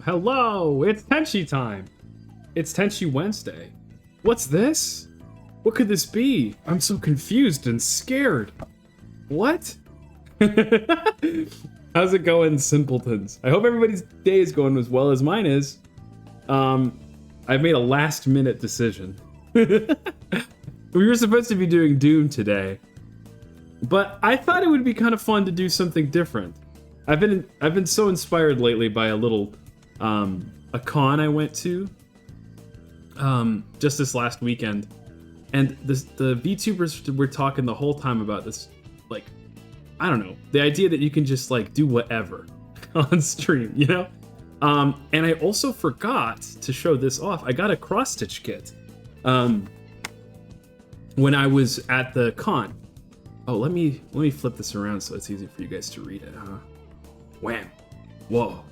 Hello, it's Tenchi time. It's Tenchi Wednesday. What's this? What could this be? I'm so confused and scared. What? How's it going, simpletons? I hope everybody's day is going as well as mine is. I've made a last-minute decision. We were supposed to be doing Doom today, but I thought it would be kind of fun to do something different. I've been so inspired lately by a little a con I went to just this last weekend, and the VTubers were talking the whole time about this, like, I don't know, the idea that you can just like do whatever on stream, you know? And I also forgot to show this off. I got a cross-stitch kit when I was at the con. Oh, let me flip this around so it's easy for you guys to read it, huh? Wham! Whoa!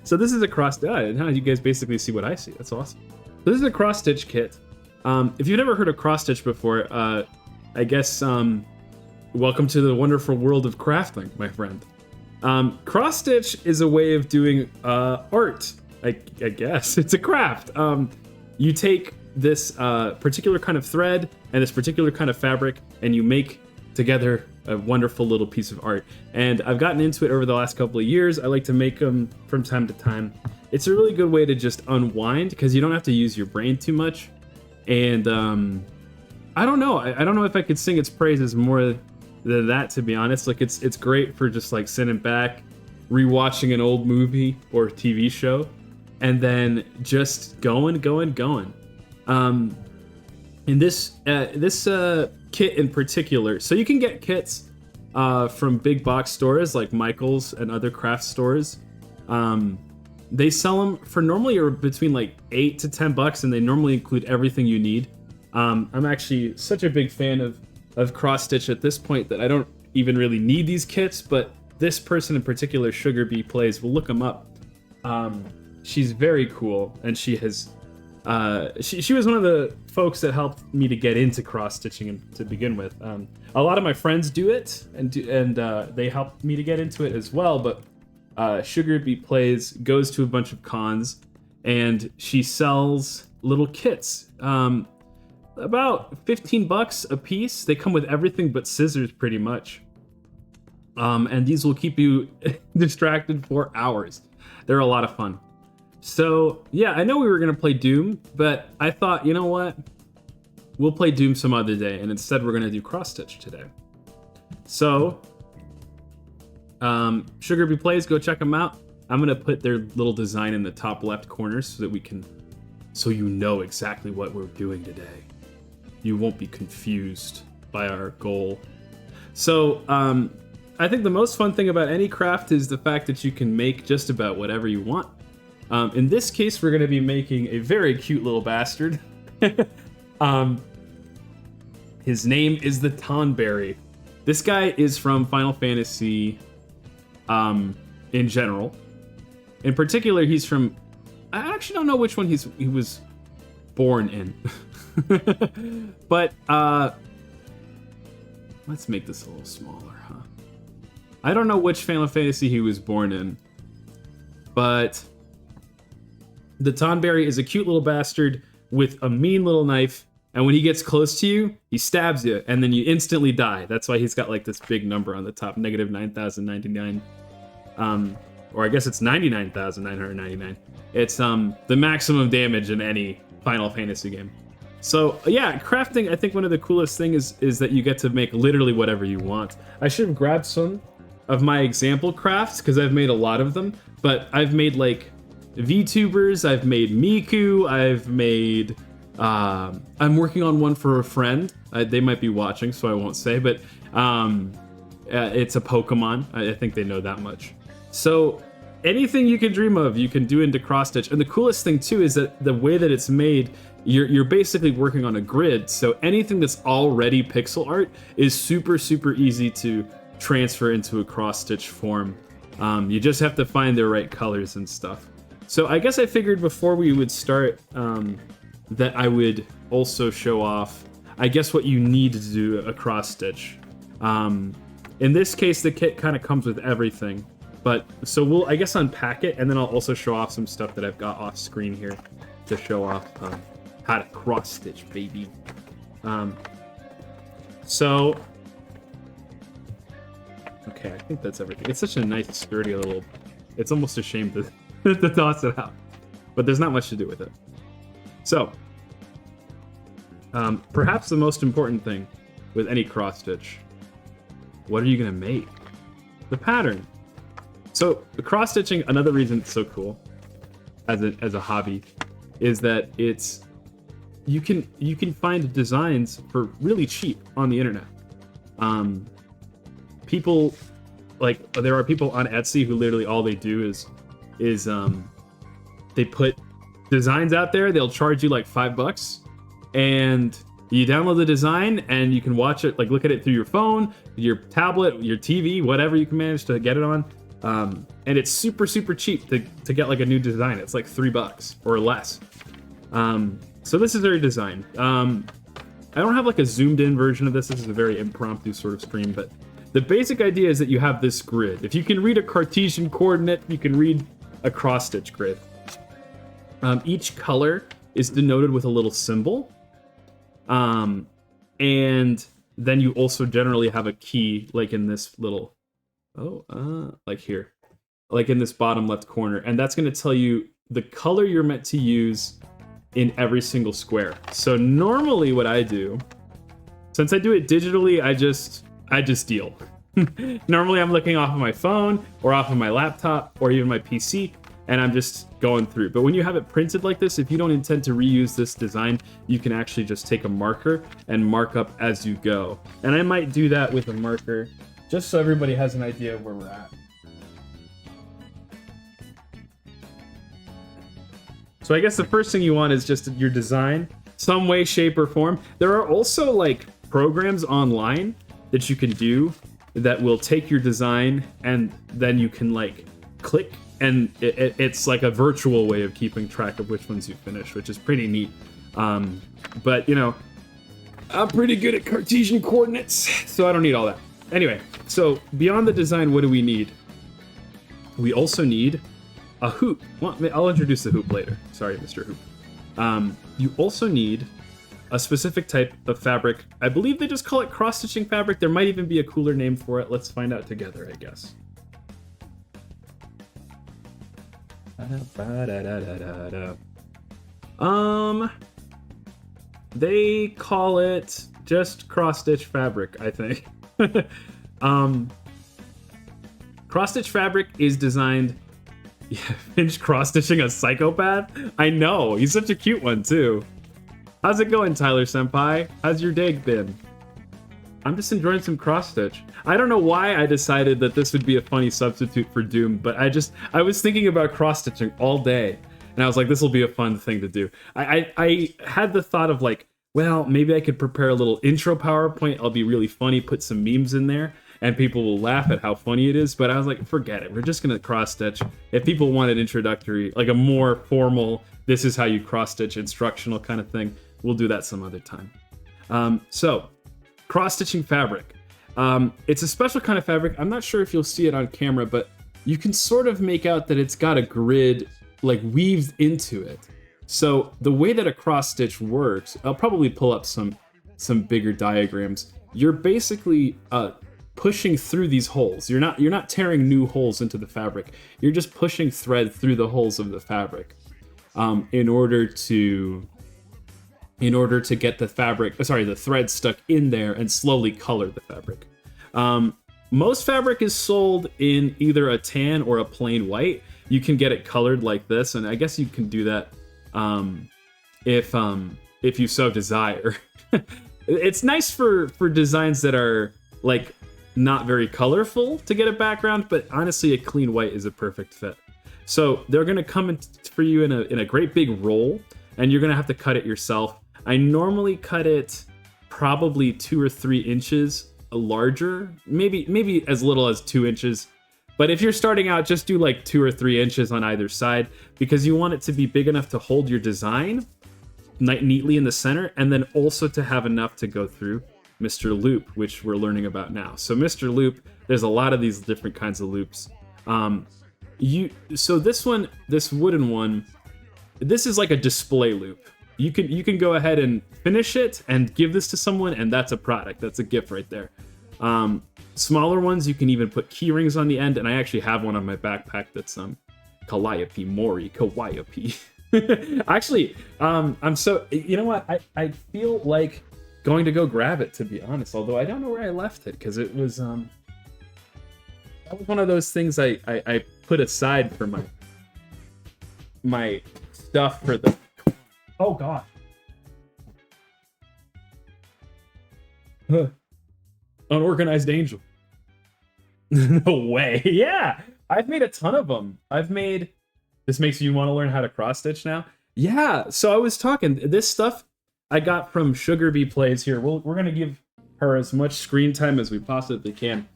So this is a now you guys basically see what I see. That's awesome. So this is a cross-stitch kit. If you've never heard of cross-stitch before, I guess welcome to the wonderful world of crafting, my friend. Cross-stitch is a way of doing art. I guess it's a craft. You take this particular kind of thread and this particular kind of fabric, and you make together a wonderful little piece of art. And I've gotten into it over the last couple of years. I like to make them from time to time. It's a really good way to just unwind because you don't have to use your brain too much. And I don't know. I don't know if I could sing its praises more than that, to be honest. Like it's great for just like sitting back, rewatching an old movie or TV show, and then just going. In this kit in particular, so you can get kits from big box stores like Michael's and other craft stores. They sell them for normally or between like $8 to $10, and they normally include everything you need. I'm actually such a big fan of cross stitch at this point that I don't even really need these kits, but this person in particular, Sugar Bee Plays, we'll look them up. She's very cool, and she has she was one of the folks that helped me to get into cross stitching to begin with. A lot of my friends do it, and they helped me to get into it as well. But Sugar Bee Plays goes to a bunch of cons, and she sells little kits. About $15 a piece. They come with everything but scissors, pretty much. And these will keep you distracted for hours. They're a lot of fun. So, yeah, I know we were going to play Doom, but I thought, you know what? We'll play Doom some other day, and instead we're going to do cross-stitch today. So, Sugar Bee Plays, go check them out. I'm going to put their little design in the top left corner so you know exactly what we're doing today. You won't be confused by our goal. So, I think the most fun thing about any craft is the fact that you can make just about whatever you want. In this case, we're going to be making a very cute little bastard. His name is the Tonberry. This guy is from Final Fantasy in general. In particular, he's from... I actually don't know which one he was born in. But let's make this a little smaller, huh? I don't know which Final Fantasy he was born in, but the Tonberry is a cute little bastard with a mean little knife, and when he gets close to you, he stabs you, and then you instantly die. That's why he's got like this big number on the top, negative 9,099. Or I guess it's 99,999. It's the maximum damage in any Final Fantasy game. So yeah, crafting, I think one of the coolest things is that you get to make literally whatever you want. I should have grabbed some of my example crafts because I've made a lot of them, but I've made like VTubers, I've made Miku, I've made I'm working on one for a friend. They might be watching, so I won't say, but it's a Pokemon. I think they know that much. So anything you can dream of, you can do into cross stitch. And the coolest thing too is that the way that it's made, you're basically working on a grid. So anything that's already pixel art is super easy to transfer into a cross stitch form. You just have to find the right colors and stuff. So I guess I figured before we would start that I would also show off, I guess, what you need to do a cross stitch. In this case, the kit kind of comes with everything. But so we'll, I guess, unpack it, and then I'll also show off some stuff that I've got off screen here to show off how to cross stitch, baby. So, okay, I think that's everything. It's such a nice, sturdy little. It's almost a shame to to toss it out, but there's not much to do with it. So, perhaps the most important thing with any cross stitch, what are you gonna make? The pattern. So the cross stitching, another reason it's so cool as a hobby, is that you can find designs for really cheap on the internet. People, like, there are people on Etsy who literally all they do is they put designs out there. They'll charge you like $5, and you download the design and you can watch it, like look at it through your phone, your tablet, your TV, whatever you can manage to get it on. And it's super, super cheap to get like a new design. It's like $3 or less. So this is their design. I don't have like a zoomed in version of this. This is a very impromptu sort of stream, but the basic idea is that you have this grid. If you can read a Cartesian coordinate, you can read a cross stitch grid. Each color is denoted with a little symbol. And then you also generally have a key, like in this little, like here, like in this bottom left corner. And that's going to tell you the color you're meant to use in every single square. So normally what I do, since I do it digitally, I just deal. Normally I'm looking off of my phone or off of my laptop or even my PC, and I'm just going through. But when you have it printed like this, if you don't intend to reuse this design, you can actually just take a marker and mark up as you go. And I might do that with a marker just so everybody has an idea of where we're at. So I guess the first thing you want is just your design, some way, shape, or form. There are also like programs online that you can do that will take your design and then you can like click, and it's like a virtual way of keeping track of which ones you finish, which is pretty neat. But you know, I'm pretty good at Cartesian coordinates, so I don't need all that. Anyway, so beyond the design, what do we need? We also need a hoop. Well, I'll introduce the hoop later. Sorry, Mr. Hoop. You also need a specific type of fabric. I believe they just call it cross-stitching fabric. There might even be a cooler name for it. Let's find out together, I guess. They call it just cross-stitch fabric, I think. Cross-stitch fabric is designed. Yeah, Finch cross-stitching a psychopath? I know, he's such a cute one too. How's it going, Tyler Senpai? How's your day been? I'm just enjoying some cross-stitch. I don't know why I decided that this would be a funny substitute for Doom, but I was thinking about cross-stitching all day, and I was like, this will be a fun thing to do. I had the thought of like, well, maybe I could prepare a little intro PowerPoint. I'll be really funny, put some memes in there, and people will laugh at how funny it is, but I was like, forget it. We're just gonna cross-stitch. If people want an introductory, like a more formal, this is how you cross-stitch instructional kind of thing, we'll do that some other time. So, cross-stitching fabric. It's a special kind of fabric. I'm not sure if you'll see it on camera, but you can sort of make out that it's got a grid like weaved into it. So the way that a cross-stitch works, I'll probably pull up some bigger diagrams. You're basically pushing through these holes. You're not tearing new holes into the fabric. You're just pushing thread through the holes of the fabric in order to get the thread stuck in there and slowly color the fabric. Most fabric is sold in either a tan or a plain white. You can get it colored like this, and I guess you can do that if you so desire. It's nice for designs that are like not very colorful to get a background, but honestly a clean white is a perfect fit. So they're gonna come in for you in a great big roll, and you're gonna have to cut it yourself. I normally cut it probably 2 or 3 inches larger, maybe as little as 2 inches. But if you're starting out, just do like 2 or 3 inches on either side, because you want it to be big enough to hold your design neatly in the center, and then also to have enough to go through Mr. Loop, which we're learning about now. So Mr. Loop, there's a lot of these different kinds of loops. So this one, this wooden one, this is like a display loop. You can go ahead and finish it and give this to someone, and that's a product. That's a gift right there. Smaller ones, you can even put key rings on the end, and I actually have one on my backpack that's Calliope Mori, Calliope. Actually, I'm so, you know what? I feel like going to go grab it, to be honest. Although I don't know where I left it, because it was that was one of those things I put aside for my stuff for the. Oh god. Unorganized angel. No way. Yeah, I've made a ton of them. This makes you want to learn how to cross stitch now? Yeah, so I was talking, this stuff I got from Sugar Bee Plays here. We're going to give her as much screen time as we possibly can.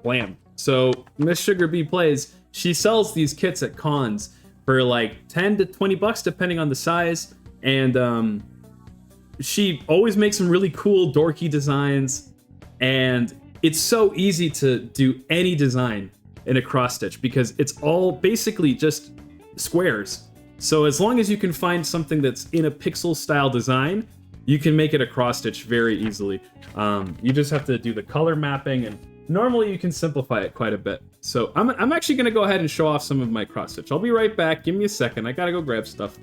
Blam. So Miss Sugar Bee Plays, she sells these kits at cons for like 10 to 20 bucks depending on the size, and she always makes some really cool dorky designs, and it's so easy to do any design in a cross stitch because it's all basically just squares. So as long as you can find something that's in a pixel style design, you can make it a cross stitch very easily. You just have to do the color mapping, and normally you can simplify it quite a bit. So I'm actually gonna go ahead and show off some of my cross stitch. I'll be right back. Give me a second. I gotta go grab stuff.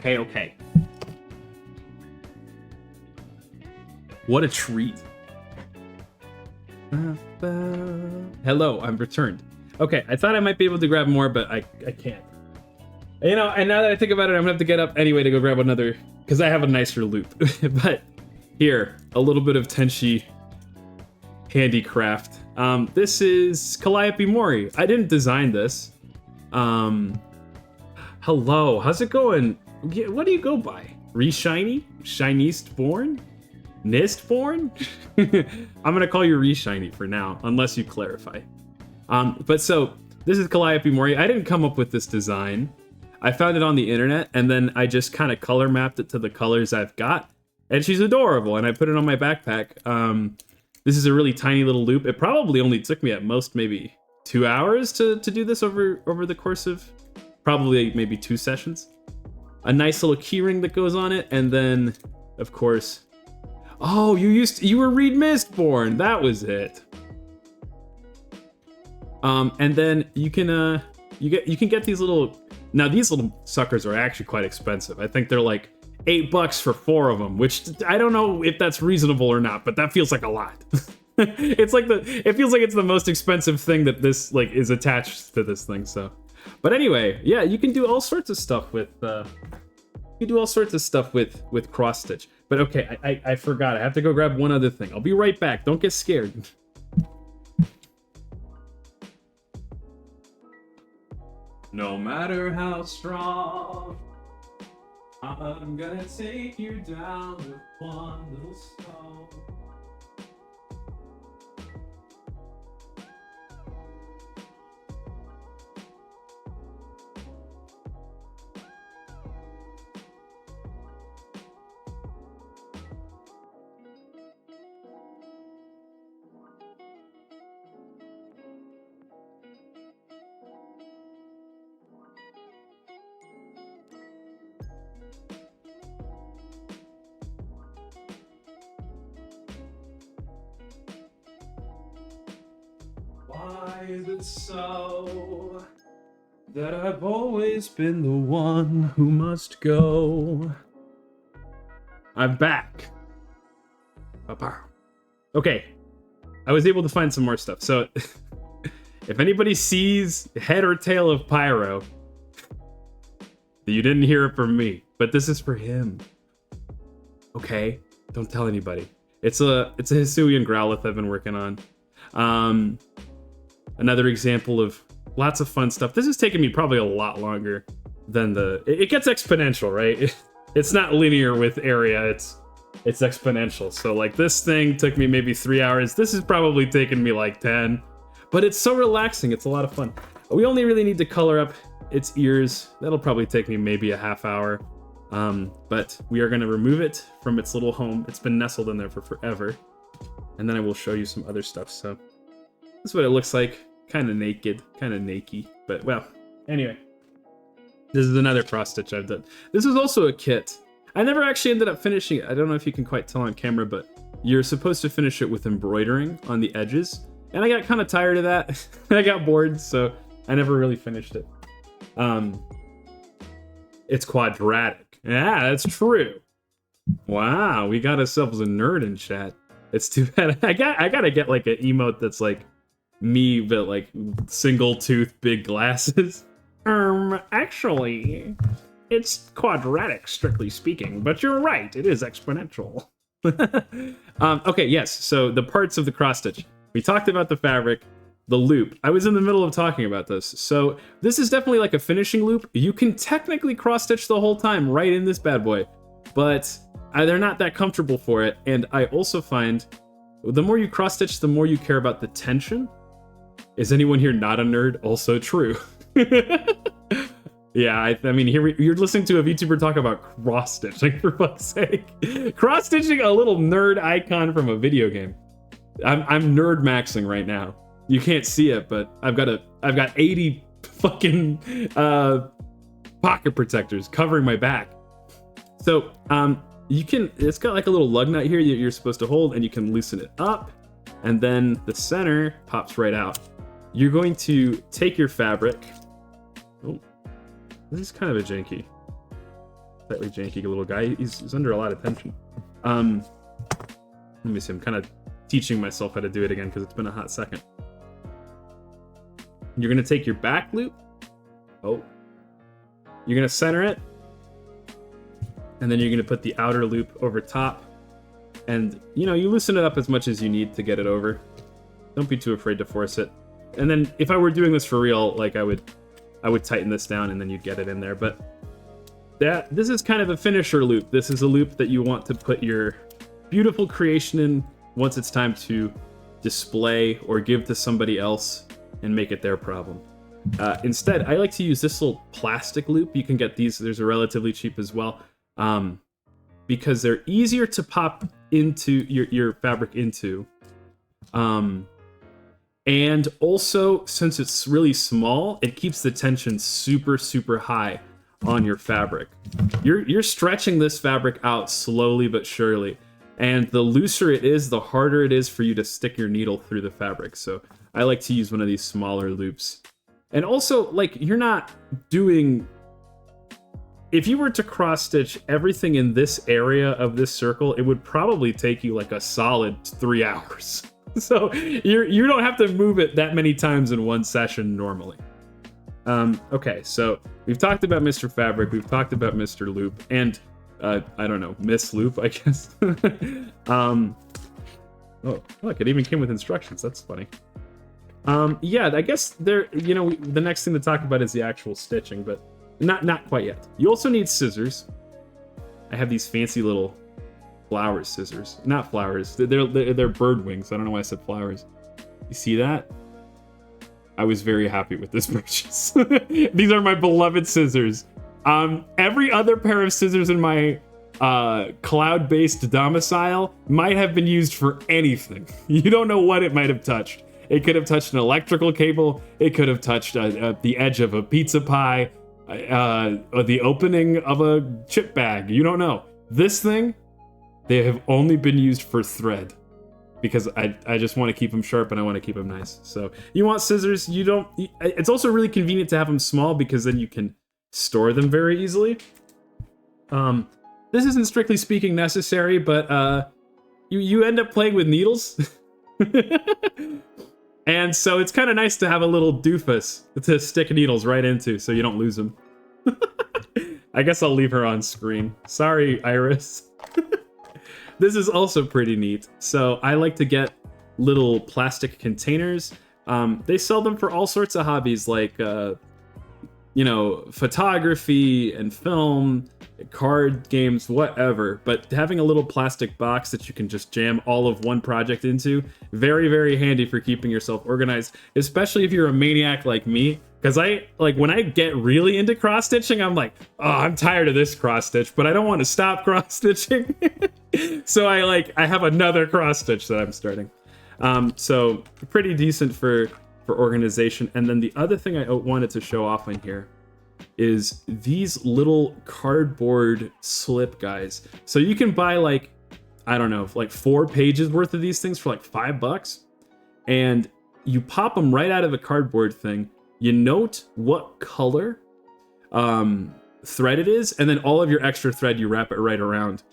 Okay. What a treat. Hello, I'm returned. Okay, I thought I might be able to grab more, but I can't. You know, and now that I think about it, I'm gonna have to get up anyway to go grab another, because I have a nicer loop. But here, a little bit of Tenshi handicraft. This is Calliope Mori. I didn't design this. Hello, how's it going? What do you go by? Reshiny? Shinyst born? Nist born? I'm gonna call you Reshiny for now, unless you clarify. But so, this is Calliope Mori. I didn't come up with this design. I found it on the internet, and then I just kind of color mapped it to the colors I've got. And she's adorable, and I put it on my backpack. This is a really tiny little loop. It probably only took me at most maybe 2 hours to do this over the course of probably maybe 2 sessions. A nice little keyring that goes on it, and then, of course, oh, you were Reed Mistborn. That was it. And then you can get these little. Now these little suckers are actually quite expensive. I think they're like $8 for 4 of them, which I don't know if that's reasonable or not, but that feels like a lot. It feels like it's the most expensive thing that this like is attached to this thing. So, but anyway, yeah, you can do all sorts of stuff with with cross stitch. But okay, I forgot. I have to go grab one other thing. I'll be right back. Don't get scared. No matter how strong, I'm gonna take you down with one little stone. Why is it so that I've always been the one who must go? I'm back. Okay, I was able to find some more stuff. So, if anybody sees head or tail of Pyro, you didn't hear it from me, but this is for him. Okay, don't tell anybody. It's a Hisuian Growlithe I've been working on. Another example of lots of fun stuff. This has taken me probably a lot longer than it gets exponential, right? It's not linear with area, it's exponential. So like this thing took me maybe 3 hours. This has probably taken me like 10, but it's so relaxing. It's a lot of fun. We only really need to color up its ears. That'll probably take me maybe a half hour. But we are going to remove it from its little home. It's been nestled in there for forever. And then I will show you some other stuff. So this is what it looks like. Kind of naked, kind of naked. But well, anyway. This is another cross stitch I've done. This is also a kit. I never actually ended up finishing it. I don't know if you can quite tell on camera, but you're supposed to finish it with embroidering on the edges. And I got kind of tired of that. I got bored, so I never really finished it. It's quadratic. Yeah, that's true. Wow, we got ourselves a nerd in chat. It's too bad. I gotta get like an emote that's like me, but like single tooth, big glasses. Actually, it's quadratic, strictly speaking, but you're right, it is exponential. Okay, yes, so the parts of the cross stitch. We talked about the fabric, the loop. I was in the middle of talking about this. So this is definitely like a finishing loop. You can technically cross stitch the whole time right in this bad boy, but they're not that comfortable for it. And I also find the more you cross stitch, the more you care about the tension. Is anyone here not a nerd? Also true. Yeah, I mean, here you're listening to a VTuber talk about cross-stitching, for fuck's sake. Cross-stitching a little nerd icon from a video game. I'm nerd maxing right now. You can't see it, but I've got 80 fucking pocket protectors covering my back. So it's got like a little lug nut here that you're supposed to hold, and you can loosen it up, and then the center pops right out. You're going to take your fabric. Oh, this is kind of a slightly janky little guy. He's under a lot of tension. Let me see. I'm kind of teaching myself how to do it again because it's been a hot second. You're gonna take your back loop. Oh, you're gonna center it, and then you're gonna put the outer loop over top. And you loosen it up as much as you need to get it over. Don't be too afraid to force it. And then if I were doing this for real, like I would tighten this down and then you'd get it in there. But this is kind of a finisher loop. This is a loop that you want to put your beautiful creation in once it's time to display or give to somebody else and make it their problem. Instead, I like to use this little plastic loop. You can get these. They're relatively cheap as well, because they're easier to pop into your fabric into. And also, since it's really small, it keeps the tension super, super high on your fabric. You're stretching this fabric out slowly but surely. And the looser it is, the harder it is for you to stick your needle through the fabric. So I like to use one of these smaller loops. And also, like, you're not doing... If you were to cross-stitch everything in this area of this circle, it would probably take you like a solid 3 hours. So you don't have to move it that many times in one session normally. Okay, so we've talked about Mr. Fabric, we've talked about Mr. Loop, and I don't know, Miss Loop, I guess. Oh, look, it even came with instructions. That's funny. Yeah, I guess the next thing to talk about is the actual stitching, but not quite yet. You also need scissors. I have these fancy little flowers scissors. Not flowers. They're bird wings. I don't know why I said flowers. You see that? I was very happy with this purchase. These are my beloved scissors. Every other pair of scissors in my cloud-based domicile might have been used for anything. You don't know what it might have touched. It could have touched an electrical cable. It could have touched the edge of a pizza pie, or the opening of a chip bag. You don't know. This thing, they have only been used for thread, because I just want to keep them sharp and I want to keep them nice. So you want scissors. It's also really convenient to have them small because then you can store them very easily. This this isn't strictly speaking necessary, but you end up playing with needles. And so it's kind of nice to have a little doofus to stick needles right into so you don't lose them. I guess I'll leave her on screen. Sorry, Iris. This is also pretty neat. So I like to get little plastic containers. They sell them for all sorts of hobbies like, you know, photography and film, card games, whatever. But having a little plastic box that you can just jam all of one project into, very, very handy for keeping yourself organized, especially if you're a maniac like me. Because when I get really into cross-stitching, I'm like, oh, I'm tired of this cross-stitch, but I don't want to stop cross-stitching. So I have another cross-stitch that I'm starting. So pretty decent for organization. And then the other thing I wanted to show off in here is these little cardboard slip guys. So you can buy like, I don't know, like 4 pages worth of these things for like $5. And you pop them right out of a cardboard thing. You note what color thread it is, and then all of your extra thread, you wrap it right around.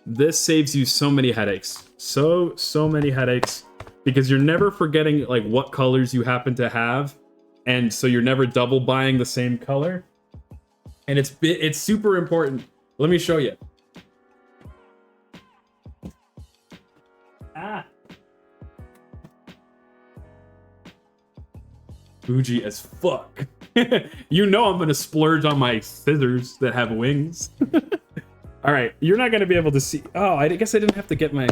This saves you so many headaches. So many headaches, because you're never forgetting like what colors you happen to have, and so you're never double buying the same color. And it's super important. Let me show you. Bougie as fuck. You know I'm gonna splurge on my scissors that have wings. All right, you're not gonna be able to see. Oh, I guess I didn't have to get them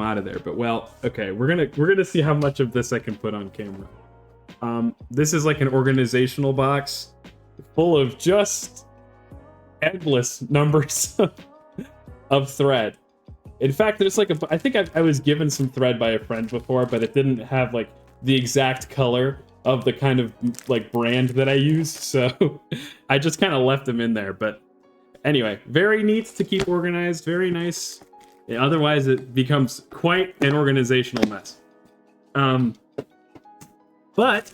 out of there. But well, okay, we're gonna see how much of this I can put on camera. This is like an organizational box full of just endless numbers of thread. In fact, there's like I think I was given some thread by a friend before, but it didn't have like the exact color of the kind of like brand that I use, so I just kind of left them in there. But anyway, very neat to keep organized, very nice. Yeah, otherwise it becomes quite an organizational mess. But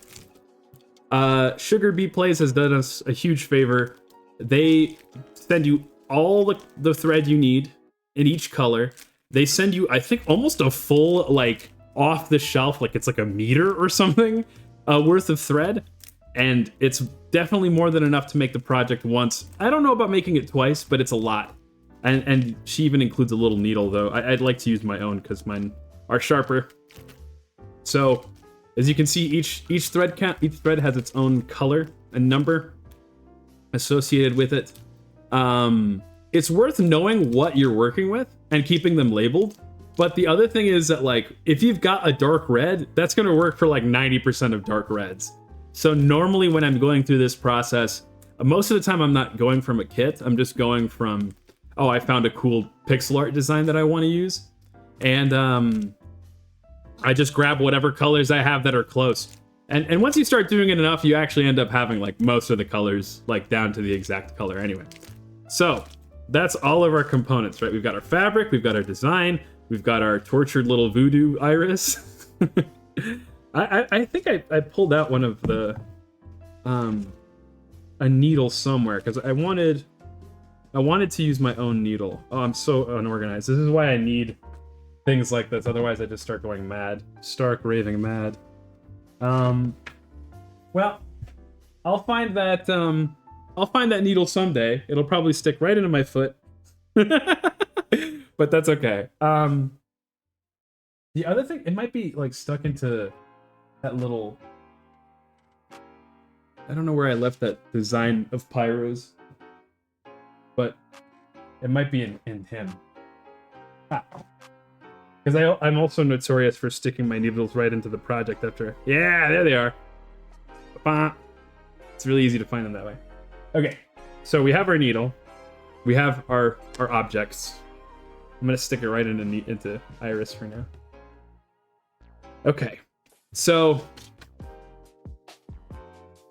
Sugar Bee Plays has done us a huge favor. They send you all the thread you need in each color. They send you, I think, almost a full like off the shelf, like it's like a meter or something worth of thread, and it's definitely more than enough to make the project once. I don't know about making it twice, but it's a lot. And she even includes a little needle, though. I'd like to use my own because mine are sharper. So as you can see, each thread has its own color and number associated with it. It's worth knowing what you're working with and keeping them labeled. But the other thing is that, like, if you've got a dark red, that's going to work for like 90% of dark reds. So normally when I'm going through this process, most of the time I'm not going from a kit. I'm just going from, oh, I found a cool pixel art design that I want to use. And I just grab whatever colors I have that are close. And once you start doing it enough, you actually end up having like most of the colors like down to the exact color anyway. So that's all of our components, right? We've got our fabric, we've got our design, we've got our tortured little voodoo iris. I think I pulled out one of the a needle somewhere because I wanted to use my own needle. Oh, I'm so unorganized. This is why I need things like this. Otherwise, I just start going mad, stark raving mad. Well, I'll find that needle someday. It'll probably stick right into my foot. But that's okay. The other thing, it might be like stuck into that little, I don't know where I left that design of Pyro's, but it might be in him. Because I'm also notorious for sticking my needles right into the project after. Yeah, there they are. It's really easy to find them that way. Okay, so we have our needle. We have our objects. I'm gonna stick it right into Iris for now. Okay, so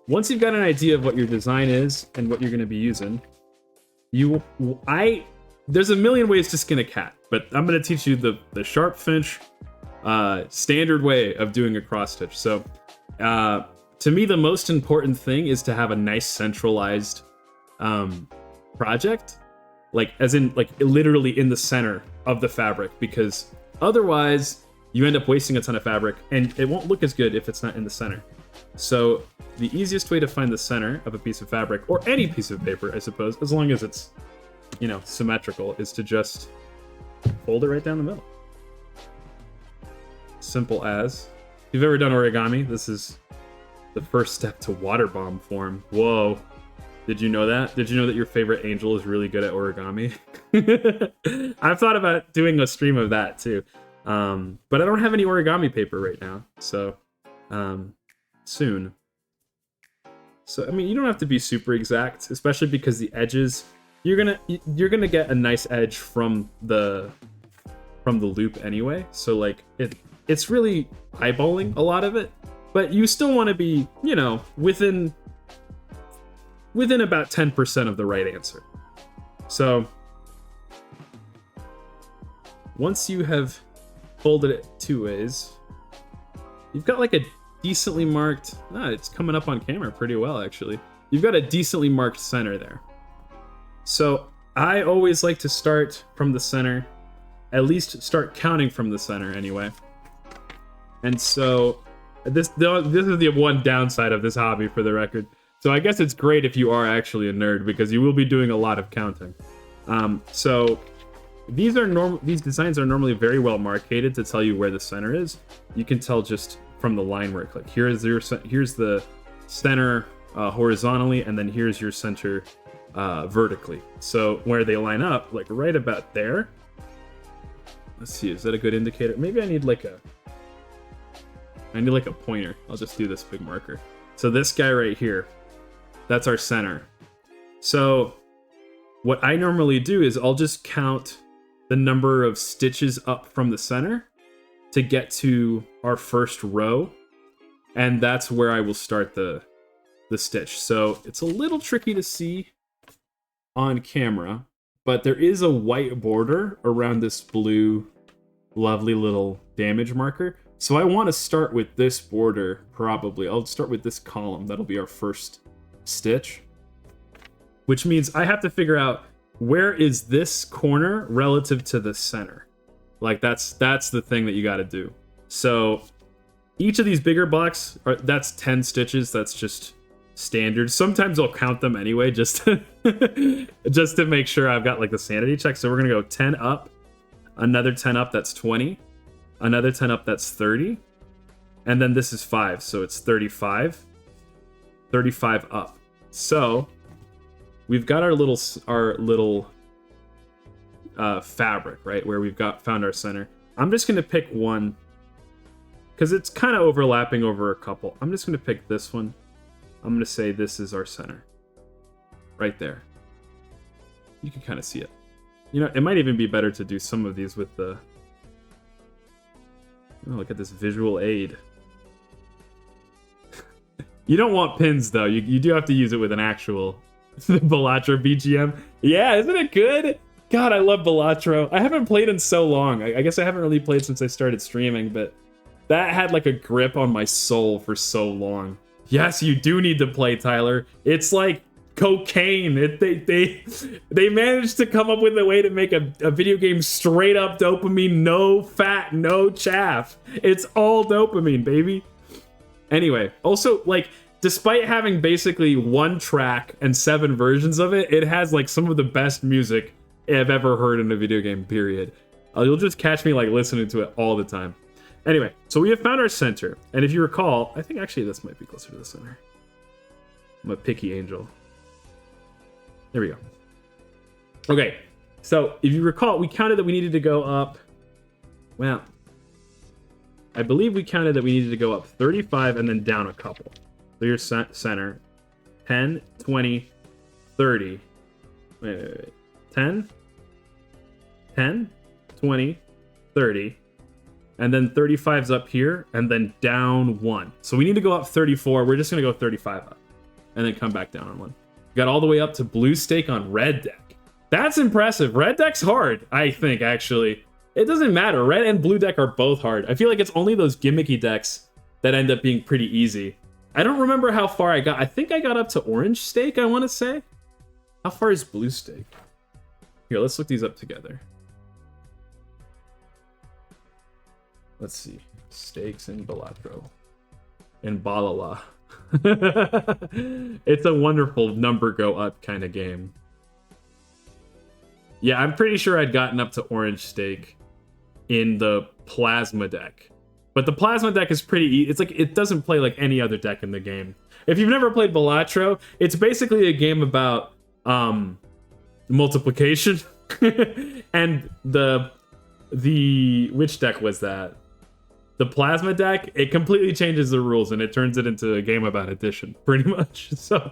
once you've got an idea of what your design is and what you're gonna be using, there's a million ways to skin a cat, but I'm gonna teach you the sharp finch standard way of doing a cross stitch. So to me, the most important thing is to have a nice centralized project, like as in like literally in the center of the fabric, because otherwise you end up wasting a ton of fabric and it won't look as good if it's not in the center. So the easiest way to find the center of a piece of fabric, or any piece of paper, I suppose, as long as it's, you know, symmetrical, is to just fold it right down the middle. Simple as. If you've ever done origami, this is the first step to water bomb form. Whoa. Did you know that? Did you know that your favorite angel is really good at origami? I've thought about doing a stream of that too. But I don't have any origami paper right now, so soon. So I mean, you don't have to be super exact, especially because the edges, you're gonna get a nice edge from the loop anyway. So like it's really eyeballing a lot of it, but you still want to be, you know, within about 10% of the right answer. So once you have folded it 2 ways, you've got like a decently marked, it's coming up on camera pretty well actually. You've got a decently marked center there. So I always like to start from the center, at least start counting from the center anyway. And so this is the one downside of this hobby, for the record. So I guess it's great if you are actually a nerd, because you will be doing a lot of counting. So these designs are normally very well marcated to tell you where the center is. You can tell just from the line where it clicked. Here's the center horizontally, and then here's your center vertically. So where they line up, like right about there. Let's see, is that a good indicator? Maybe I need like a pointer. I'll just do this big marker. So this guy right here, that's our center. So what I normally do is I'll just count the number of stitches up from the center to get to our first row, and that's where I will start the stitch. So it's a little tricky to see on camera, but there is a white border around this blue lovely little damage marker. So I want to start with this border, probably. I'll start with this column. That'll be our first stitch. Which means I have to figure out, where is this corner relative to the center? Like that's the thing that you got to do. So each of these bigger blocks, that's 10 stitches. That's just standard. Sometimes I'll count them anyway, just to, just to make sure I've got like the sanity check. So we're going to go 10 up, another 10 up, that's 20. Another 10 up, that's 30. And then this is 5, so it's 35. 35 up. So we've got our little fabric, right, where we've found our center. I'm just going to pick one, because it's kind of overlapping over a couple. I'm just going to pick this one. I'm going to say this is our center. Right there. You can kind of see it. You know, it might even be better to do some of these with the... Oh, look at this visual aid. You don't want pins, though. You do have to use it with an actual Balatro BGM. Yeah, isn't it good? God, I love Balatro. I haven't played in so long. I guess I haven't really played since I started streaming, but that had like a grip on my soul for so long. Yes, you do need to play, Tyler. It's like cocaine. They managed to come up with a way to make a video game straight up dopamine, no fat, no chaff. It's all dopamine, baby. Anyway, also, like, despite having basically one track and 7 versions of it, it has like some of the best music I've ever heard in a video game, period. You'll just catch me like listening to it all the time. Anyway, so we have found our center, and if you recall, I think actually this might be closer to the center. I'm a picky angel. There we go. Okay, so if you recall, we counted that we needed to go up, well, I believe we counted that we needed to go up 35 and then down a couple. So your center, 10, 20, 30, wait. 10, 20, 30, and then 35's up here, and then down 1. So we need to go up 34. We're just going to go 35 up, and then come back down on 1. Got all the way up to blue stake on red deck. That's impressive. Red deck's hard, I think, actually. It doesn't matter. Red and blue deck are both hard. I feel like it's only those gimmicky decks that end up being pretty easy. I don't remember how far I got. I think I got up to orange stake, I want to say. How far is blue stake? Here, let's look these up together. Let's see. Stakes in Balatro. In Balala. It's a wonderful number go up kind of game. Yeah, I'm pretty sure I'd gotten up to orange stake in the plasma deck. But the plasma deck is pretty easy. It's like, it doesn't play like any other deck in the game. If you've never played Balatro, it's basically a game about multiplication. And the which deck was that? The plasma deck, it completely changes the rules and it turns it into a game about addition, pretty much. So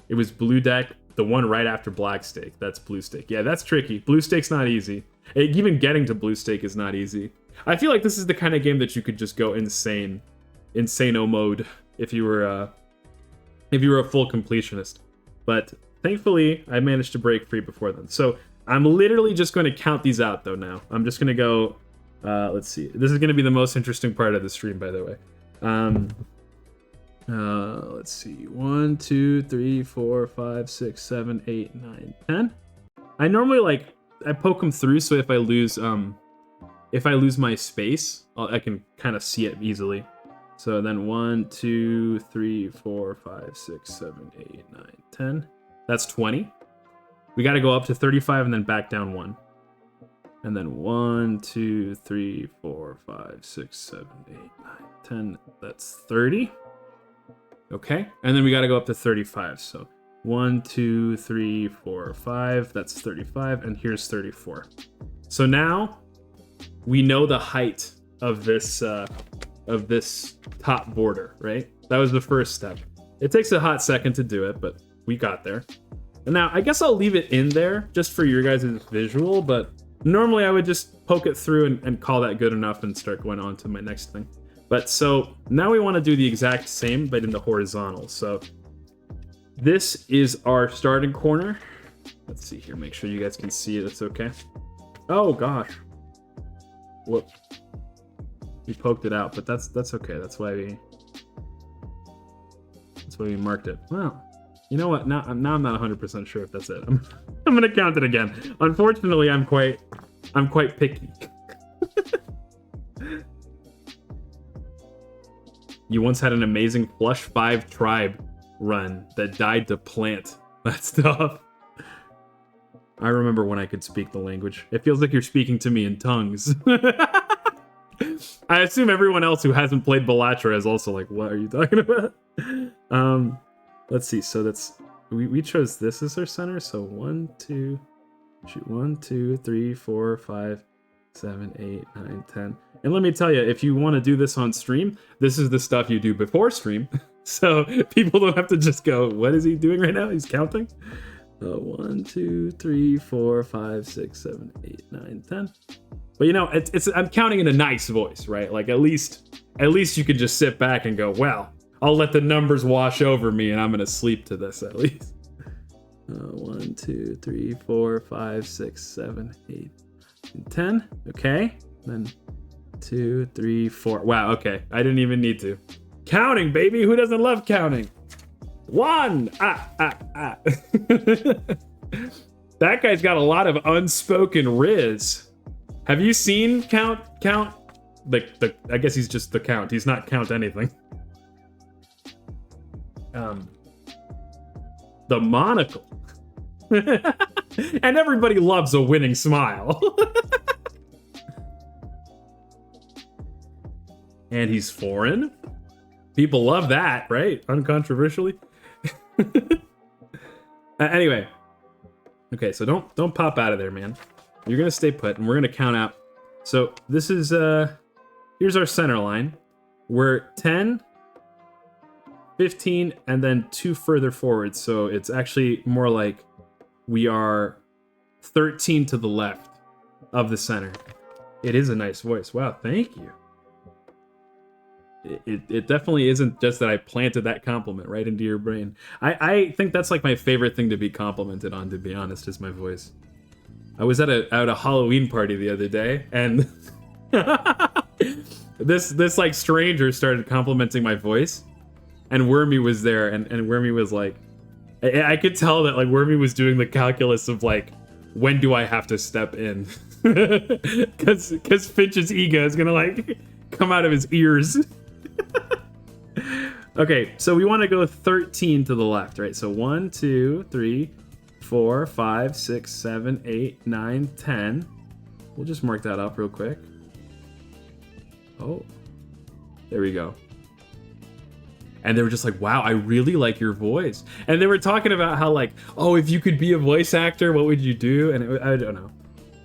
it was blue deck, the one right after black stake. That's blue stake. Yeah, that's tricky. Blue stake's not easy. Even getting to blue stake is not easy. I feel like this is the kind of game that you could just go insano mode if you were a full completionist. But thankfully, I managed to break free before then. So I'm literally just going to count these out though now. I'm just going to go, let's see. This is going to be the most interesting part of the stream, by the way. Let's see. 1, 2, 3, 4, 5, 6, 7, 8, 9, 10. I normally I poke them through, so if I lose my space, I can kind of see it easily. So then 1, 2, 3, 4, 5, 6, 7, 8, 9, 10. That's 20. We got to go up to 35 and then back down 1. And then 1, 2, 3, 4, 5, 6, 7, 8, 9, 10. That's 30. Okay. And then we got to go up to 35. So 1, 2, 3, 4, 5. That's 35. And here's 34. So now we know the height of this top border, right? That was the first step. It takes a hot second to do it, but we got there. And now I guess I'll leave it in there just for your guys' visual, but normally I would just poke it through and call that good enough and start going on to my next thing. But so now we want to do the exact same, but in the horizontal. So this is our starting corner. Let's see here, make sure you guys can see it. It's okay. Oh gosh. Whoop. We poked it out, but that's okay. That's why we marked it. Wow. You know what? Now I'm not 100% sure if that's it. I'm gonna count it again. Unfortunately, I'm quite picky. You once had an amazing Flush 5 tribe run that died to plant that stuff. I remember when I could speak the language. It feels like you're speaking to me in tongues. I assume everyone else who hasn't played Balatro is also like, what are you talking about? Let's see. So that's we chose this as our center. So 1, 2, 3, 4, 5, 7, 8, 9, 10. And let me tell you, if you want to do this on stream, this is the stuff you do before stream. So people don't have to just go, what is he doing right now? He's counting. 1, 2, 3, 4, 5, 6, 7, 8, 9, 10. But you know, I'm counting in a nice voice, right? Like at least you could just sit back and go, well, I'll let the numbers wash over me and I'm gonna sleep to this at least. 1, 2, 3, 4, 5, 6, 7, 8, and 10. Okay. Then 2, 3, 4. Wow, okay. I didn't even need to. Counting, baby! Who doesn't love counting? 1! That guy's got a lot of unspoken riz. Have you seen Count? I guess he's just the Count. He's not Count anything. The monocle. And everybody loves a winning smile. And he's foreign. People love that, right? Uncontroversially. Anyway. Okay, so don't pop out of there, man. You're gonna stay put, and we're gonna count out. So this is here's our center line. We're 10, 15, and then 2 further forward. So it's actually more like we are 13 to the left of the center. It is a nice voice. Wow, thank you. It definitely isn't just that I planted that compliment right into your brain. I think that's like my favorite thing to be complimented on, to be honest, is my voice. I was at a Halloween party the other day, and this like stranger started complimenting my voice, and Wormy was there, and Wormy was like, I could tell that like Wormy was doing the calculus of like, when do I have to step in? Because Finch's ego is gonna like come out of his ears. Okay, so we want to go 13 to the left, right? So 1, 2, 3, 4, 5, 6, 7, 8, 9, 10. We'll just mark that up real quick. Oh, there we go. And they were just like, wow, I really like your voice. And they were talking about how like, oh, if you could be a voice actor, what would you do? And I don't know.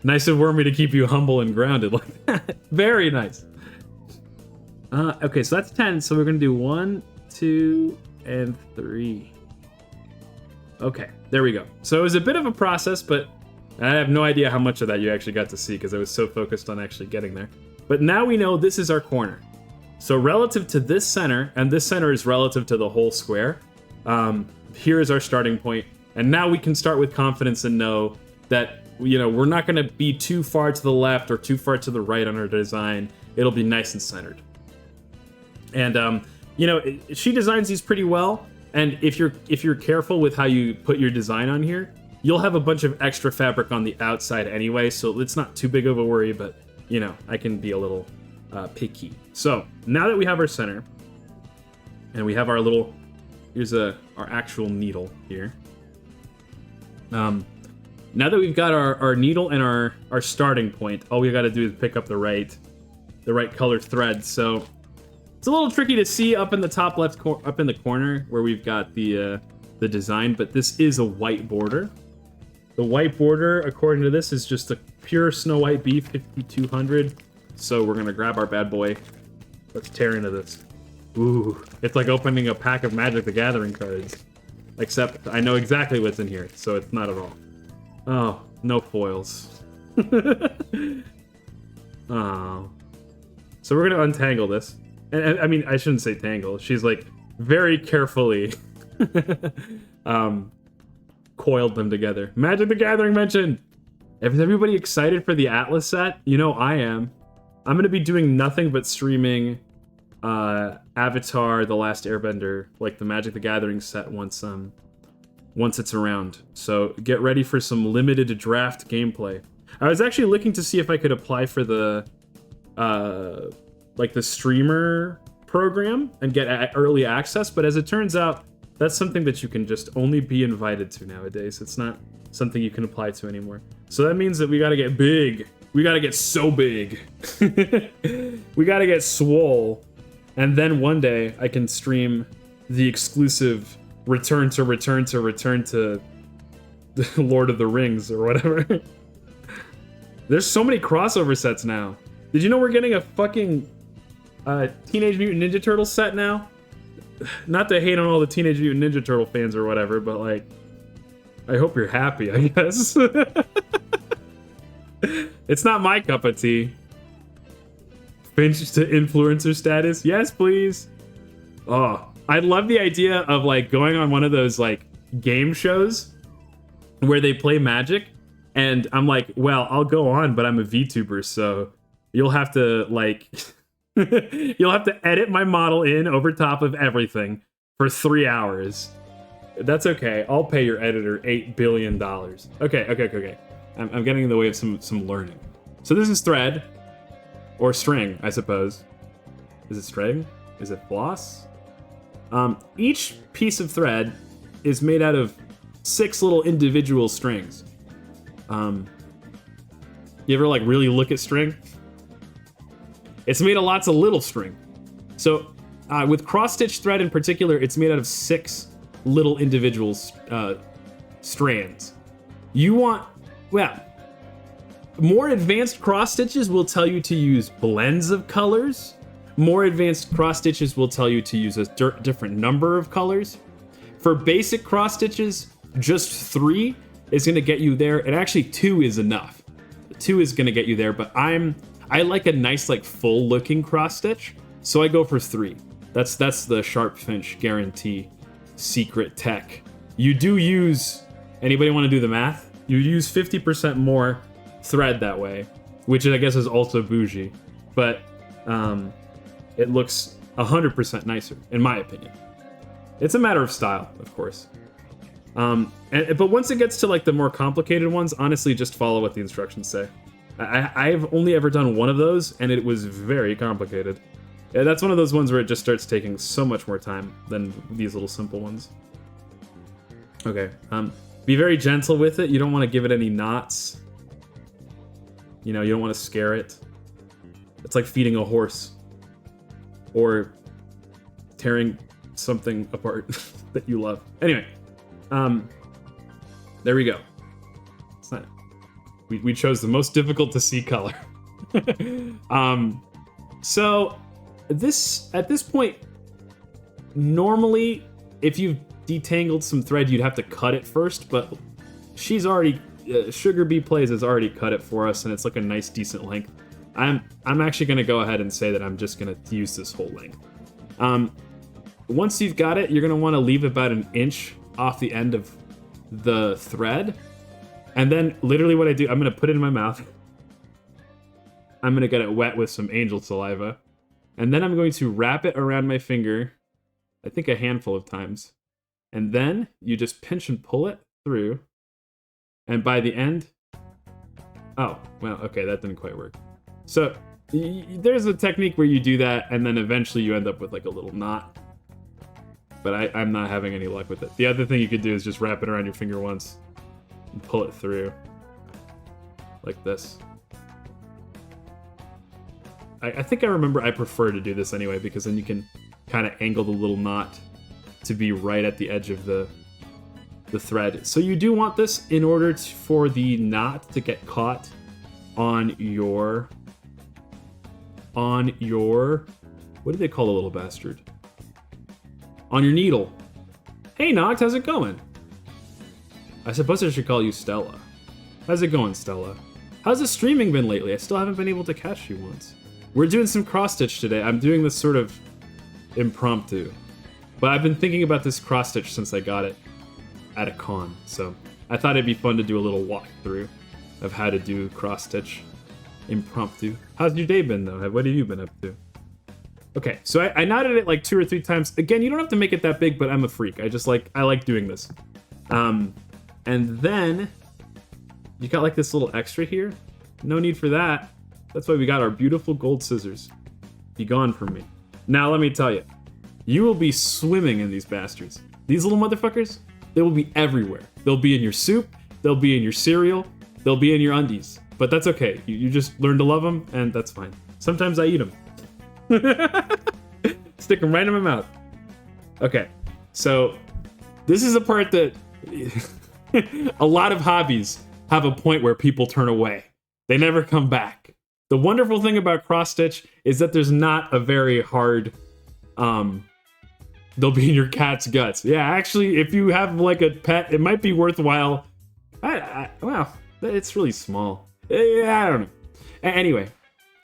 Nice of Wormy to keep you humble and grounded like that. Very nice. Okay, so that's 10. So we're going to do 1, 2, and 3. Okay, there we go. So it was a bit of a process, but I have no idea how much of that you actually got to see because I was so focused on actually getting there. But now we know this is our corner. So relative to this center, and this center is relative to the whole square, here is our starting point. And now we can start with confidence and know that, you know, we're not going to be too far to the left or too far to the right on our design. It'll be nice and centered. And, you know, she designs these pretty well. And if you're careful with how you put your design on here, you'll have a bunch of extra fabric on the outside anyway. So it's not too big of a worry, but, you know, I can be a little picky. So now that we have our center and we have our little, here's our actual needle here. Now that we've got our needle and our starting point, all we got to do is pick up the right color thread. So it's a little tricky to see up in the top left up in the corner where we've got the design, but this is a white border. The white border, according to this, is just a pure Snow White Bee 5200. So we're gonna grab our bad boy. Let's tear into this. Ooh, it's like opening a pack of Magic the Gathering cards. Except I know exactly what's in here, so it's not at all. Oh, no foils. Oh. So we're gonna untangle this. And I mean, I shouldn't say tangle. She's like very carefully coiled them together. Magic the Gathering mentioned. Is everybody excited for the Atlas set? You know I am. I'm gonna be doing nothing but streaming Avatar: The Last Airbender, like the Magic the Gathering set once it's around. So get ready for some limited draft gameplay. I was actually looking to see if I could apply for the like the streamer program and get early access, but as it turns out, that's something that you can just only be invited to nowadays. It's not something you can apply to anymore. So that means that we gotta get big. We gotta get so big. We gotta get swole. And then one day I can stream the exclusive return to the Lord of the Rings or whatever. There's so many crossover sets now. Did you know we're getting a fucking Teenage Mutant Ninja Turtle set now? Not to hate on all the Teenage Mutant Ninja Turtle fans or whatever, but like, I hope you're happy, I guess. It's not my cup of tea. Finch to influencer status? Yes, please. Oh, I love the idea of like going on one of those like game shows where they play Magic, and I'm like, well, I'll go on, but I'm a VTuber, so you'll have to like you'll have to edit my model in over top of everything for 3 hours. That's okay. I'll pay your editor $8 billion. Okay. I'm getting in the way of some learning. So this is thread, or string, I suppose. Is it string? Is it floss? Each piece of thread is made out of 6 little individual strings. You ever like really look at string? It's made of lots of little string. So with cross-stitch thread in particular, it's made out of 6 little individual strands. You want, well, more advanced cross-stitches will tell you to use blends of colors. More advanced cross-stitches will tell you to use a different number of colors. For basic cross-stitches, just 3 is going to get you there, and actually 2 is enough. 2 is going to get you there, but I like a nice, like, full-looking cross-stitch, so I go for 3. That's the Sharp Finch guarantee secret tech. You do use, anybody want to do the math? You use 50% more thread that way, which I guess is also bougie, but it looks 100% nicer, in my opinion. It's a matter of style, of course. But once it gets to like the more complicated ones, honestly, just follow what the instructions say. I've only ever done one of those, and it was very complicated. Yeah, that's one of those ones where it just starts taking so much more time than these little simple ones. Okay, be very gentle with it. You don't want to give it any knots. You know, you don't want to scare it. It's like feeding a horse. Or tearing something apart that you love. Anyway, there we go. It's not... We chose the most difficult to see color. So at this point, normally if you've detangled some thread, you'd have to cut it first, but she's already Sugar Bee Plays has already cut it for us, and it's like a nice decent length. I'm actually gonna go ahead and say that I'm just gonna use this whole length. Once you've got it, you're gonna want to leave about an inch off the end of the thread. And then literally what I do, I'm going to put it in my mouth. I'm going to get it wet with some angel saliva. And then I'm going to wrap it around my finger, I think a handful of times. And then you just pinch and pull it through. And by the end... Oh, well, okay, that didn't quite work. So there's a technique where you do that, and then eventually you end up with like a little knot. But I'm not having any luck with it. The other thing you could do is just wrap it around your finger once. And pull it through like this. I think I remember I prefer to do this anyway, because then you can kind of angle the little knot to be right at the edge of the thread. So you do want this in order for the knot to get caught on your what do they call a little bastard? On your needle. Hey Noct, how's it going? I suppose I should call you Stella. How's it going, Stella? How's the streaming been lately? I still haven't been able to catch you once. We're doing some cross-stitch today. I'm doing this sort of impromptu. But I've been thinking about this cross-stitch since I got it at a con. So I thought it'd be fun to do a little walkthrough of how to do cross-stitch impromptu. How's your day been, though? What have you been up to? Okay, so I knotted it like 2 or 3 times. Again, you don't have to make it that big, but I'm a freak. I like doing this. And then you got like this little extra here. No need for that. That's why we got our beautiful gold scissors. Be gone from me. Now let me tell you, you will be swimming in these bastards. These little motherfuckers, they will be everywhere. They'll be in your soup, they'll be in your cereal, they'll be in your undies. But that's okay. You just learn to love them, and that's fine. Sometimes I eat them. Stick them right in my mouth. Okay, so this is a part that a lot of hobbies have a point where people turn away. They never come back. The wonderful thing about cross-stitch is that there's not a very hard, they'll be in your cat's guts. Yeah, actually, if you have like a pet, it might be worthwhile. Well, it's really small. I don't know. Anyway,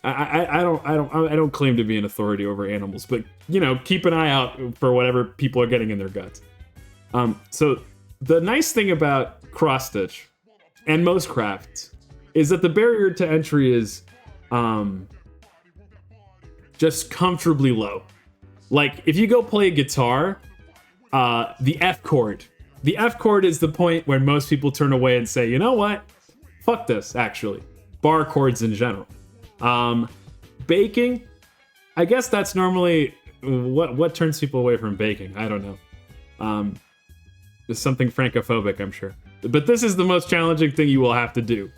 I don't claim to be an authority over animals, but you know, keep an eye out for whatever people are getting in their guts. So the nice thing about cross-stitch and most crafts is that the barrier to entry is just comfortably low. Like if you go play a guitar, the F chord is the point where most people turn away and say, you know what? Fuck this, actually. Bar chords in general. Baking, I guess that's normally what turns people away from baking. I don't know. There's something francophobic, I'm sure. But this is the most challenging thing you will have to do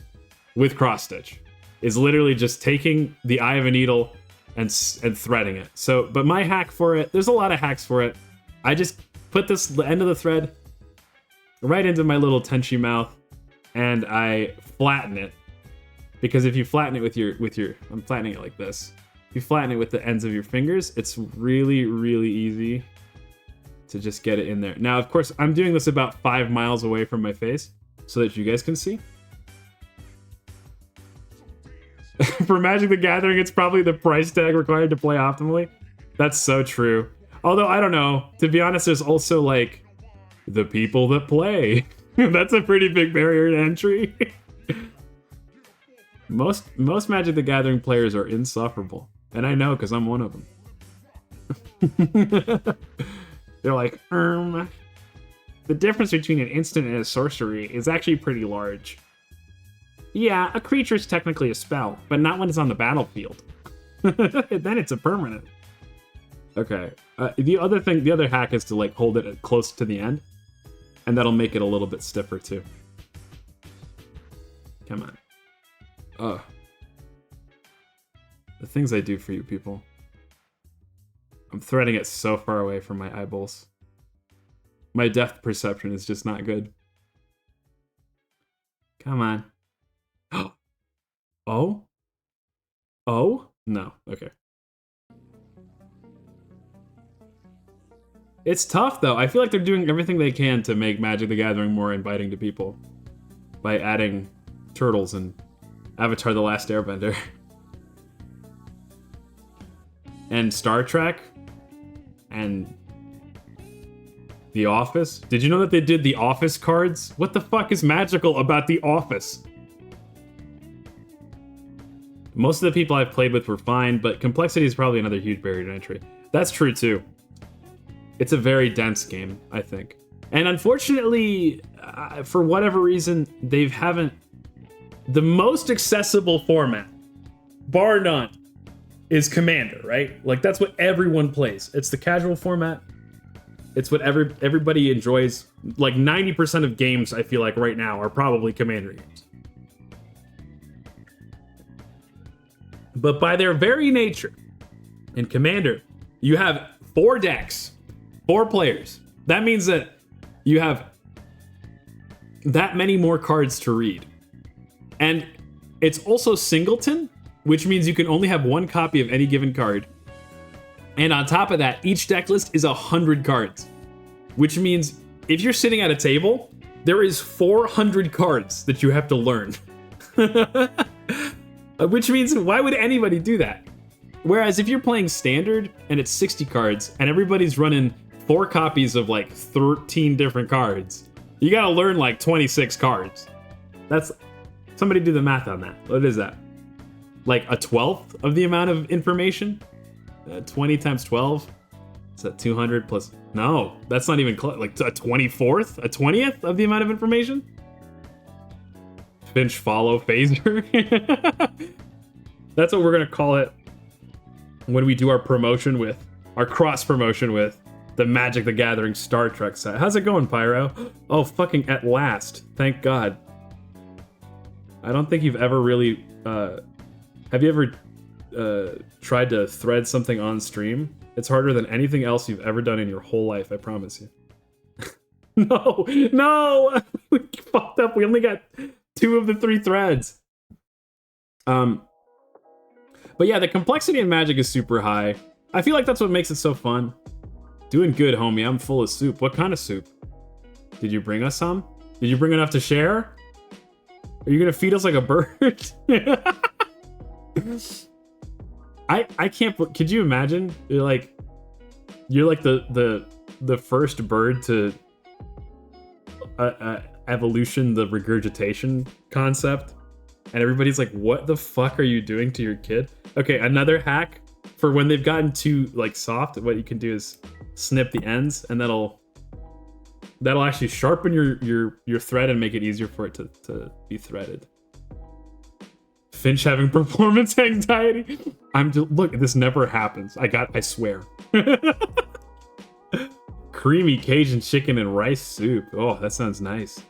with cross-stitch, is literally just taking the eye of a needle and threading it. So, but my hack for it, there's a lot of hacks for it. I just put the end of the thread right into my little Tenchi mouth, and I flatten it. Because if you flatten it with your, I'm flattening it like this. If you flatten it with the ends of your fingers, it's really, really easy to just get it in there. Now, of course, I'm doing this about 5 miles away from my face so that you guys can see. For Magic the Gathering, it's probably the price tag required to play optimally. That's so true. Although, I don't know. To be honest, there's also, like, the people that play. That's a pretty big barrier to entry. Most Magic the Gathering players are insufferable. And I know, because I'm one of them. They're like, the difference between an instant and a sorcery is actually pretty large. Yeah, a creature is technically a spell, but not when it's on the battlefield. Then it's a permanent. Okay. The other hack is to like hold it close to the end, and that'll make it a little bit stiffer too. Come on. Ugh. The things I do for you people. I'm threading it so far away from my eyeballs. My depth perception is just not good. Come on. Oh? Oh? No. Okay. It's tough, though. I feel like they're doing everything they can to make Magic the Gathering more inviting to people by adding turtles and Avatar: The Last Airbender. And Star Trek. And The Office. Did you know that they did The Office cards? What the fuck is magical about The Office? Most of the people I've played with were fine, but complexity is probably another huge barrier to entry. That's true, too. It's a very dense game, I think. And unfortunately, for whatever reason, they haven't... The most accessible format, bar none, is Commander, right? Like, that's what everyone plays. It's the casual format. It's what everybody enjoys. Like, 90% of games, I feel like, right now, are probably Commander games. But by their very nature, in Commander, you have 4 decks, 4 players. That means that you have that many more cards to read. And it's also singleton, which means you can only have 1 copy of any given card. And on top of that, each deck list is 100 cards, which means if you're sitting at a table, there is 400 cards that you have to learn. Which means, why would anybody do that? Whereas if you're playing Standard and it's 60 cards and everybody's running 4 copies of like 13 different cards, you gotta learn like 26 cards. That's... Somebody do the math on that. What is that? Like a 12th of the amount of information? 20 times 12? Is that 200 plus... No, that's not even close. Like a 24th? A 20th of the amount of information? Finch follow phaser. That's what we're gonna call it when we do our promotion with our cross promotion with the Magic the Gathering Star Trek set. How's it going, Pyro? Oh, fucking at last. Thank God. I don't think you've ever really have you ever tried to thread something on stream? It's harder than anything else you've ever done in your whole life, I promise you. No, we fucked up. We only got 2 of the 3 threads. But yeah, the complexity in Magic is super high. I feel like that's what makes it so fun. Doing good, homie. I'm full of soup. What kind of soup? Did you bring us some? Did you bring enough to share? Are you gonna feed us like a bird? I can't. Could you imagine? You're like the first bird to evolution the regurgitation concept, and everybody's like, "What the fuck are you doing to your kid?" Okay, another hack for when they've gotten too like soft. What you can do is snip the ends, and that'll actually sharpen your thread and make it easier for it to be threaded. Finch having performance anxiety. I'm just, look, this never happens. I swear. Creamy Cajun chicken and rice soup. Oh, that sounds nice.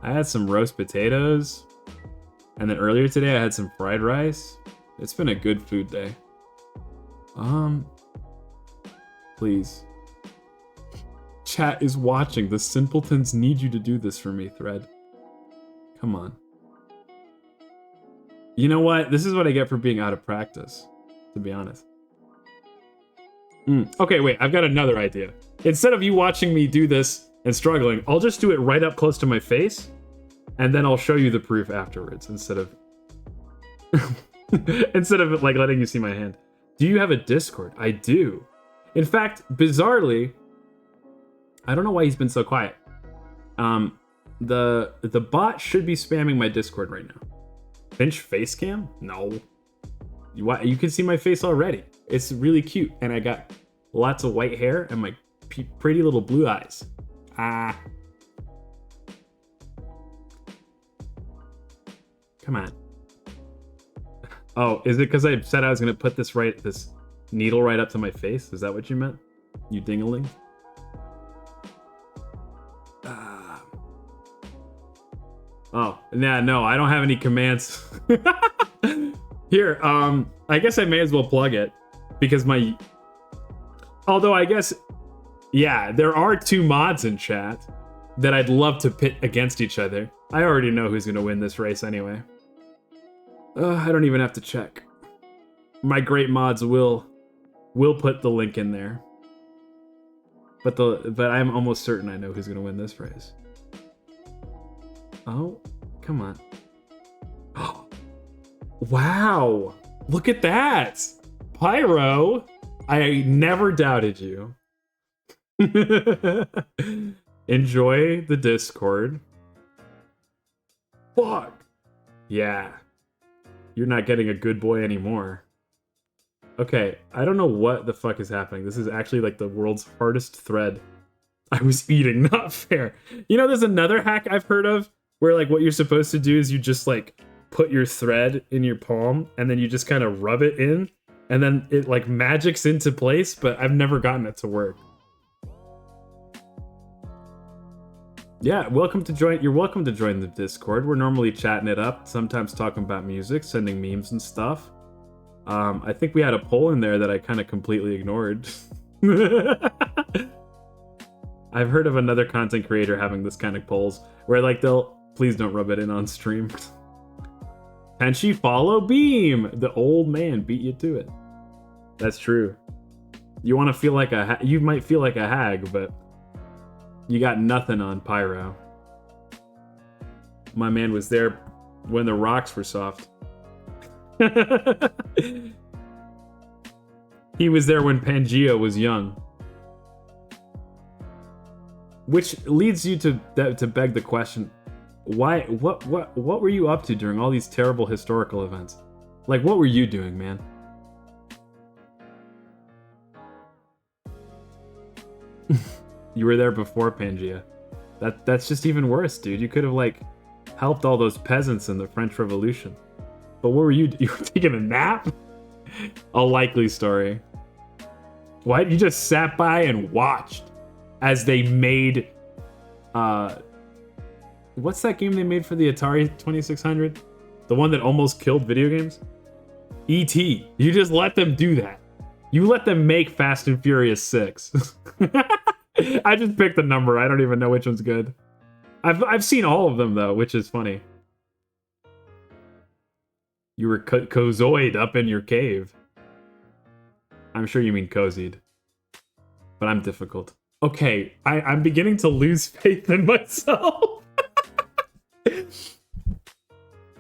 I had some roast potatoes. And then earlier today I had some fried rice. It's been a good food day. Please. Chat is watching. The simpletons need you to do this for me, Thread. Come on. You know what? This is what I get for being out of practice, to be honest. Okay, wait. I've got another idea. Instead of you watching me do this and struggling, I'll just do it right up close to my face, and then I'll show you the proof afterwards instead of... instead of like letting you see my hand. Do you have a Discord? I do. In fact, bizarrely... I don't know why he's been so quiet. The bot should be spamming my Discord right now. Finch face cam? No. You can see my face already. It's really cute, and I got lots of white hair and my pretty little blue eyes. Ah. Come on. Oh, is it because I said I was gonna put this needle right up to my face? Is that what you meant? You dingaling? Oh, yeah, no, I don't have any commands. Here, I guess I may as well plug it because although I guess, yeah, there are 2 mods in chat that I'd love to pit against each other. I already know who's gonna win this race anyway. I don't even have to check. My great mods will put the link in there. But I'm almost certain I know who's gonna win this race. Oh, come on. Oh, wow. Look at that. Pyro, I never doubted you. Enjoy the Discord. Fuck. Yeah. You're not getting a good boy anymore. Okay, I don't know what the fuck is happening. This is actually like the world's hardest thread. I was eating, not fair. You know, there's another hack I've heard of where like what you're supposed to do is you just like put your thread in your palm and then you just kind of rub it in and then it like magics into place, but I've never gotten it to work. Yeah, you're welcome to join the Discord. We're normally chatting it up, sometimes talking about music, sending memes and stuff. I think we had a poll in there that I kind of completely ignored. I've heard of another content creator having this kind of polls where like please don't rub it in on stream. Can she follow Beam? The old man beat you to it. That's true. You want to feel like you might feel like a hag, but you got nothing on Pyro. My man was there when the rocks were soft. He was there when Pangea was young. Which leads you to beg the question, why? What were you up to during all these terrible historical events? Like, what were you doing, man? You were there before Pangea. That's just even worse, dude. You could have like helped all those peasants in the French Revolution. But what were you? You were taking a nap? A likely story. What? You just sat by and watched as they made what's that game they made for the Atari 2600? The one that almost killed video games? E.T. You just let them do that. You let them make Fast and Furious 6. I just picked the number. I don't even know which one's good. I've seen all of them though, which is funny. You were cozoid up in your cave. I'm sure you mean cozied. But I'm difficult. Okay, I'm beginning to lose faith in myself.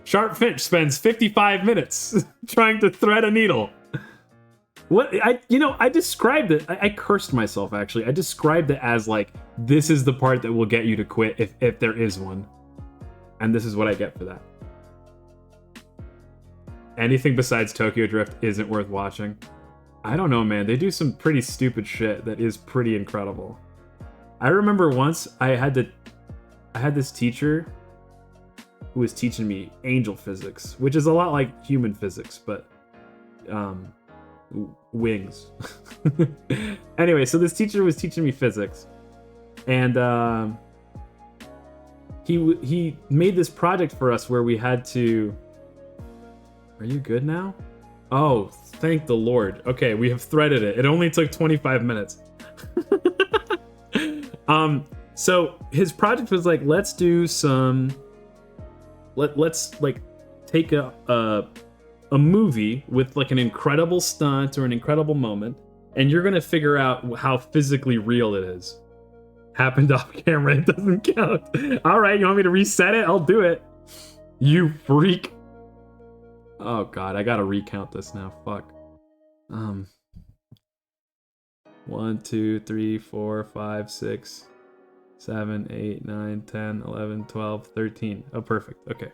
Sharp Finch spends 55 minutes trying to thread a needle. What I described it. I cursed myself actually. I described it as like, this is the part that will get you to quit if there is one. And this is what I get for that. Anything besides Tokyo Drift isn't worth watching. I don't know, man. They do some pretty stupid shit that is pretty incredible. I remember once I had this teacher who was teaching me angel physics, which is a lot like human physics, but wings. Anyway, so this teacher was teaching me physics, and he made this project for us where we had to. Are you good now? Oh, thank the Lord. Okay, we have threaded it. It only took 25 minutes. So his project was like, let's do some. Let's like take a movie with like an incredible stunt or an incredible moment, and you're gonna figure out how physically real it is. Happened off camera, it doesn't count. All right, you want me to reset it? I'll do it. You freak. Oh god, I gotta recount this now. Fuck. 1, 2, 3, 4, 5, 6, 7, 8, 9, 10, 11, 12, 13. Oh, perfect. Okay.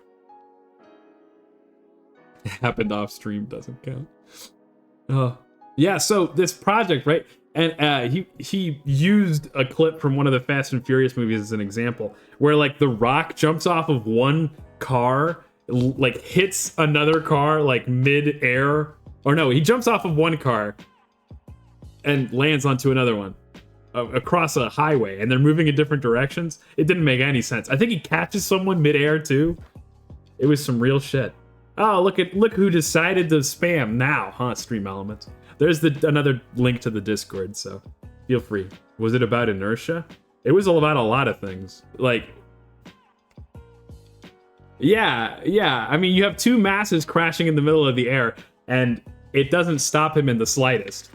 It happened off stream, doesn't count. Oh. Yeah, so this project, right? And he used a clip from one of the Fast and Furious movies as an example, where like The Rock jumps off of one car like hits another car like mid-air, or no, he jumps off of one car and lands onto another one across a highway, and they're moving in different directions. It didn't make any sense. I think he catches someone mid-air too. It was some real shit. Oh, look who decided to spam now, huh? Stream Elements. There's another link to the Discord, so feel free. Was it about inertia? It was all about a lot of things. Like, yeah. I mean, you have two masses crashing in the middle of the air, and it doesn't stop him in the slightest.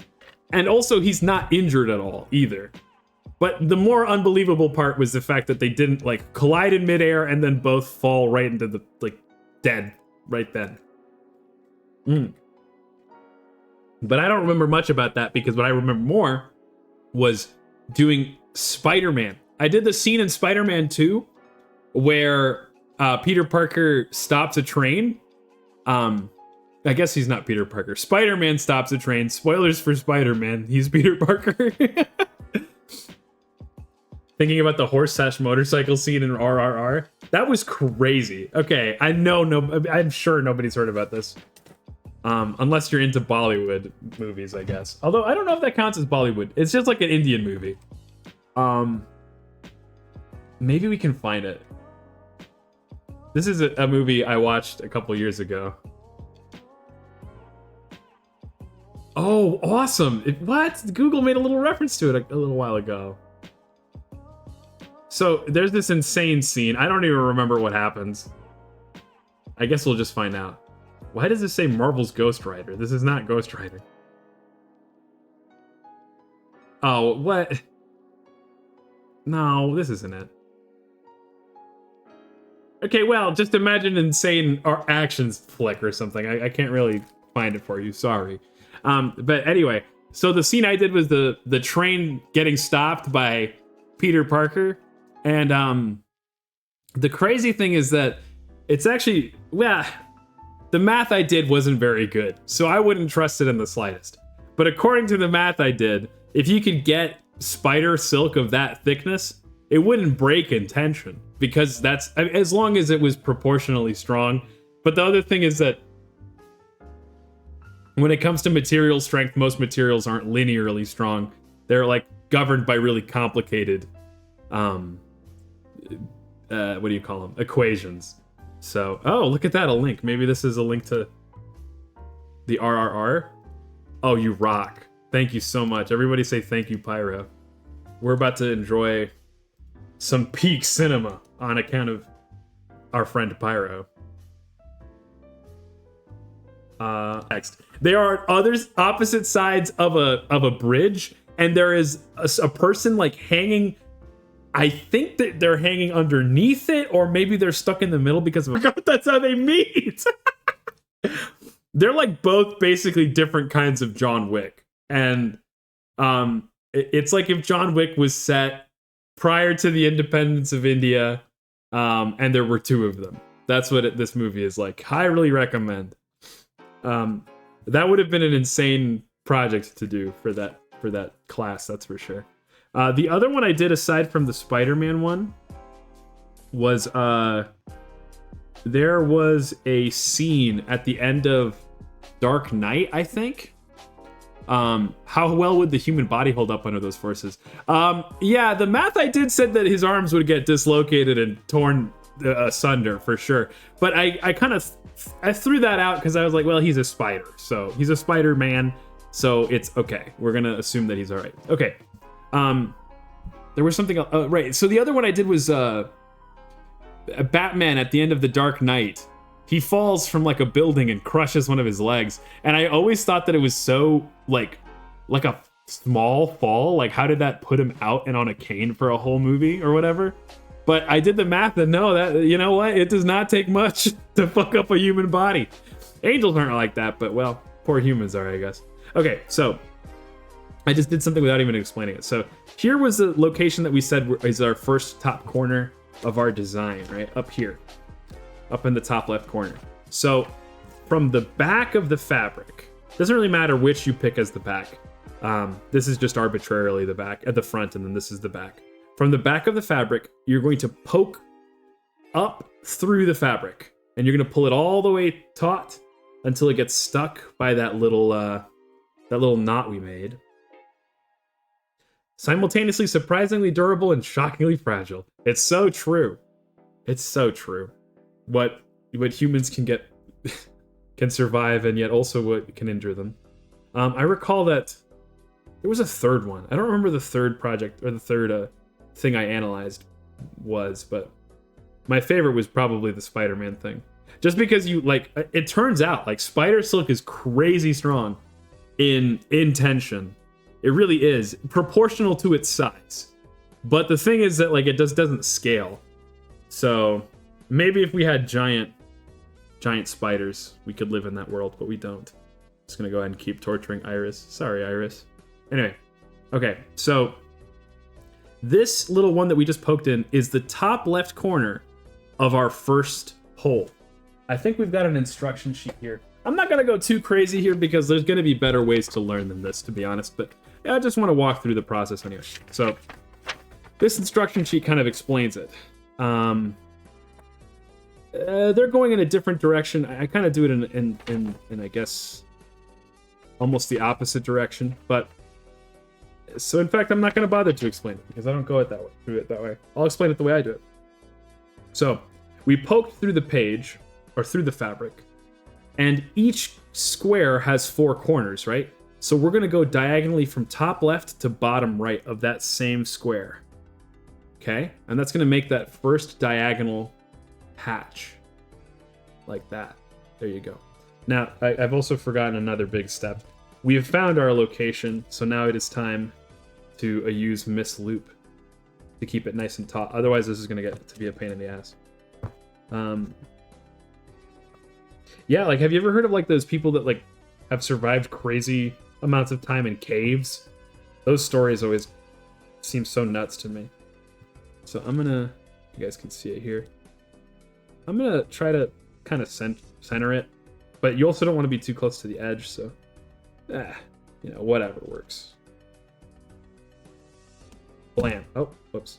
And also, he's not injured at all, either. But the more unbelievable part was the fact that they didn't, like, collide in midair and then both fall right into the, like, dead right then. But I don't remember much about that, because what I remember more was doing Spider-Man. I did the scene in Spider-Man 2 where Peter Parker stops a train. I guess he's not Peter Parker. Spider-Man stops a train. Spoilers for Spider-Man. He's Peter Parker. Thinking about the horse/motorcycle scene in RRR. That was crazy. Okay, I'm sure nobody's heard about this. Unless you're into Bollywood movies, I guess. Although, I don't know if that counts as Bollywood. It's just like an Indian movie. Maybe we can find it. This is a movie I watched a couple years ago. Oh, awesome. What? Google made a little reference to it a little while ago. So, there's this insane scene. I don't even remember what happens. I guess we'll just find out. Why does this say Marvel's Ghost Rider? This is not Ghost Rider. Oh, what? No, this isn't it. Okay, well, just imagine an insane actions flick or something. I can't really find it for you, sorry. But anyway, so the scene I did was the train getting stopped by Peter Parker. And the crazy thing is that it's actually, well, the math I did wasn't very good, so I wouldn't trust it in the slightest. But according to the math I did, if you could get spider silk of that thickness, it wouldn't break in tension, because that's, as long as it was proportionally strong. But the other thing is that when it comes to material strength, most materials aren't linearly strong. They're like governed by really complicated, what do you call them? Equations. So, oh, look at that, a link. Maybe this is a link to the RRR. Oh, you rock. Thank you so much. Everybody say thank you, Pyro. We're about to enjoy some peak cinema on account of our friend Pyro. Next. There are others opposite sides of a bridge, and there is a person like hanging. I think that they're hanging underneath it, or maybe they're stuck in the middle because of that's how they meet. They're like both basically different kinds of John Wick. And it's like if John Wick was set prior to the independence of India, and there were two of them. That's what this movie is like. Highly recommend. That would have been an insane project to do for that class, that's for sure. The other one I did aside from the Spider-Man one was there was a scene at the end of Dark Knight, I think. How well would the human body hold up under those forces? Yeah, the math I did said that his arms would get dislocated and torn asunder for sure. But I kind of I threw that out because I was like, well, he's a spider, so he's a Spider-Man, so it's okay. We're gonna assume that he's all right. Okay. There was something else. Right. So the other one I did was Batman at the end of The Dark Knight. He falls from like a building and crushes one of his legs. And I always thought that it was so like a small fall. Like, how did that put him out and on a cane for a whole movie or whatever? But I did the math and no, that, you know what? It does not take much to fuck up a human body. Angels aren't like that, but well, poor humans are, I guess. Okay, so I just did something without even explaining it. So here was the location that we said is our first top corner of our design, right? Up here, up in the top left corner. So from the back of the fabric, doesn't really matter which you pick as the back. This is just arbitrarily the back at the front, and then this is the back. From the back of the fabric, you're going to poke up through the fabric and you're gonna pull it all the way taut until it gets stuck by that little knot we made. Simultaneously surprisingly durable and shockingly fragile. It's so true. It's so true. What humans can get can survive, and yet also what can injure them. I recall that there was a third one. I don't remember the third project or the third thing I analyzed was, but my favorite was probably the Spider-Man thing. Just because it turns out like spider silk is crazy strong in tension. It really is proportional to its size. But the thing is that like it just doesn't scale. So maybe if we had giant spiders, we could live in that world, but we don't. Just gonna go ahead and keep torturing Iris. Sorry, Iris. Anyway, okay, so this little one that we just poked in is the top left corner of our first hole. I think we've got an instruction sheet here. I'm not gonna go too crazy here because there's gonna be better ways to learn than this, to be honest, but I just want to walk through the process anyway. So this instruction sheet kind of explains it. They're going in a different direction. I kind of do it in I guess almost the opposite direction, but so in fact I'm not going to bother to explain it because I don't go through it that way. I'll explain it the way I do it. So we poked through the page or through the fabric, and each square has 4 corners, right? So we're going to go diagonally from top left to bottom right of that same square. Okay? And that's going to make that first diagonal hatch. Like that. There you go. Now, I've also forgotten another big step. We have found our location, so now it is time to use Miss Loop to keep it nice and taut. Otherwise, this is going to get to be a pain in the ass. Yeah, like, have you ever heard of, like, those people that, like, have survived crazy amounts of time in caves? Those stories always seem so nuts to me. So I'm gonna, you guys can see it here. I'm gonna try to kind of center it, but you also don't want to be too close to the edge, so whatever works. Blam. Oh, whoops.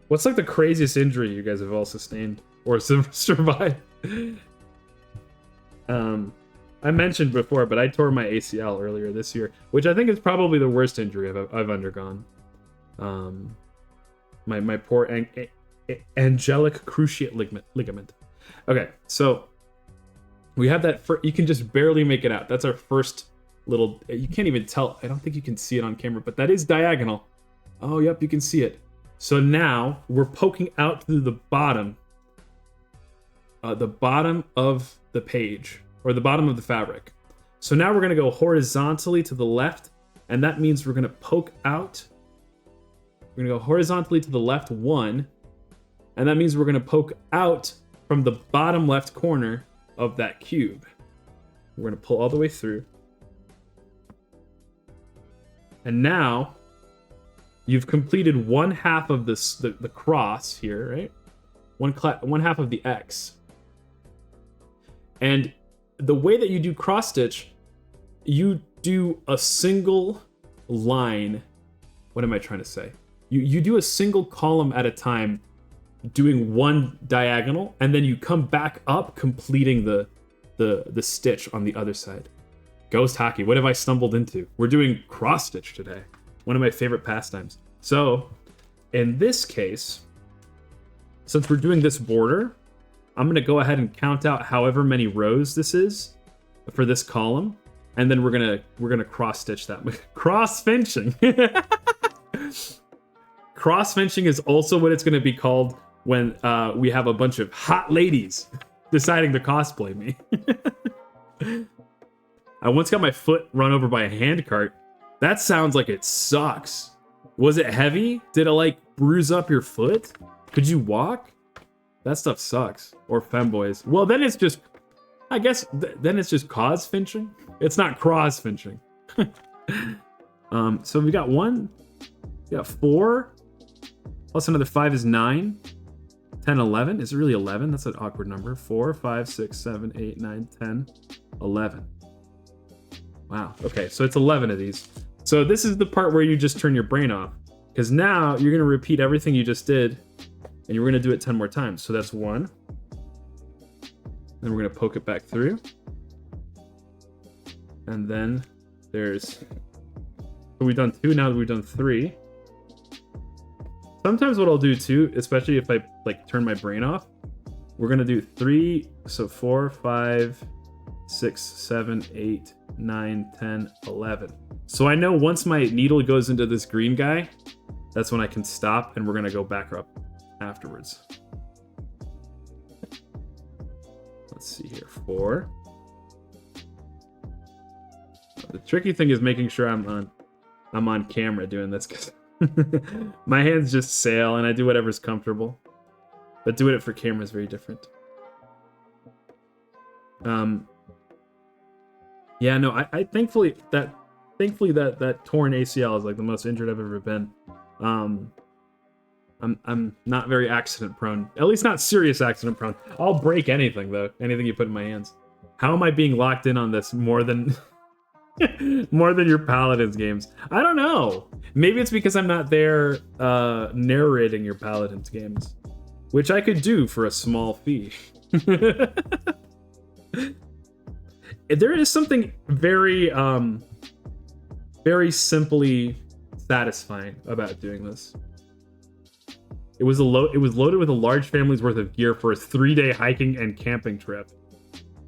What's like the craziest injury you guys have all sustained or survived? I mentioned before, but I tore my ACL earlier this year, which I think is probably the worst injury I've undergone. My poor angelic cruciate ligament. Okay, so we have that. You can just barely make it out. That's our first little. You can't even tell. I don't think you can see it on camera, but that is diagonal. Oh, yep, you can see it. So now we're poking out through the bottom of the page, or the bottom of the fabric. So now we're going to go horizontally to the left, and that means we're going to poke out. We're going to go horizontally to the left 1, and that means we're going to poke out from the bottom left corner of that cube. We're going to pull all the way through. And now you've completed one half of this, the cross here, right? One half of the X. And the way that you do cross stitch, you do a single line. What am I trying to say? You do a single column at a time, doing one diagonal, and then you come back up, completing the stitch on the other side. Ghost hockey, what have I stumbled into? We're doing cross stitch today. One of my favorite pastimes. So, in this case, since we're doing this border, I'm gonna go ahead and count out however many rows this is for this column, and then we're gonna cross stitch that. Cross finching. Cross finching is also what it's gonna be called when we have a bunch of hot ladies deciding to cosplay me. I once got my foot run over by a handcart. That sounds like it sucks. Was it heavy? Did it like bruise up your foot? Could you walk? That stuff sucks. Or femboys. Well, then it's just, I guess, then it's just cause finching. It's not cross finching. So we got 4, plus another 5 is 9. 10, 11. Is it really 11? That's an awkward number. 4, 5, 6, 7, 8, 9, 10, 11. Wow. Okay, so it's 11 of these. So this is the part where you just turn your brain off, because now you're going to repeat everything you just did And we're going to do it 10 more times. So that's 1. Then we're going to poke it back through. And then there's... So we've done 2, now we've done 3. Sometimes what I'll do too, especially if I like turn my brain off, we're going to do 3, so 4, 5, 6, 7, 8, 9, 10, 11. So I know once my needle goes into this green guy, that's when I can stop, and we're going to go back up afterwards. Let's see here. 4. The tricky thing is making sure I'm on camera doing this, because my hands just sail and I do whatever's comfortable. But doing it for camera is very different. Yeah, no, I thankfully that torn ACL is like the most injured I've ever been. I'm not very accident prone. At least not serious accident prone. I'll break anything though. Anything you put in my hands. How am I being locked in on this more than more than your Paladins games? I don't know. Maybe it's because I'm not there narrating your Paladins games, which I could do for a small fee. There is something very very simply satisfying about doing this. It was loaded with a large family's worth of gear for a 3-day hiking and camping trip.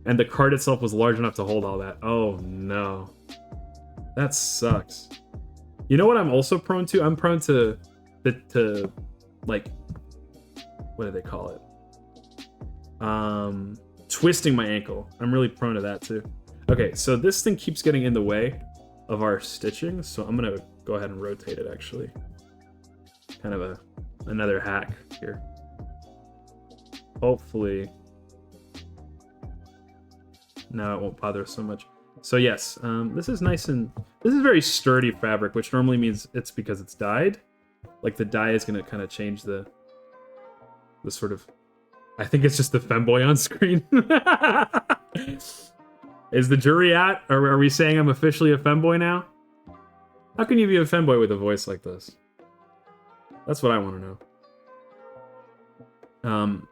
And the cart itself was large enough to hold all that. Oh no. That sucks. You know what I'm also prone to? I'm prone to like, what do they call it? Twisting my ankle. I'm really prone to that too. Okay, so this thing keeps getting in the way of our stitching, so I'm gonna go ahead and rotate it actually. Kind of another hack here. Hopefully now it won't bother us so much. So yes, this is nice, and this is very sturdy fabric, which normally means it's because it's dyed. Like the dye is gonna kind of change the sort of, I think it's just the femboy on screen. Is the jury at? Are we saying I'm officially a femboy now? How can you be a femboy with a voice like this? That's what I want to know.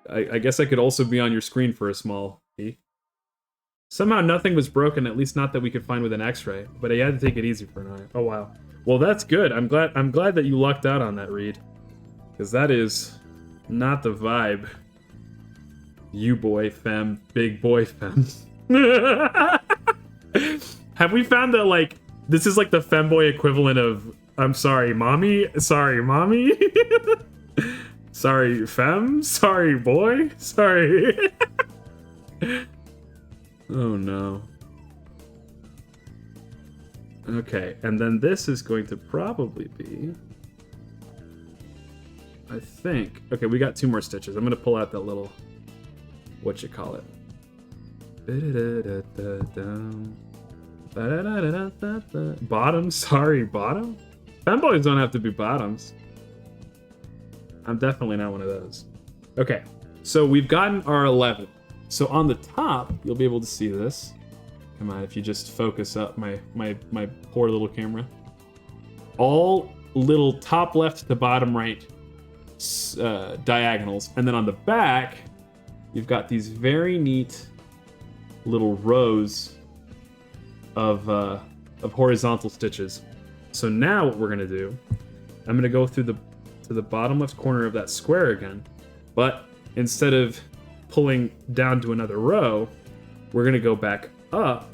I guess I could also be on your screen for a small fee. Somehow nothing was broken, at least not that we could find with an X-ray. But I had to take it easy for an eye. Oh wow. Well, that's good. I'm glad that you lucked out on that, Reed, because that is not the vibe. You boy femme, big boy femme. Have we found that like this is like the femboy equivalent of I'm sorry, mommy, sorry, mommy, sorry, femme, sorry, boy, sorry. Oh no. Okay, and then this is going to probably be, I think. Okay, we got 2 more stitches. I'm gonna pull out that little, what you call it. Bottom, sorry, bottom? Femboys don't have to be bottoms. I'm definitely not one of those. Okay, so we've gotten our 11. So on the top, you'll be able to see this. Come on, if you just focus up my poor little camera. All little top left to bottom right diagonals. And then on the back, you've got these very neat little rows of horizontal stitches. So now what we're gonna do, I'm gonna go through to the bottom left corner of that square again, but instead of pulling down to another row, we're gonna go back up,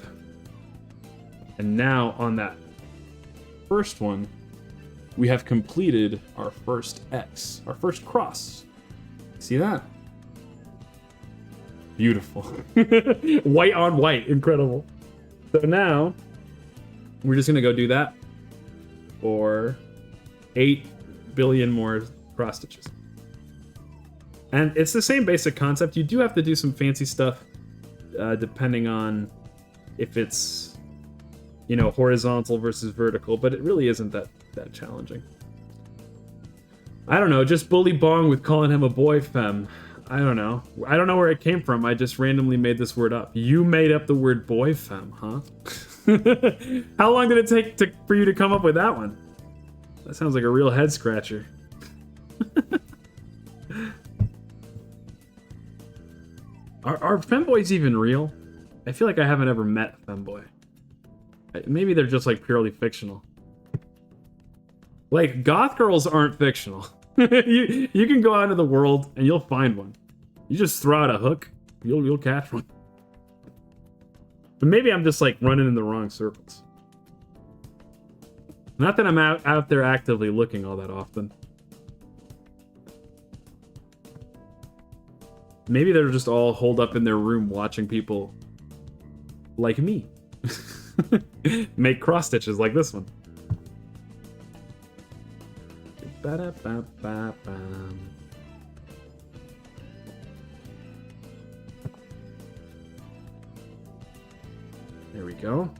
and now on that first one, we have completed our first X, our first cross. See that? Beautiful. White on white, incredible. So now, we're just gonna go do that for 8 billion more cross stitches. And it's the same basic concept. You do have to do some fancy stuff depending on if it's, you know, horizontal versus vertical, but it really isn't that challenging. I don't know, just bully Bong with calling him a boy femme. I don't know. I don't know where it came from. I just randomly made this word up. You made up the word boy femme, huh? How long did it take for you to come up with that one? That sounds like a real head scratcher. Are femboys even real? I feel like I haven't ever met a femboy. Maybe they're just like purely fictional. Like, goth girls aren't fictional. you can go out into the world and you'll find one. You just throw out a hook, you'll catch one. But maybe I'm just like running in the wrong circles. Not that I'm out there actively looking all that often. Maybe they're just all holed up in their room watching people like me make cross stitches like this one. There we go.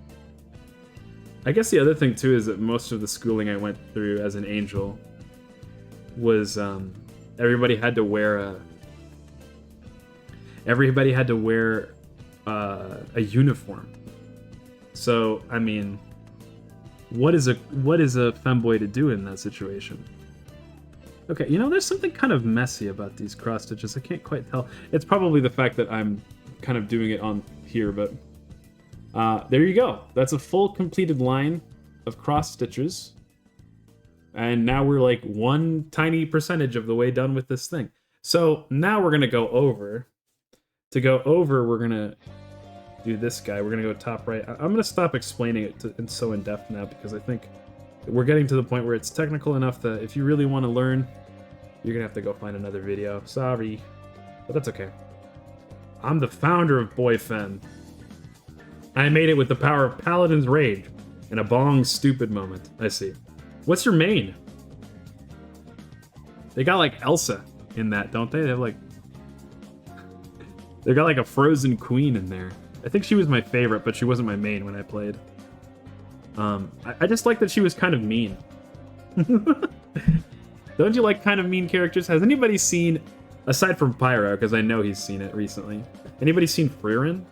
I guess the other thing too is that most of the schooling I went through as an angel was everybody had to wear a uniform. So I mean, what is a femboy to do in that situation? Okay, you know, there's something kind of messy about these cross stitches. I can't quite tell. It's probably the fact that I'm kind of doing it on here, but there you go. That's a full completed line of cross stitches. And now we're like one tiny percentage of the way done with this thing. So now we're going to go over. To go over, we're going to do this guy. We're going to go top right. I'm going to stop explaining it it's so in depth now because I think we're getting to the point where it's technical enough that if you really want to learn, you're going to have to go find another video. Sorry, but that's okay. I'm the founder of Boyfen. I made it with the power of Paladin's Rage and a bong stupid moment. I see. What's your main? They got like Elsa in that, don't they? They have like... They got like a frozen queen in there. I think she was my favorite, but she wasn't my main when I played. I just like that she was kind of mean. Don't you like kind of mean characters? Has anybody seen, aside from Pyro, because I know he's seen it recently, anybody seen Frieren?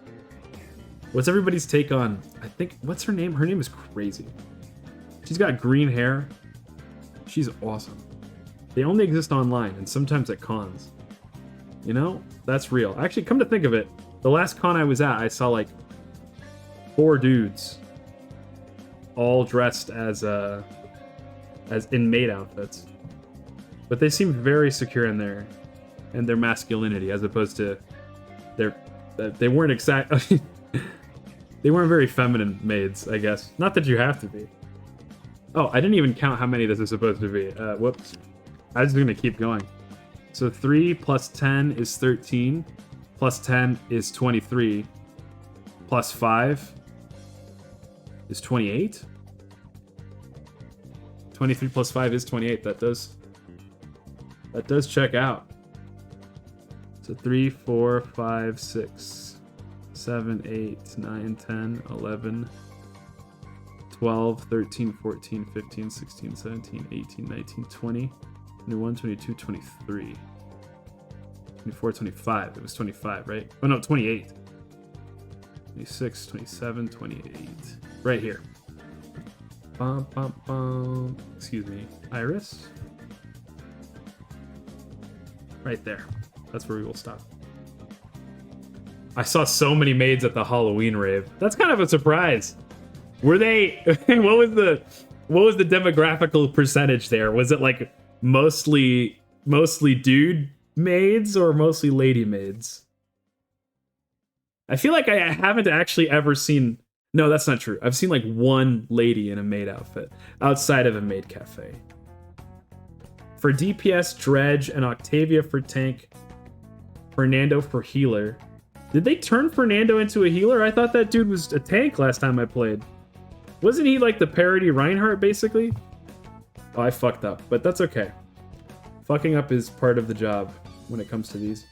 What's everybody's take on, I think, what's her name? Her name is crazy. She's got green hair. She's awesome. They only exist online and sometimes at cons. You know, that's real. Actually, come to think of it, the last con I was at, I saw like 4 dudes all dressed as in maid outfits. But they seemed very secure in their masculinity as opposed to they weren't exact they weren't very feminine maids, I guess. Not that you have to be. Oh, I didn't even count how many this is supposed to be. Whoops. I was just gonna keep going. So 3 plus 10 is 13. Plus 10 is 23. Plus 5 is 28. 23 plus 5 is 28. That does check out. So 3, 4, 5, 6, 7, 8, 9, 10, 11, 12, 13, 14, 15, 16, 17, 18, 19, 20, 21, 22, 23, 24, 25. It was 25, right? Oh no, 28. 26, 27, 28. Right here. Bum, bum, bum. Excuse me. Iris. Right there. That's where we will stop. I saw so many maids at the Halloween rave. That's kind of a surprise. Were they... what was the demographical percentage there? Was it like mostly dude maids or mostly lady maids? I feel like I haven't actually ever seen... No, that's not true. I've seen like one lady in a maid outfit outside of a maid cafe. For DPS, Dredge, and Octavia for tank, Fernando for healer. Did they turn Fernando into a healer? I thought that dude was a tank last time I played. Wasn't he like the parody Reinhardt, basically? Oh, I fucked up, but that's okay. Fucking up is part of the job when it comes to these.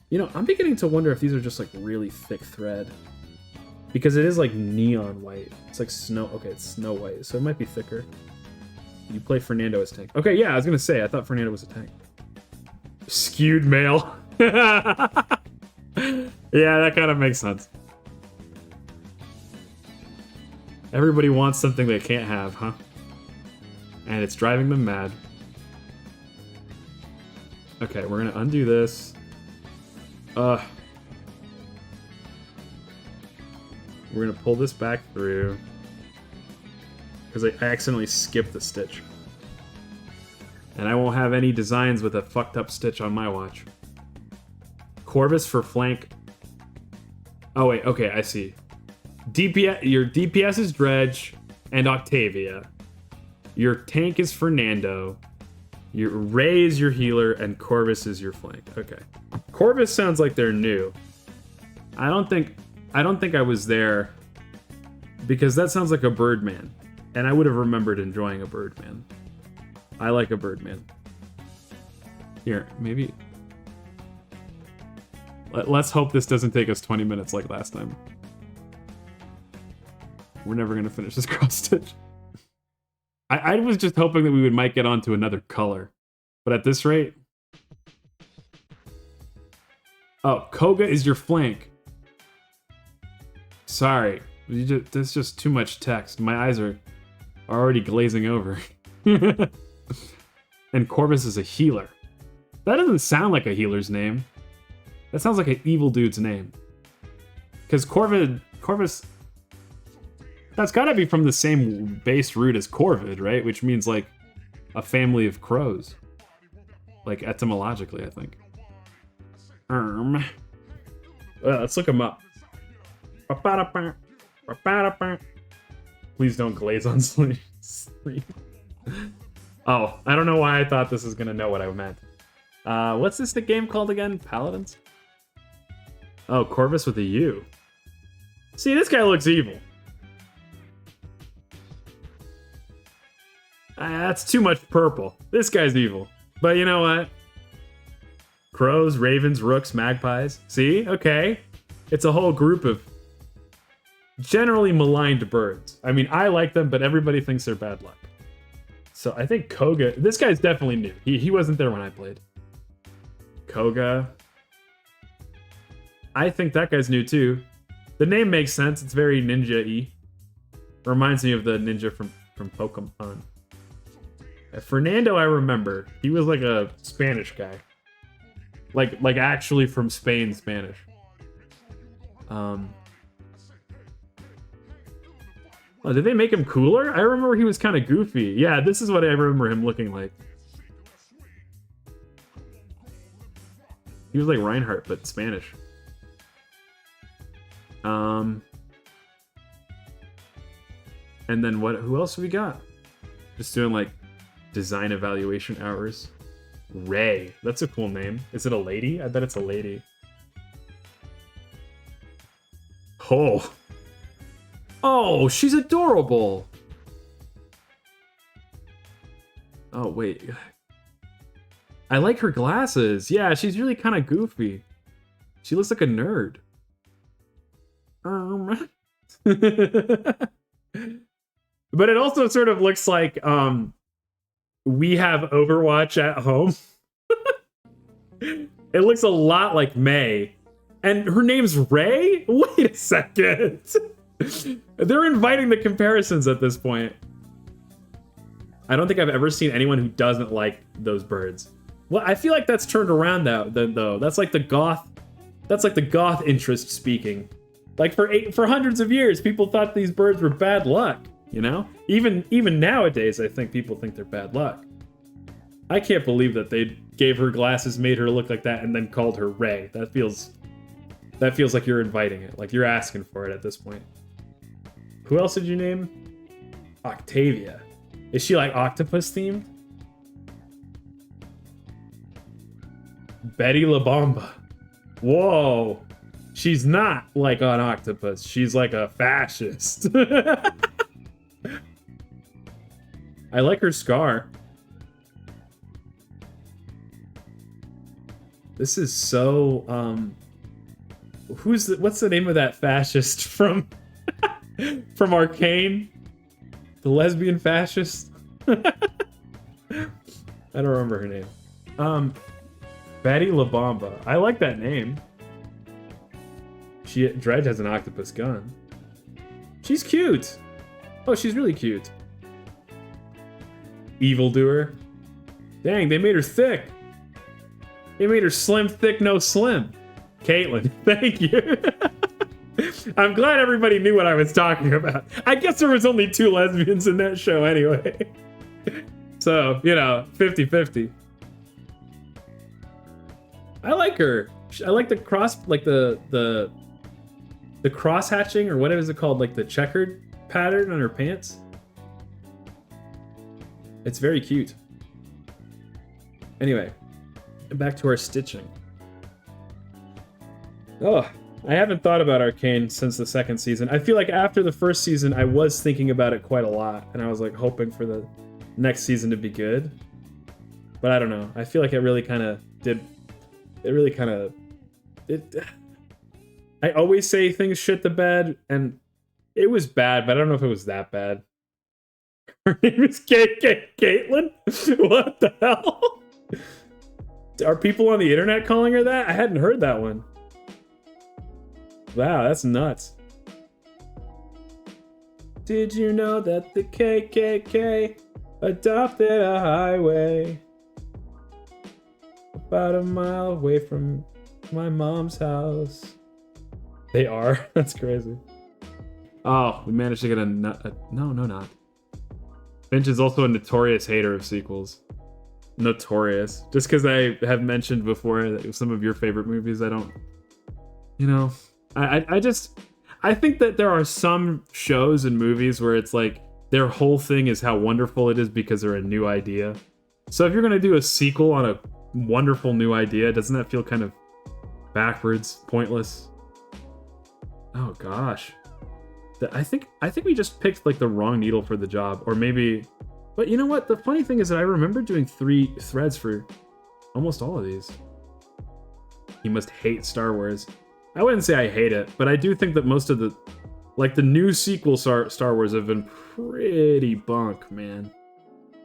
You know, I'm beginning to wonder if these are just like really thick thread. Because it is like neon white. It's like snow. Okay, it's Snow White, so it might be thicker. You play Fernando as tank. Okay, yeah, I was gonna say, I thought Fernando was a tank. Skewed male. Yeah, that kind of makes sense. Everybody wants something they can't have, huh? and it's driving them mad. Okay, we're gonna undo this. We're gonna pull this back through. Because I accidentally skipped the stitch. And I won't have any designs with a fucked up stitch on my watch. Corvus for flank. Oh wait, okay, I see. Your DPS is Dredge and Octavia. Your tank is Fernando. Your Ray is your healer, and Corvus is your flank. Okay. Corvus sounds like they're new. I don't think I was there because that sounds like a Birdman. And I would have remembered enjoying a Birdman. I like a Birdman. Here, maybe... Let's hope this doesn't take us 20 minutes like last time. We're never going to finish this cross-stitch. I was just hoping that we might get onto another color. But at this rate... Oh, Koga is your flank. Sorry. There's just too much text. My eyes are already glazing over. And Corvus is a healer. That doesn't sound like a healer's name. That sounds like an evil dude's name. Because Corvus... That's gotta be from the same base root as Corvid, right? Which means, like, a family of crows. Like, etymologically, I think. Let's look him up. Please don't glaze on sleep. Oh, I don't know why I thought this was gonna know what I meant. What's this the game called again? Paladins? Oh, Corvus with a U. See, this guy looks evil. That's too much purple. This guy's evil. But you know what? Crows, ravens, rooks, magpies. See? Okay. It's a whole group of generally maligned birds. I mean, I like them, but everybody thinks they're bad luck. So I think Koga... This guy's definitely new. He wasn't there when I played. Koga. I think that guy's new too. The name makes sense. It's very ninja-y. Reminds me of the ninja from Pokemon. Fernando, I remember. He was like a Spanish guy. Like actually from Spain, Spanish. Oh, did they make him cooler? I remember he was kind of goofy. Yeah, this is what I remember him looking like. He was like Reinhardt, but Spanish. And then who else have we got? Just doing like design evaluation hours. Ray. That's a cool name. Is it a lady? I bet it's a lady. Oh. Oh, she's adorable. Oh, wait. I like her glasses. Yeah, she's really kind of goofy. She looks like a nerd. But it also sort of looks like we have Overwatch at home. It looks a lot like May. And her name's Ray? Wait a second. They're inviting the comparisons at this point. I don't think I've ever seen anyone who doesn't like those birds. Well, I feel like that's turned around though. That's like the goth. That's like the goth interest speaking. Like for hundreds of years, people thought these birds were bad luck. You know, even nowadays, I think people think they're bad luck. I can't believe that they gave her glasses, made her look like that, and then called her Ray. That feels like you're inviting it, like you're asking for it at this point. Who else did you name? Octavia. Is she like octopus themed? Betty La Bomba. Whoa. She's not like an octopus. She's like a fascist. I like her scar. This is so, what's the name of that fascist from, from Arcane? The lesbian fascist? I don't remember her name. Betty La Bomba. I like that name. Dredge has an octopus gun. She's cute. Oh, she's really cute. Evildoer. Dang, they made her thick. They made her slim, thick, no slim. Caitlin, thank you. I'm glad everybody knew what I was talking about. I guess there was only 2 lesbians in that show anyway. So, you know, 50-50. I like her. I like the cross, like the cross hatching, or what is it called? Like the checkered pattern on her pants. It's very cute. Anyway, back to our stitching. Oh, I haven't thought about Arcane since the 2nd season. I feel like after the 1st season, I was thinking about it quite a lot, and I was like hoping for the next season to be good. But I don't know. I feel like it really kind of did. It really kind of. I always say things shit the bed, and it was bad, but I don't know if it was that bad. Her name is Caitlin? What the hell? Are people on the internet calling her that? I hadn't heard that one. Wow, that's nuts. Did you know that the KKK adopted a highway about a mile away from my mom's house? They are? That's crazy. Oh, we managed to get no, not. Finch is also a notorious hater of sequels. Notorious. Just because I have mentioned before that some of your favorite movies, I don't... You know... I think that there are some shows and movies where it's like their whole thing is how wonderful it is because they're a new idea. So if you're going to do a sequel on a wonderful new idea, doesn't that feel kind of backwards, pointless? Oh gosh. I think we just picked like the wrong needle for the job, or maybe... But you know what? The funny thing is that I remember doing 3 threads for almost all of these. You must hate Star Wars. I wouldn't say I hate it, but I do think that most of the... Like, the new sequel Star Wars have been pretty bunk, man.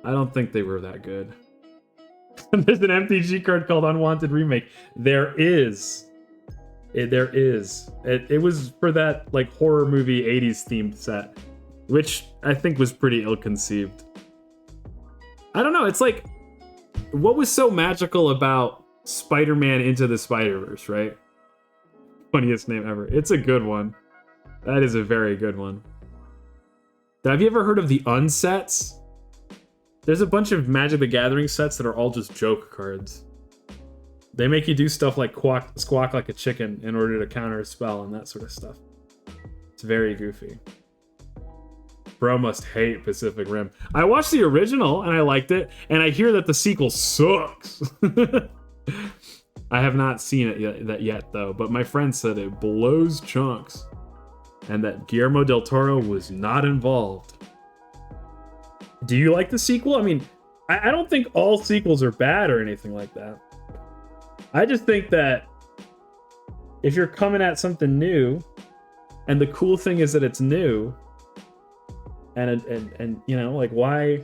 I don't think they were that good. There's an MTG card called Unwanted Remake. There is. There is. It was for that, like, horror movie 80s themed set, which I think was pretty ill-conceived. I don't know, it's like... What was so magical about Spider-Man Into the Spider-Verse, right? Funniest name ever. It's a good one. That is a very good one. Have you ever heard of the unsets? There's a bunch of Magic the Gathering sets that are all just joke cards. They make you do stuff like squawk like a chicken in order to counter a spell and that sort of stuff. It's very goofy. Bro must hate Pacific Rim. I watched the original and I liked it, and I hear that the sequel sucks. I have not seen it yet though, but my friend said it blows chunks and that Guillermo del Toro was not involved. Do you like the sequel? I mean, I don't think all sequels are bad or anything like that. I just think that if you're coming at something new, and the cool thing is that it's new, and you know, like why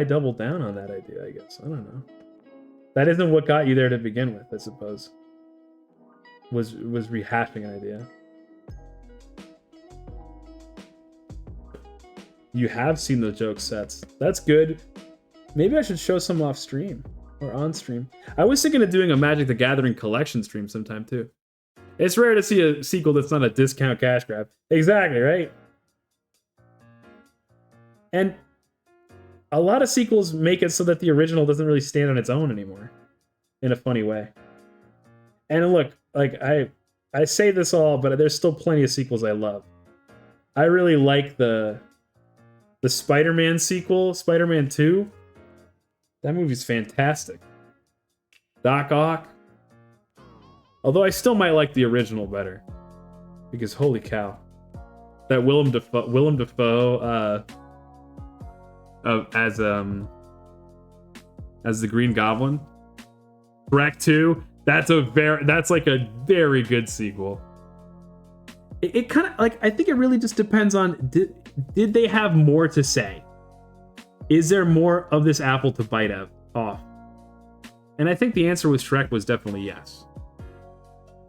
double down on that idea, I guess. I don't know. That isn't what got you there to begin with, I suppose. Was rehashing an idea. You have seen the joke sets. That's good. Maybe I should show some off stream or on stream. I was thinking of doing a Magic the Gathering collection stream sometime too. It's rare to see a sequel that's not a discount cash grab. Exactly, right? And a lot of sequels make it so that the original doesn't really stand on its own anymore, in a funny way. And look, like I say this all, but there's still plenty of sequels I love. I really like the Spider-Man sequel, Spider-Man 2. That movie's fantastic. Doc Ock. Although I still might like the original better, because holy cow, that Willem Dafoe as the Green Goblin. Shrek 2, that's like a very good sequel. It kind of like, I think it really just depends on did they have more to say? Is there more of this apple to bite off? And I think the answer with Shrek was definitely yes.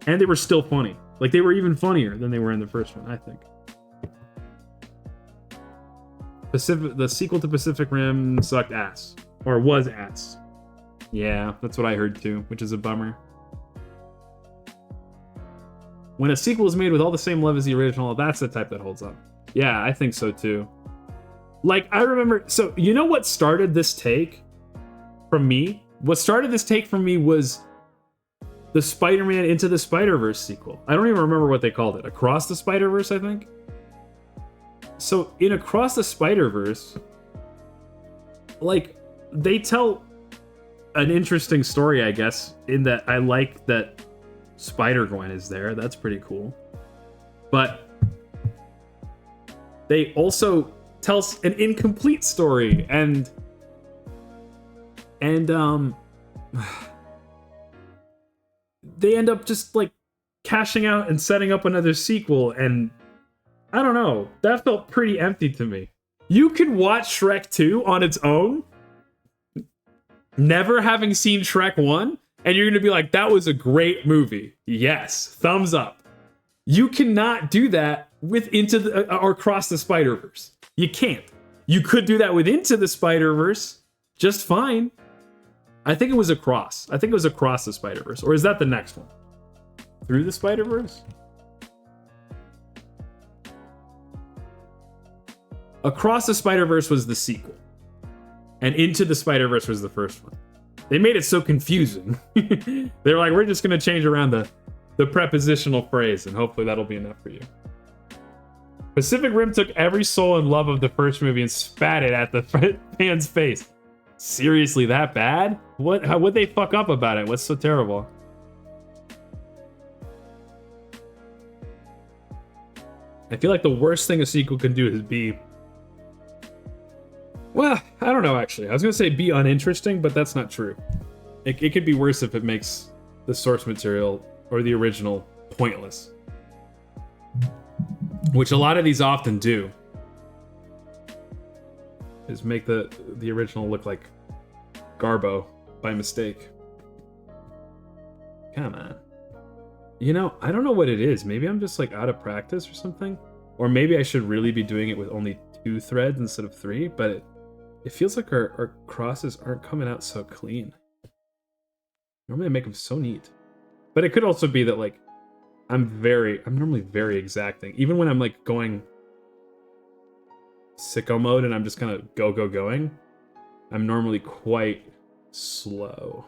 And they were still funny. Like, they were even funnier than they were in the first one, I think. The sequel to Pacific Rim sucked ass. Or was ass. Yeah, that's what I heard too, which is a bummer. When a sequel is made with all the same love as the original, that's the type that holds up. Yeah, I think so too. Like, I remember, so you know what started this take from me? What started this take from me was the Spider-Man Into the Spider-Verse sequel. I don't even remember what they called it. Across the Spider-Verse, I think? So, in Across the Spider-Verse, like, they tell an interesting story, I guess, in that I like that Spider-Gwen is there. That's pretty cool. But they also tell an incomplete story, and they end up just like cashing out and setting up another sequel, and I don't know, that felt pretty empty to me. You can watch Shrek 2 on its own, never having seen Shrek 1, and you're gonna be like, that was a great movie. Yes, thumbs up. You cannot do that with or Across the Spider-Verse. You can't. You could do that with Into the Spider-Verse just fine. I think it was Across. I think it was Across the Spider-Verse. Or is that the next one? Through the Spider-Verse? Across the Spider-Verse was the sequel. And Into the Spider-Verse was the first one. They made it so confusing. They were like, we're just going to change around the prepositional phrase, and hopefully that'll be enough for you. Pacific Rim took every soul and love of the first movie and spat it at the fan's face. Seriously, that bad? What'd they fuck up about it? What's so terrible? I feel like the worst thing a sequel can do is be... Well, I don't know, actually. I was going to say be uninteresting, but that's not true. It could be worse if it makes the source material or the original pointless. Which a lot of these often do. Is make the original look like Garbo by mistake. Come on. You know, I don't know what it is. Maybe I'm just like out of practice or something. Or maybe I should really be doing it with only 2 threads instead of 3, but it feels like our crosses aren't coming out so clean. Normally I make them so neat. But it could also be that like I'm normally very exacting. Even when I'm like going sicko mode and I'm just kind of going, I'm normally quite slow.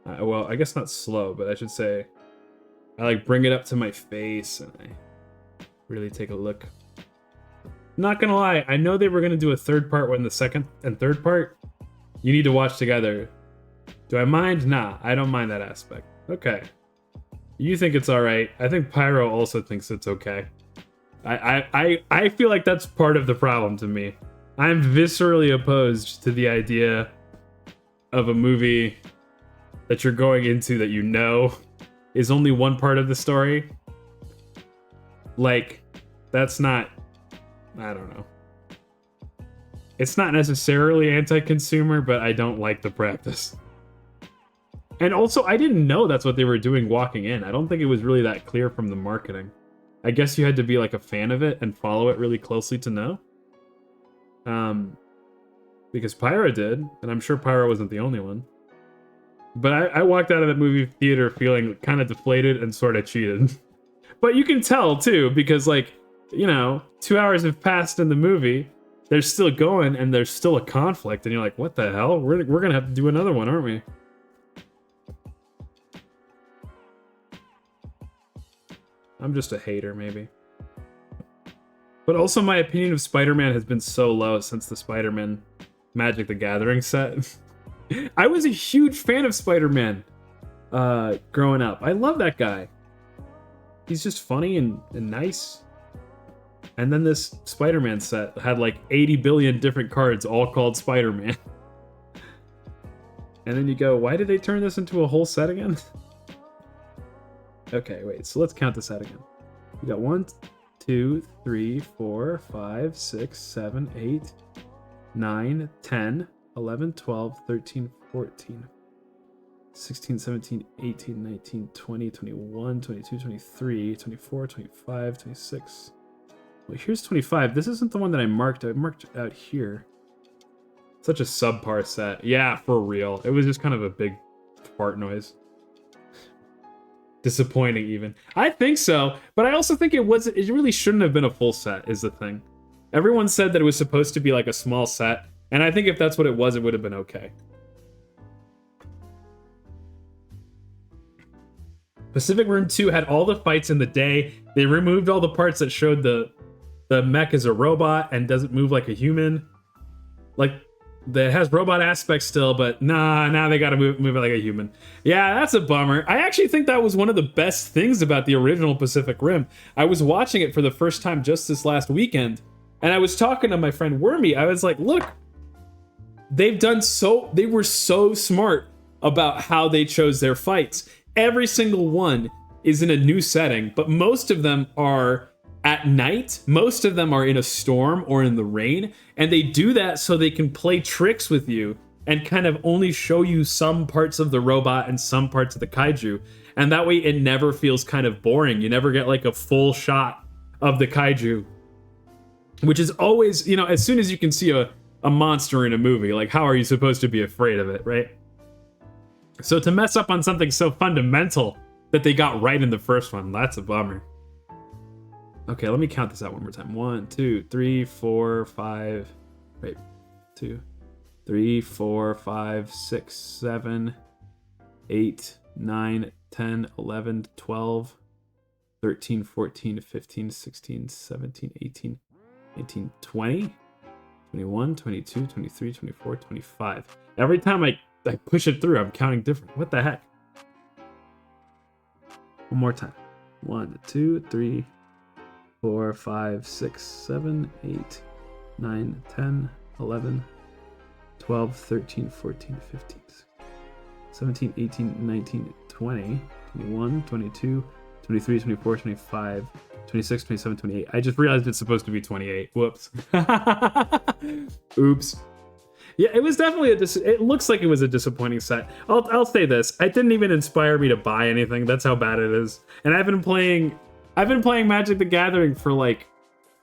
Well, I guess not slow, but I should say I like bring it up to my face and I really take a look. Not gonna lie, I know they were gonna do a third part when the second and third part you need to watch together. Do I mind? Nah, I don't mind that aspect. Okay. You think it's alright. I think Pyro also thinks it's okay. I feel like that's part of the problem to me. I'm viscerally opposed to the idea of a movie that you're going into that you know is only one part of the story. Like, that's not... I don't know. It's not necessarily anti-consumer, but I don't like the practice. And also, I didn't know that's what they were doing walking in. I don't think it was really that clear from the marketing. I guess you had to be like a fan of it and follow it really closely to know. Because Pyro did, and I'm sure Pyro wasn't the only one. But I walked out of that movie theater feeling kind of deflated and sort of cheated. But you can tell, too, because, like, you know, 2 hours have passed in the movie, they're still going, and there's still a conflict, and you're like, what the hell? We're gonna have to do another one, aren't we? I'm just a hater, maybe. But also, my opinion of Spider-Man has been so low since the Spider-Man Magic the Gathering set. I was a huge fan of Spider-Man growing up. I love that guy. He's just funny and nice. And then this Spider-Man set had like 80 billion different cards all called Spider-Man. And then you go, why did they turn this into a whole set again? Okay, wait, so let's count this out again. We got 1, 2, 3, 4, 5, 6, 7, 8, 9, 10, 11, 12, 13, 14, 16, 17, 18, 19, 20, 21, 22, 23, 24, 25, 26, Well, here's 25. This isn't the one that I marked. I marked out here. Such a subpar set. Yeah, for real. It was just kind of a big fart noise. Disappointing, even. I think so, but I also think it really shouldn't have been a full set, is the thing. Everyone said that it was supposed to be like a small set, and I think if that's what it was, it would have been okay. Pacific Rim 2 had all the fights in the day. They removed all the parts that showed the mech as a robot and doesn't move like a human. Like, that has robot aspects still, but now they gotta move it like a human. Yeah, that's a bummer. I actually think that was one of the best things about the original Pacific Rim. I was watching it for the first time just this last weekend, and I was talking to my friend Wormy. I was like, look, they were so smart about how they chose their fights. Every single one is in a new setting, but most of them are at night. Most of them are in a storm or in the rain, and they do that so they can play tricks with you and kind of only show you some parts of the robot and some parts of the kaiju. And that way it never feels kind of boring. You never get like a full shot of the kaiju, which is always, you know, as soon as you can see a monster in a movie, like, how are you supposed to be afraid of it, right? So to mess up on something so fundamental that they got right in the first one, that's a bummer. Okay, let me count this out one more time. 1, 2, 3, 4, 5. Wait, 2, 3, 4, 5, 6, 7, 8, 9, 10, 11, 12, 13, 14, 15, 16, 17, 18, 19, 20, 21, 22, 23, 24, 25. Every time I push it through, I'm counting different. What the heck? One more time. 1, 2, 3, 4, 5, 6, 7, 8, 9, 10, 11, 12, 13, 14, 15, 17, 18, 19, 20, 21, 22, 23, 24, 25, 26, 27, 28. I just realized it's supposed to be 28. Whoops. Oops. Yeah, it was definitely it looks like it was a disappointing set. I'll say this. It didn't even inspire me to buy anything. That's how bad it is. And I've been playing Magic the Gathering for like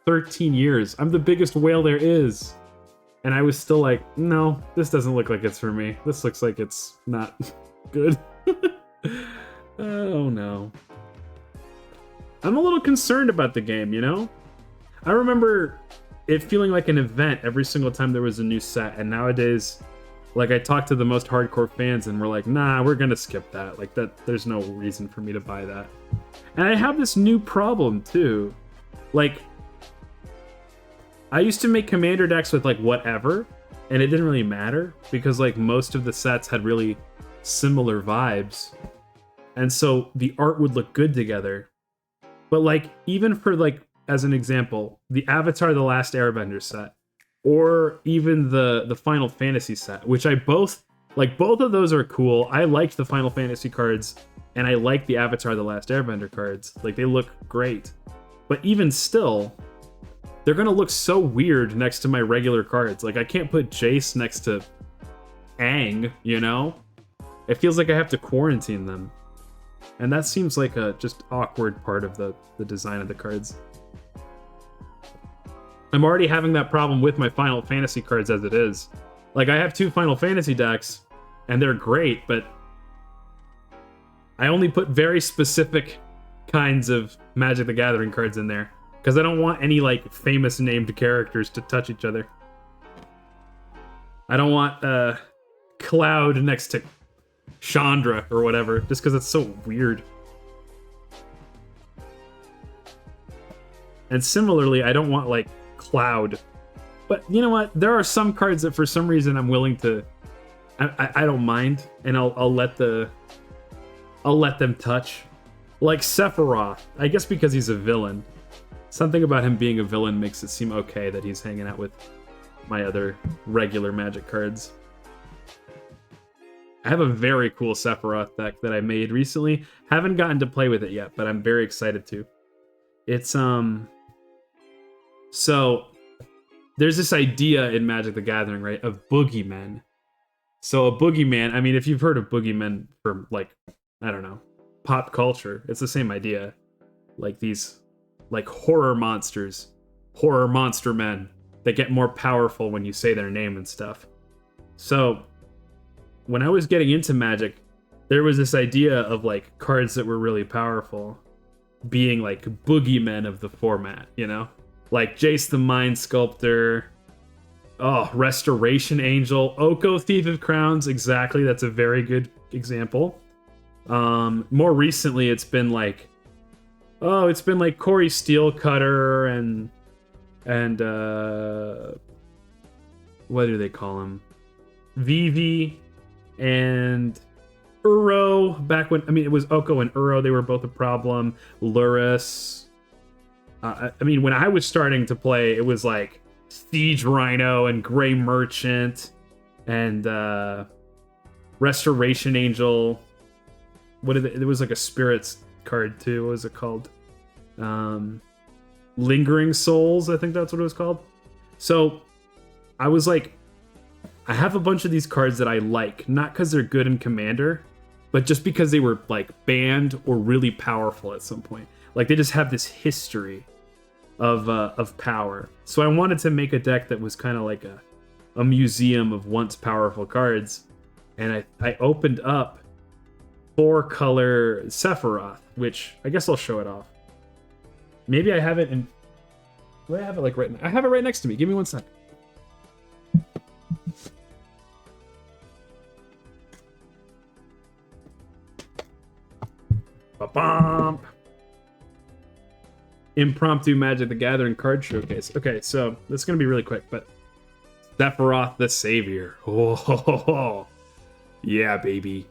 13 years. I'm the biggest whale there is. And I was still like, no, this doesn't look like it's for me. This looks like it's not good. Oh no. I'm a little concerned about the game, you know? I remember it feeling like an event every single time there was a new set, and nowadays, like, I talk to the most hardcore fans and we're like, nah, we're gonna skip that. Like, there's no reason for me to buy that. And I have this new problem too. Like, I used to make commander decks with like whatever, and it didn't really matter because like most of the sets had really similar vibes, and so the art would look good together. But like, even for like, as an example, the Avatar: The Last Airbender set, or even the Final Fantasy set, which both of those are cool. I liked the Final Fantasy cards, and I like the Avatar: The Last Airbender cards. Like, they look great. But even still, they're gonna look so weird next to my regular cards. Like, I can't put Jace next to Aang, you know? It feels like I have to quarantine them. And that seems like a just awkward part of the design of the cards. I'm already having that problem with my Final Fantasy cards as it is. Like, I have 2 Final Fantasy decks, and they're great, but I only put very specific kinds of Magic the Gathering cards in there, because I don't want any, like, famous named characters to touch each other. I don't want Cloud next to Chandra or whatever, just because it's so weird. And similarly, I don't want, like, Cloud. But you know what? There are some cards that for some reason I'm willing to... I don't mind, and I'll let them touch. Like Sephiroth. I guess because he's a villain. Something about him being a villain makes it seem okay that he's hanging out with my other regular Magic cards. I have a very cool Sephiroth deck that I made recently. Haven't gotten to play with it yet, but I'm very excited to. It's, so there's this idea in Magic the Gathering, right, of boogeymen. So a boogeyman, I mean, if you've heard of boogeymen from, like, I don't know, pop culture, it's the same idea. Like these, like, horror monsters horror monster men that get more powerful when you say their name and stuff. So when I was getting into Magic, there was this idea of like cards that were really powerful being like boogeymen of the format, you know? Like Jace the Mind Sculptor, Restoration Angel, Oko Thief of Crowns, exactly, that's a very good example. More recently it's been like Corey Steelcutter and what do they call him? Vivi and Uro, back when, I mean, it was Oko and Uro, they were both a problem. Luris. I mean, when I was starting to play, it was like Siege Rhino and Grey Merchant and Restoration Angel. There was like a Spirits card too. What was it called? Lingering Souls, I think that's what it was called. So I was like, I have a bunch of these cards that I like, not because they're good in Commander, but just because they were like banned or really powerful at some point. Like they just have this history of power. So I wanted to make a deck that was kind of like a museum of once powerful cards. And I opened up 4-color Sephiroth, which I guess I'll show it off. Maybe I have it in... Do I have it like right now? I have it right next to me. Give me 1 sec. Ba-bump! Impromptu Magic the Gathering card showcase. Okay, so this is going to be really quick, but Sephiroth the Savior. Oh, yeah, baby.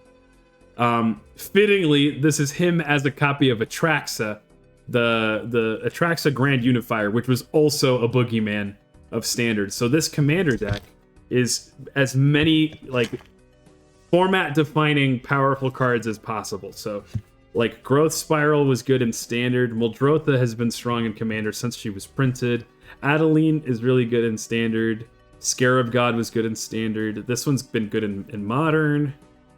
Fittingly, this is him as a copy of Atraxa, the Atraxa Grand Unifier, which was also a boogeyman of Standard. So this Commander deck is as many like format-defining powerful cards as possible. So like Growth Spiral was good in Standard. Muldrotha has been strong in Commander since she was printed. Adeline is really good in Standard. Scarab God was good in Standard. This one's been good in Modern.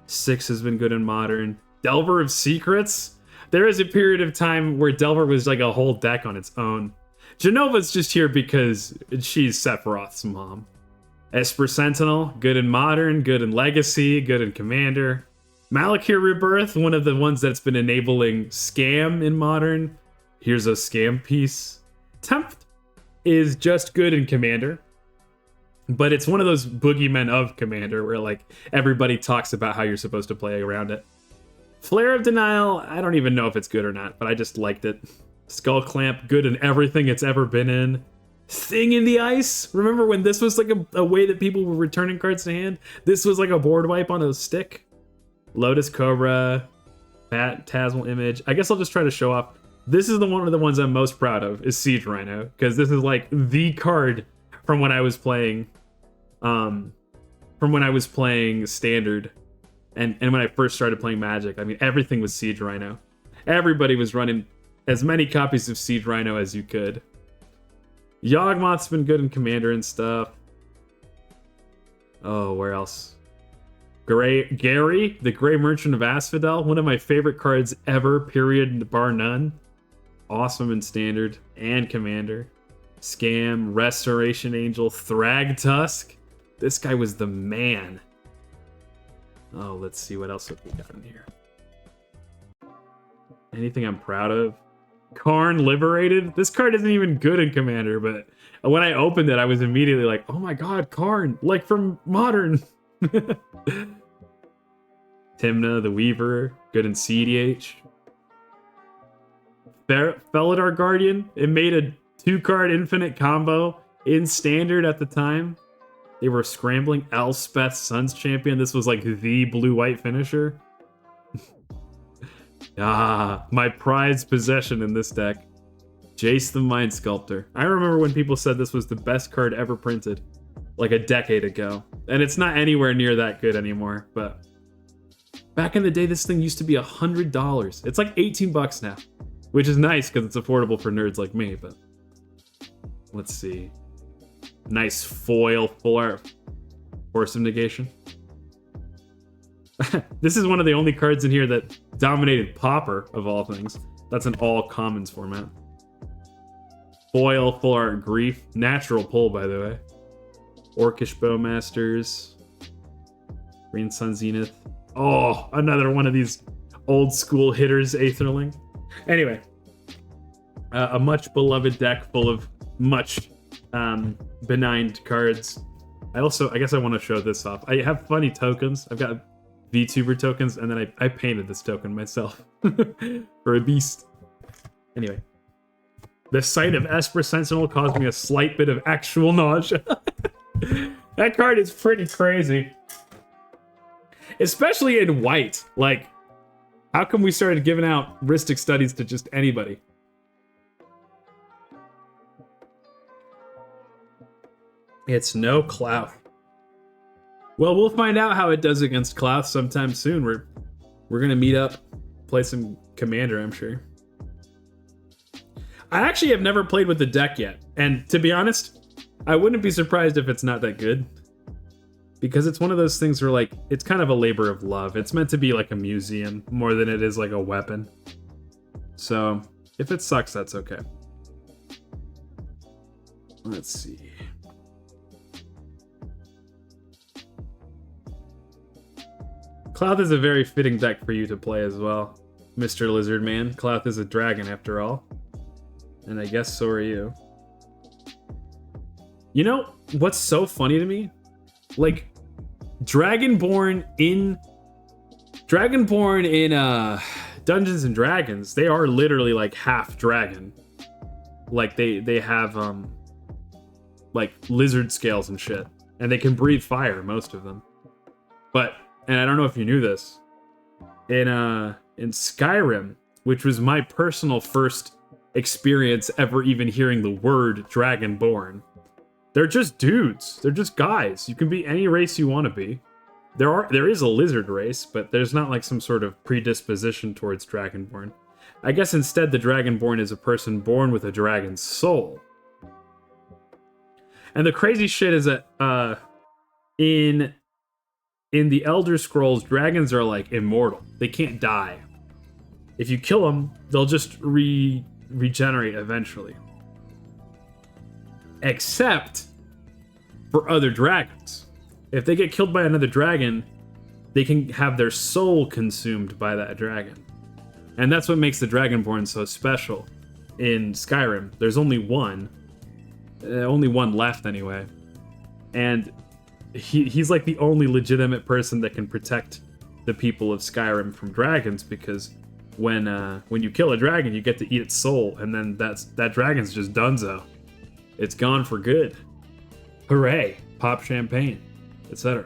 6 has been good in Modern. Delver of Secrets. There is a period of time where Delver was like a whole deck on its own. Genova's just here because she's Sephiroth's mom. Esper Sentinel, good in Modern, good in Legacy, good in Commander. Malakir Rebirth, one of the ones that's been enabling Scam in Modern. Here's a Scam piece. Tempt is just good in Commander, but it's one of those boogeymen of Commander where like everybody talks about how you're supposed to play around it. Flare of Denial, I don't even know if it's good or not, but I just liked it. Skull Clamp, good in everything it's ever been in. Thing in the Ice, remember when this was like a way that people were returning cards to hand? This was like a board wipe on a stick. Lotus Cobra, Phantasmal Image. I guess I'll just try to show off. This is one of the ones I'm most proud of, is Siege Rhino, because this is like the card from when I was playing, Standard, and when I first started playing Magic. I mean, everything was Siege Rhino. Everybody was running as many copies of Siege Rhino as you could. Yawgmoth's been good in Commander and stuff. Oh, where else? Gary, the Grey Merchant of Asphodel, one of my favorite cards ever, period, bar none. Awesome in Standard and Commander. Scam, Restoration Angel, Thragtusk. This guy was the man. Oh, let's see what else have we got in here. Anything I'm proud of? Karn Liberated. This card isn't even good in Commander, but when I opened it, I was immediately like, oh my god, Karn, like from Modern. Timna the Weaver, good in CDH. Felidar Guardian, it made a 2-card infinite combo in Standard at the time. They were scrambling. Elspeth Sun's Champion, this was like the blue-white finisher. My prized possession in this deck. Jace the Mind Sculptor. I remember when people said this was the best card ever printed, like a decade ago. And it's not anywhere near that good anymore, but back in the day, this thing used to be $100. It's like 18 bucks now, which is nice because it's affordable for nerds like me, but let's see. Nice foil full art. Force of Negation. This is one of the only cards in here that dominated Pauper, of all things. That's an all commons format. Foil, Full Art Grief. Natural pull, by the way. Orcish Bowmasters. Green Sun Zenith. Oh, another one of these old school hitters, Aetherling. Anyway, a much beloved deck full of much benign cards. I guess I want to show this off. I have funny tokens. I've got VTuber tokens, and then I painted this token myself for a beast. Anyway, the sight of Esper Sentinel caused me a slight bit of actual nausea. That card is pretty crazy. Especially in white. Like, how come we started giving out Rhystic Studies to just anybody? It's no Clouth. Well, we'll find out how it does against Clouth sometime soon. We're gonna meet up, play some Commander, I'm sure. I actually have never played with the deck yet, and to be honest, I wouldn't be surprised if it's not that good. Because it's one of those things where, like, it's kind of a labor of love. It's meant to be like a museum more than it is like a weapon. So, if it sucks, that's okay. Let's see. Clouth is a very fitting deck for you to play as well, Mr. Lizard Man. Clouth is a dragon after all. And I guess so are you. You know, what's so funny to me? Like, Dragonborn in Dungeons and Dragons, they are literally like half dragon. Like they have like lizard scales and shit, and they can breathe fire, most of them. But, and I don't know if you knew this, in Skyrim, which was my personal first experience ever even hearing the word Dragonborn, they're just dudes. They're just guys. You can be any race you want to be. There is a lizard race, but there's not like some sort of predisposition towards Dragonborn. I guess instead the Dragonborn is a person born with a dragon's soul. And the crazy shit is that in the Elder Scrolls, dragons are like immortal. They can't die. If you kill them, they'll just regenerate eventually. Except for other dragons. If they get killed by another dragon, they can have their soul consumed by that dragon. And that's what makes the Dragonborn so special in Skyrim. There's only one left anyway. And he's like the only legitimate person that can protect the people of Skyrim from dragons, because when you kill a dragon, you get to eat its soul, and then that dragon's just donezo. It's gone for good. Hooray! Pop champagne, etc.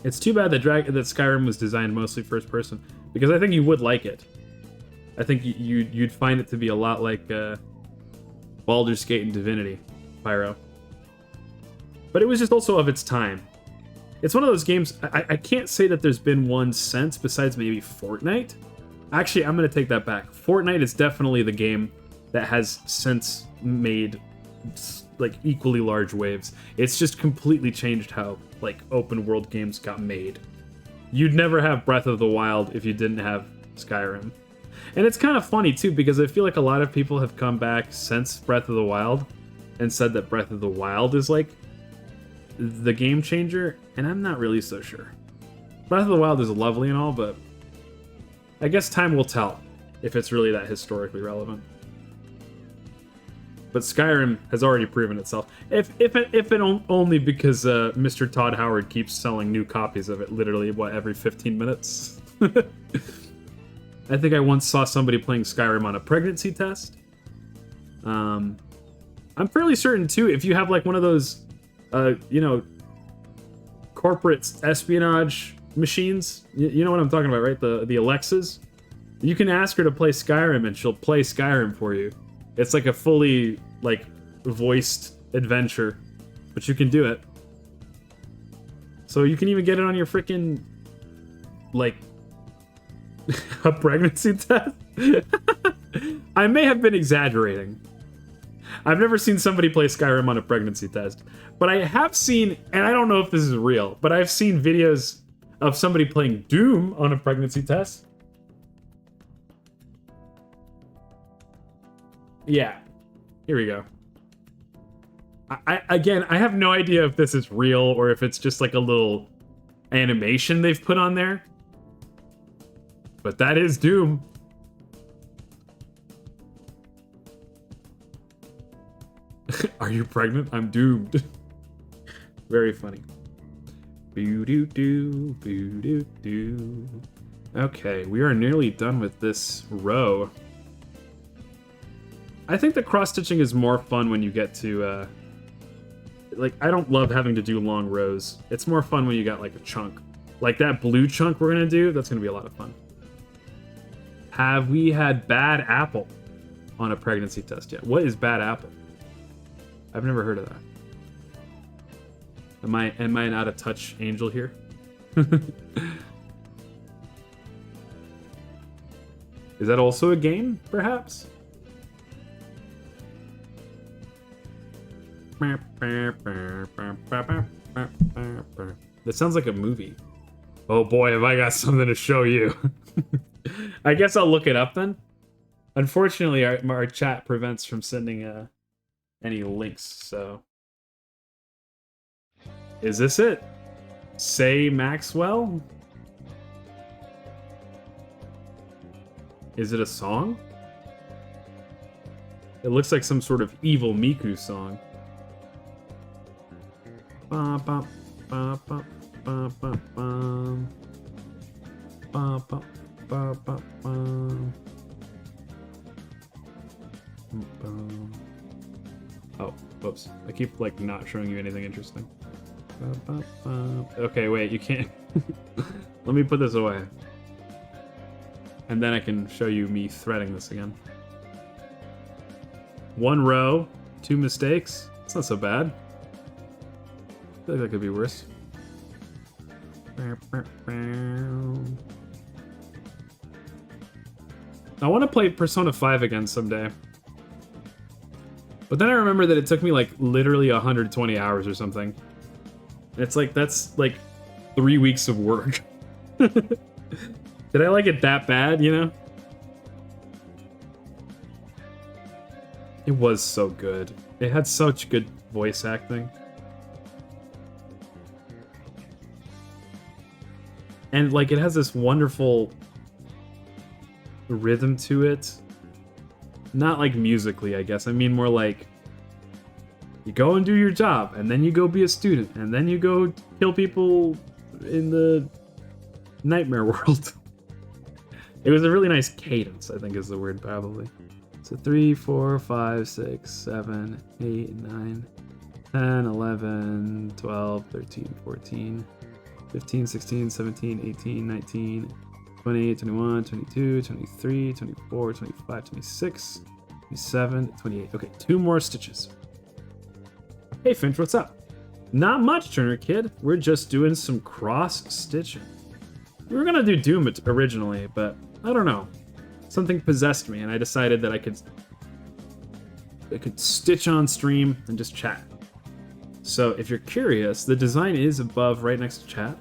It's too bad that Skyrim was designed mostly first person, because I think you would like it. I think you'd find it to be a lot like Baldur's Gate and Divinity, Pyro. But it was just also of its time. It's one of those games, I can't say that there's been one since, besides maybe Fortnite. Actually, I'm going to take that back. Fortnite is definitely the game that has since made like equally large waves. It's just completely changed how like open world games got made. You'd never have Breath of the Wild if you didn't have Skyrim. And it's kind of funny too, because I feel like a lot of people have come back since Breath of the Wild and said that Breath of the Wild is like the game changer, and I'm not really so sure. Breath of the Wild is lovely and all, but I guess time will tell if it's really that historically relevant. But Skyrim has already proven itself. If it only because Mr. Todd Howard keeps selling new copies of it literally, every 15 minutes? I think I once saw somebody playing Skyrim on a pregnancy test. I'm fairly certain, too, if you have like one of those, corporate espionage machines, you know what I'm talking about, right? The Alexas? You can ask her to play Skyrim and she'll play Skyrim for you. It's like a fully, like, voiced adventure, but you can do it. So you can even get it on your freaking, like, a pregnancy test? I may have been exaggerating. I've never seen somebody play Skyrim on a pregnancy test, but I have seen, and I don't know if this is real, but I've seen videos of somebody playing Doom on a pregnancy test. Yeah. Here we go. Again, I have no idea if this is real or if it's just like a little animation they've put on there. But that is Doom. Are you pregnant? I'm doomed. Very funny. Boo-doo-doo, boo-doo-doo. Okay, we are nearly done with this row. I think the cross-stitching is more fun when you get to, like, I don't love having to do long rows. It's more fun when you got, like, a chunk. Like that blue chunk we're gonna do, that's gonna be a lot of fun. Have we had bad apple on a pregnancy test yet? What is bad apple? I've never heard of that. Am I an out of touch angel here? Is that also a game, perhaps? That sounds like a movie. Oh boy, have I got something to show you. I guess I'll look it up then. Unfortunately, our chat prevents from sending any links, so... Is this it? Say Maxwell? Is it a song? It looks like some sort of evil Miku song. Ba ba ba ba ba ba ba ba ba ba ba ba. Oh, whoops. I keep, like, not showing you anything interesting. Okay, wait, you can't... Let me put this away. And then I can show you me threading this again. One row, 2 mistakes. It's not so bad. I feel like that could be worse. I want to play Persona 5 again someday. But then I remember that it took me, like, literally 120 hours or something. It's like, that's, like, 3 weeks of work. Did I like it that bad, you know? It was so good. It had such good voice acting. And, like, it has this wonderful rhythm to it. Not, like, musically, I guess. I mean more like... You go and do your job, and then you go be a student, and then you go kill people in the nightmare world. It was a really nice cadence, I think is the word, probably. So 3, 4, 5, 6, 7, 8, 9, 10, 11, 12, 13, 14, 15, 16, 17, 18, 19, 20, 21, 22, 23, 24, 25, 26, 27, 28. Okay, 2 more stitches. Hey Finch, what's up? Not much, Turner Kid. We're just doing some cross-stitching. We were gonna do Doom originally, but I don't know. Something possessed me, and I decided that I could stitch on stream and just chat. So if you're curious, the design is above right next to chat,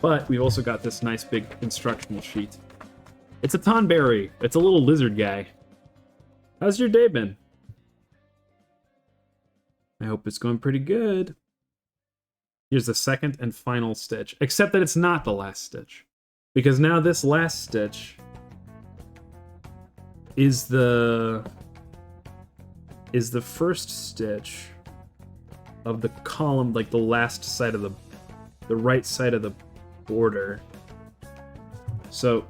but we've also got this nice big instructional sheet. It's a tonberry. It's a little lizard guy. How's your day been? I hope it's going pretty good. Here's the second and final stitch, except that it's not the last stitch. Because now this last stitch is the first stitch of the column, like the last side of the right side of the border. So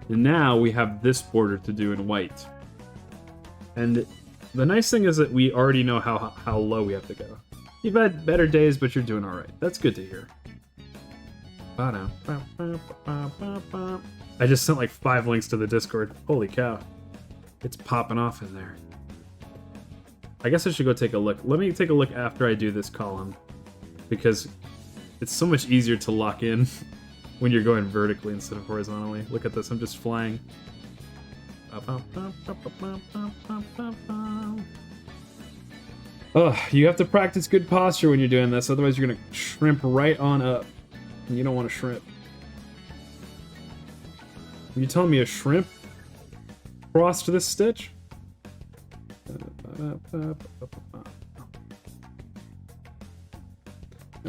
now we have this border to do in white. And the nice thing is that we already know how low we have to go. You've had better days, but you're doing alright. That's good to hear. I just sent like 5 links to the Discord. Holy cow. It's popping off in there. I guess I should go take a look. Let me take a look after I do this column. Because it's so much easier to lock in when you're going vertically instead of horizontally. Look at this, I'm just flying. Oh, you have to practice good posture when you're doing this, otherwise you're gonna shrimp right on up. And you don't want to shrimp. Are you telling me a shrimp crossed this stitch? I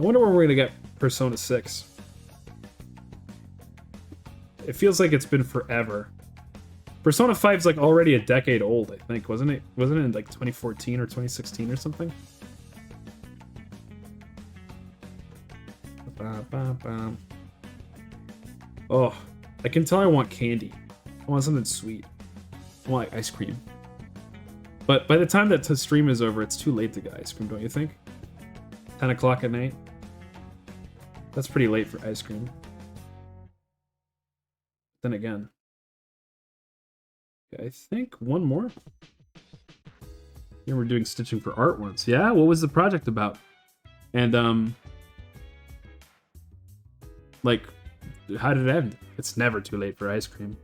wonder when we're gonna get Persona 6. It feels like it's been forever. Persona 5's like already a decade old, I think, wasn't it? Wasn't it in like 2014 or 2016 or something? Oh, I can tell I want candy. I want something sweet. I want like ice cream. But by the time that the stream is over, it's too late to get ice cream, don't you think? 10 o'clock at night? That's pretty late for ice cream. Then again. I think one more. Here we're doing stitching for art once. Yeah, what was the project about? And like, how did it end? It's never too late for ice cream.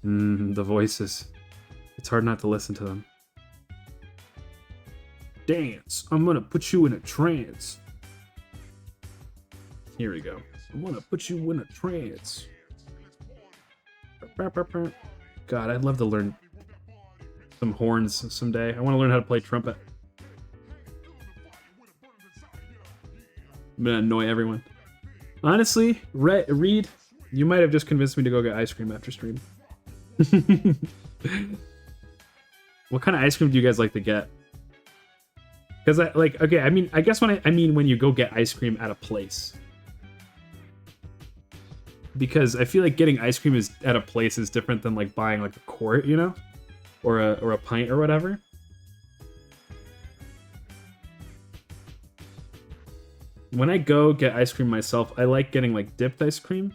The voices. It's hard not to listen to them. Dance. I'm gonna put you in a trance. Here we go. I'm gonna put you in a trance. God, I'd love to learn some horns someday. I want to learn how to play trumpet. I'm gonna annoy everyone. Honestly, Reed, you might have just convinced me to go get ice cream after stream. What kind of ice cream do you guys like to get? Because I guess when I mean when you go get ice cream at a place. Because I feel like getting ice cream at a place is different than like buying like a quart, you know, or a pint or whatever. When I go get ice cream myself, I like getting like dipped ice cream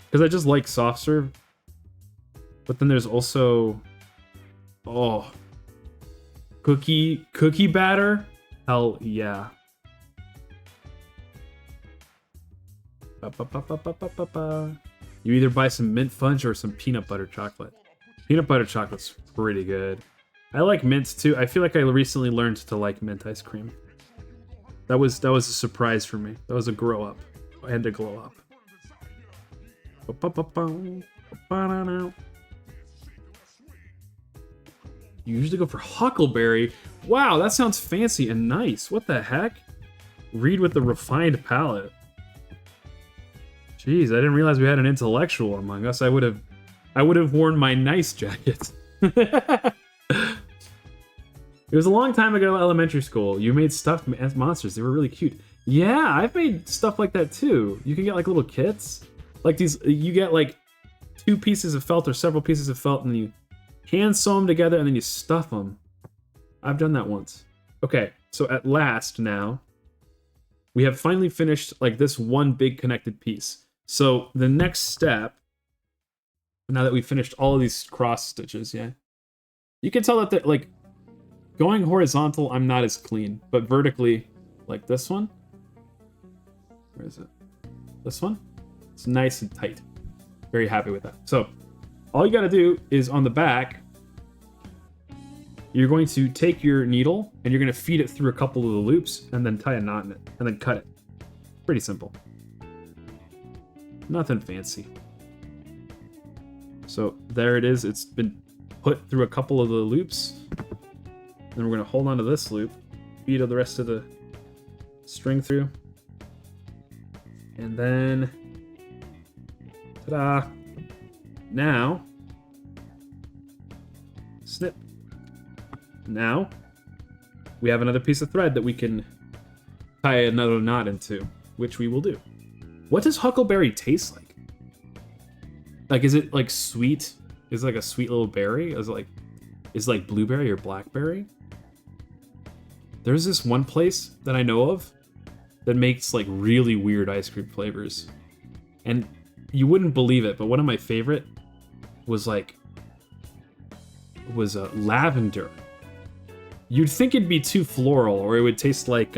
because I just like soft serve. But then there's also cookie batter. Hell yeah. You either buy some mint fudge or some peanut butter chocolate. Peanut butter chocolate's pretty good. I like mints too. I feel like I recently learned to like mint ice cream. That was a surprise for me. That was a grow up and a glow up. You usually go for huckleberry. Wow, that sounds fancy and nice. What the heck? Read with the refined palate. Jeez, I didn't realize we had an intellectual among us. I would have worn my nice jacket. It was a long time ago, elementary school. You made stuffed monsters. They were really cute. Yeah, I've made stuff like that too. You can get like little kits. Like these, you get like 2 pieces of felt or several pieces of felt and you hand sew them together and then you stuff them. I've done that once. Okay, so at last now, we have finally finished like this one big connected piece. So the next step, now that we've finished all of these cross stitches, yeah, you can tell that they're like going horizontal, I'm not as clean, but vertically, like this one, where is it? This one? It's nice and tight. Very happy with that. So all you gotta do is on the back, you're going to take your needle and you're gonna feed it through a couple of the loops and then tie a knot in it and then cut it. Pretty simple. Nothing fancy. So there it is. It's been put through a couple of the loops. Then we're gonna hold on to this loop, feed the rest of the string through. And then, ta-da! Now, snip. Now, we have another piece of thread that we can tie another knot into, which we will do. What does huckleberry taste like? Like, is it like sweet? Is it like a sweet little berry? Is it like blueberry or blackberry? There's this one place that I know of that makes like really weird ice cream flavors. And you wouldn't believe it, but one of my favorite was lavender. You'd think it'd be too floral or it would taste like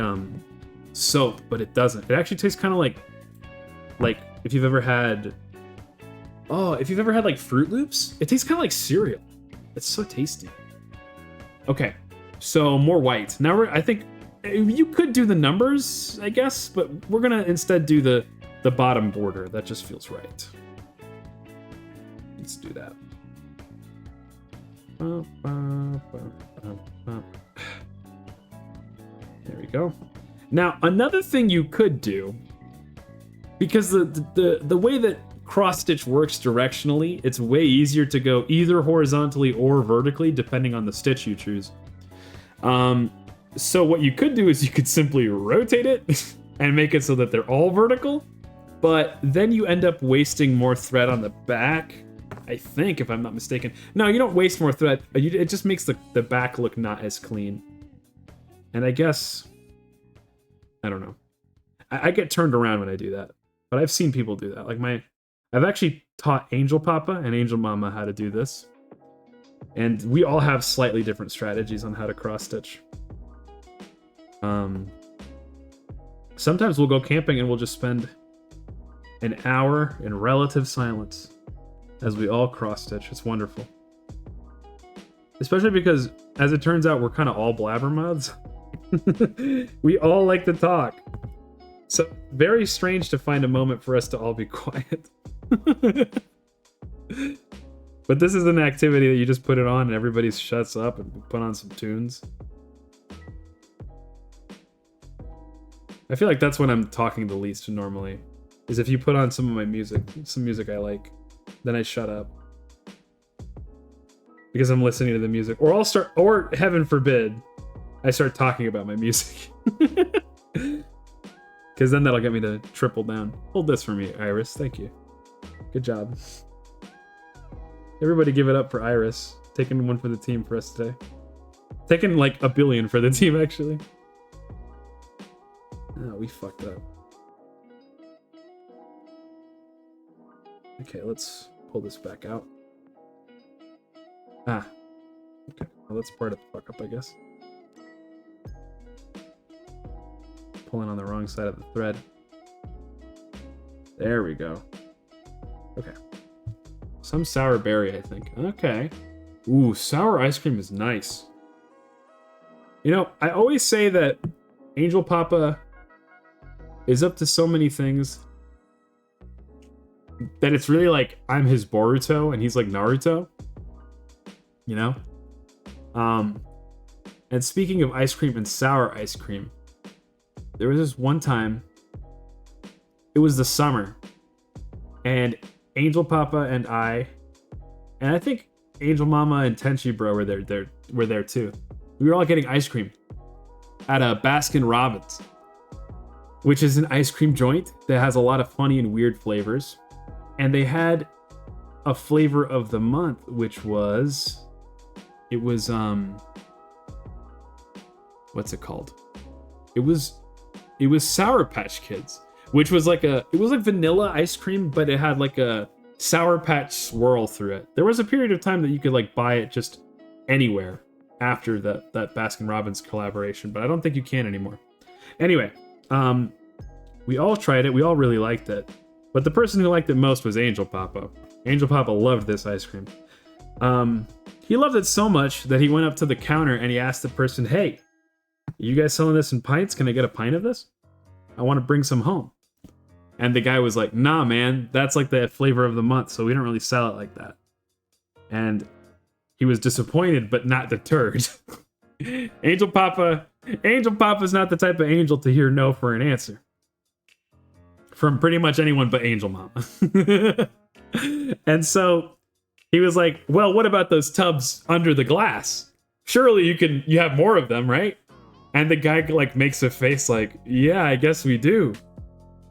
soap, but it doesn't. It actually tastes kind of like if you've ever had like Fruit Loops, it tastes kind of like cereal. It's so tasty. Okay, so more white. Now I think you could do the numbers, I guess, but we're gonna instead do the bottom border. That just feels right. Let's do that. There we go. Now, another thing you could do, because the way that cross stitch works directionally, it's way easier to go either horizontally or vertically, depending on the stitch you choose. So what you could do is you could simply rotate it and make it so that they're all vertical, but then you end up wasting more thread on the back, I think, if I'm not mistaken. No, you don't waste more thread. It just makes the back look not as clean. And I guess, I don't know. I get turned around when I do that, but I've seen people do that. Like I've actually taught Angel Papa and Angel Mama how to do this. And we all have slightly different strategies on how to cross stitch. Sometimes we'll go camping and we'll just spend an hour in relative silence as we all cross stitch. It's wonderful. Especially because, as it turns out, we're kind of all blabbermouths. We all like to talk. So, very strange to find a moment for us to all be quiet. But this is an activity that you just put it on and everybody shuts up and put on some tunes. I feel like that's when I'm talking the least normally. Is if you put on some of my music, some music I like, then I shut up. Because I'm listening to the music. Or I'll start, or heaven forbid, I start talking about my music. Because then that'll get me to triple down. Hold this for me, Iris. Thank you. Good job. Everybody give it up for Iris. Taking one for the team for us today. Taking like a billion for the team, actually. Oh, we fucked up. Okay, let's pull this back out. Ah. Okay, well that's part of the fuck up, I guess. Pulling on the wrong side of the thread. There we go. Okay. Some sour berry, I think. Okay. Ooh, sour ice cream is nice. You know, I always say that Angel Papa is up to so many things that it's really like I'm his Boruto and he's like Naruto. You know? And speaking of ice cream and sour ice cream, there was this one time, it was the summer, and Angel Papa and I think Angel Mama and Tenchi Bro were there too. We were all getting ice cream at a Baskin Robbins, which is an ice cream joint that has a lot of funny and weird flavors. And they had a flavor of the month, which was, it was what's it called? It was Sour Patch Kids, which was like it was like vanilla ice cream, but it had like a Sour Patch swirl through it. There was a period of time that you could like buy it just anywhere after that Baskin Robbins collaboration, but I don't think you can anymore. Anyway, we all tried it. We all really liked it. But the person who liked it most was Angel Papa. Angel Papa loved this ice cream. He loved it so much that he went up to the counter and he asked the person, "Hey, you guys selling this in pints? Can I get a pint of this? I want to bring some home." And the guy was like, "Nah, man, that's like the flavor of the month, so we don't really sell it like that." And he was disappointed, but not deterred. Angel Papa's not the type of angel to hear no for an answer. From pretty much anyone but Angel Mama. And so he was like, "Well, what about those tubs under the glass? Surely you have more of them, right?" And the guy like makes a face like, "Yeah, I guess we do."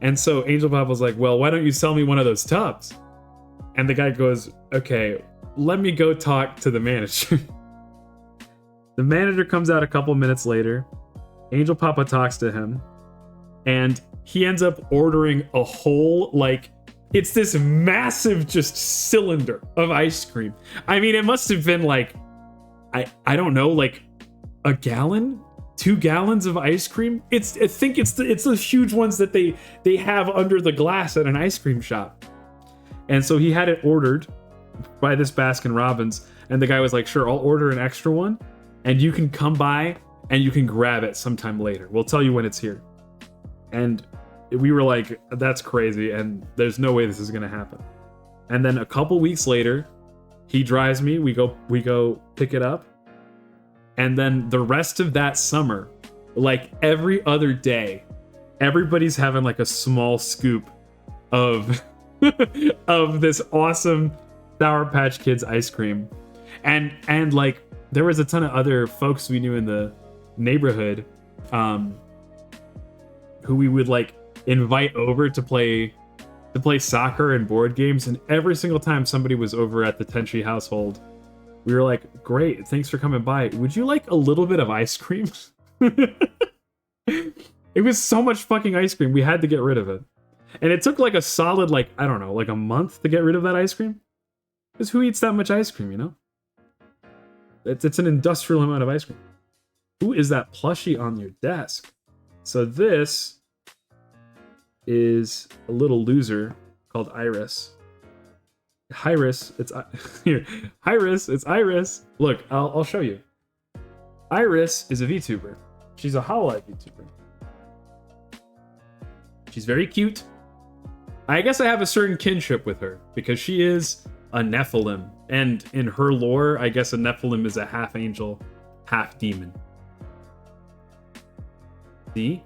And so Angel Papa was like, "Well, why don't you sell me one of those tubs?" And the guy goes, "Okay, let me go talk to the manager." The manager comes out a couple minutes later. Angel Papa talks to him. And he ends up ordering a whole, like, it's this massive just cylinder of ice cream. I mean, it must have been like, I don't know, like a gallon? 2 gallons of ice cream? I think it's those huge ones that they have under the glass at an ice cream shop. And so he had it ordered by this Baskin Robbins, and the guy was like, "Sure, I'll order an extra one, and you can come by and you can grab it sometime later. We'll tell you when it's here." And we were like, "That's crazy, and there's no way this is gonna happen." And then a couple weeks later, he drives me, we go pick it up, And then the rest of that summer, like every other day, everybody's having like a small scoop of of this awesome Sour Patch Kids ice cream. And like there was a ton of other folks we knew in the neighborhood who we would like invite over to play soccer and board games, and every single time somebody was over at the Tenchi household, we were like, great, thanks for coming by. Would you like a little bit of ice cream? It was so much fucking ice cream, we had to get rid of it. And it took like a solid, like, I don't know, like a month to get rid of that ice cream. Because who eats that much ice cream, you know? It's an industrial amount of ice cream. Who is that plushie on your desk? So this is a little loser called Iris. Iris, it's here. Iris, it's Iris. Look, I'll show you. Iris is a VTuber. She's a Hololive VTuber. She's very cute. I guess I have a certain kinship with her because she is a Nephilim, and in her lore, I guess a Nephilim is a half angel, half demon. See?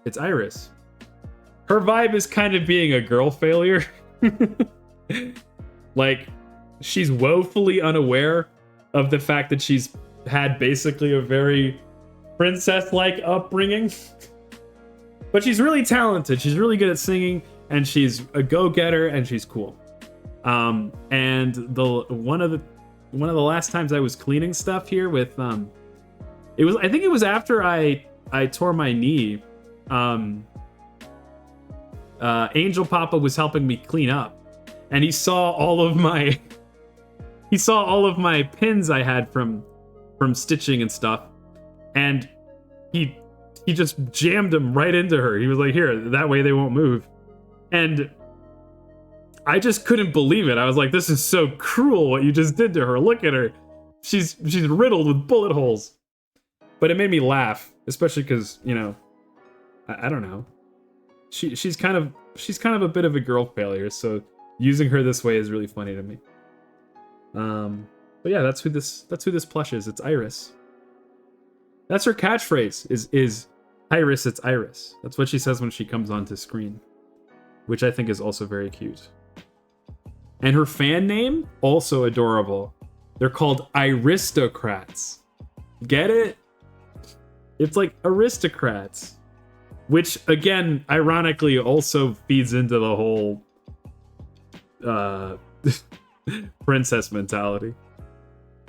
It's Iris. Her vibe is kind of being a girl failure. Like, she's woefully unaware of the fact that she's had basically a very princess-like upbringing. But she's really talented. She's really good at singing, and she's a go-getter, and she's cool. And one of the last times I was cleaning stuff here with I think it was after I tore my knee. Angel Papa was helping me clean up, and he saw all of my pins I had from stitching and stuff, and he just jammed them right into her. He was like, here, that way they won't move. And I just couldn't believe it. I was like, this is so cruel what you just did to her. Look at her. She's riddled with bullet holes. But it made me laugh, especially because, you know, I don't know. She's kind of a bit of a girl failure, so using her this way is really funny to me. But yeah, that's who this plush is. It's Iris. That's her catchphrase is Iris, it's Iris. That's what she says when she comes onto screen, which I think is also very cute. And her fan name, also adorable. They're called Aristocrats. Get it? It's like aristocrats. Which, again, ironically also feeds into the whole princess mentality.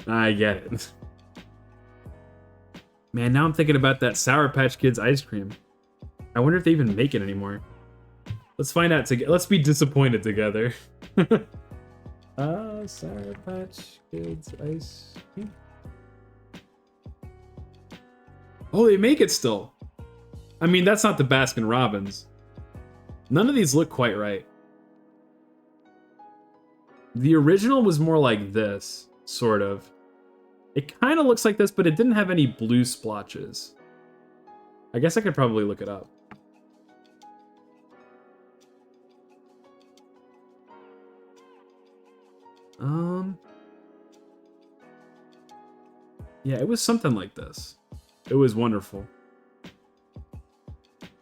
I get it. Man, now I'm thinking about that Sour Patch Kids ice cream. I wonder if they even make it anymore. Let's find out together. Let's be disappointed together. Sour Patch Kids ice cream. Oh, they make it still. I mean, that's not the Baskin Robbins. None of these look quite right. The original was more like this, sort of. It kind of looks like this, but it didn't have any blue splotches. I guess I could probably look it up. Yeah, it was something like this. It was wonderful.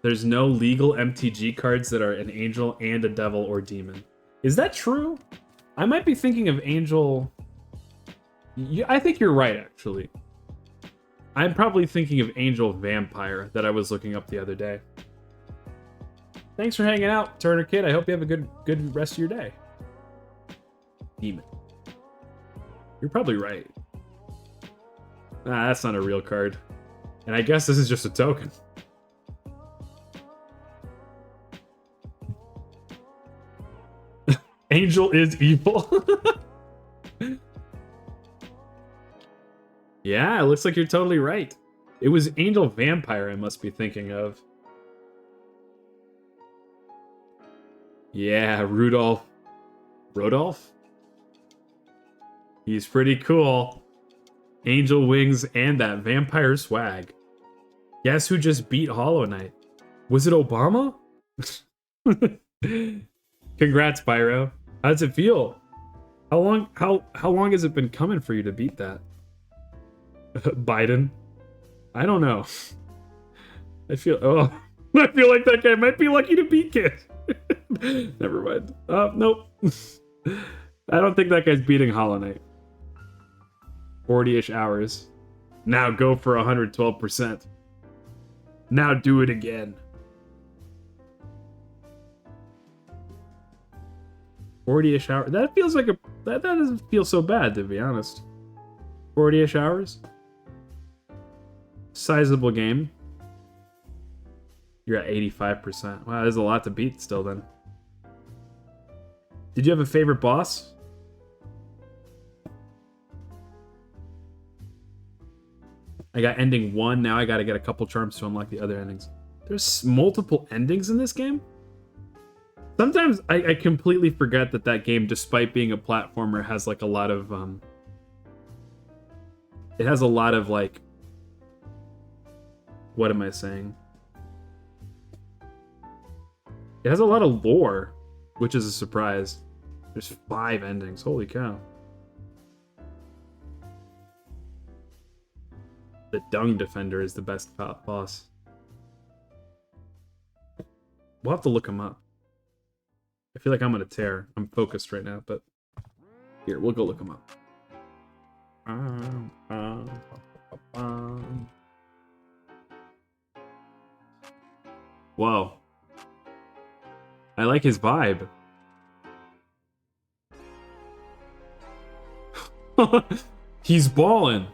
There's no legal MTG cards that are an angel and a devil or demon. Is that true? I might be thinking of angel... I think you're right, actually. I'm probably thinking of angel vampire that I was looking up the other day. Thanks for hanging out, Turner Kid. I hope you have a good rest of your day. Demon. You're probably right. That's not a real card. And I guess this is just a token. Angel is evil. Yeah, it looks like you're totally right. It was Angel Vampire I must be thinking of. Yeah, Rudolph. Rodolph? He's pretty cool. Angel wings and that vampire swag. Guess who just beat Hollow Knight? Was it Obama? Congrats, Pyro. How does it feel? How long has it been coming for you to beat that? Biden? I don't know. I feel I feel like that guy might be lucky to beat Kid. Never mind. Nope. I don't think that guy's beating Hollow Knight. 40-ish hours. Now go for 112%. Now do it again. 40-ish hours. That feels like that doesn't feel so bad, to be honest. 40-ish hours. Sizable game. You're at 85%. Wow, there's a lot to beat still then. Did you have a favorite boss? I got ending 1, now I gotta get a couple charms to unlock the other endings. There's multiple endings in this game? Sometimes I completely forget that game, despite being a platformer, has like a lot of, it has a lot of like, what am I saying? It has a lot of lore, which is a surprise. There's 5 endings, holy cow. The Dung Defender is the best boss. We'll have to look him up. I feel like I'm on a tear. I'm focused right now, but here, we'll go look him up. Whoa. I like his vibe. He's ballin'.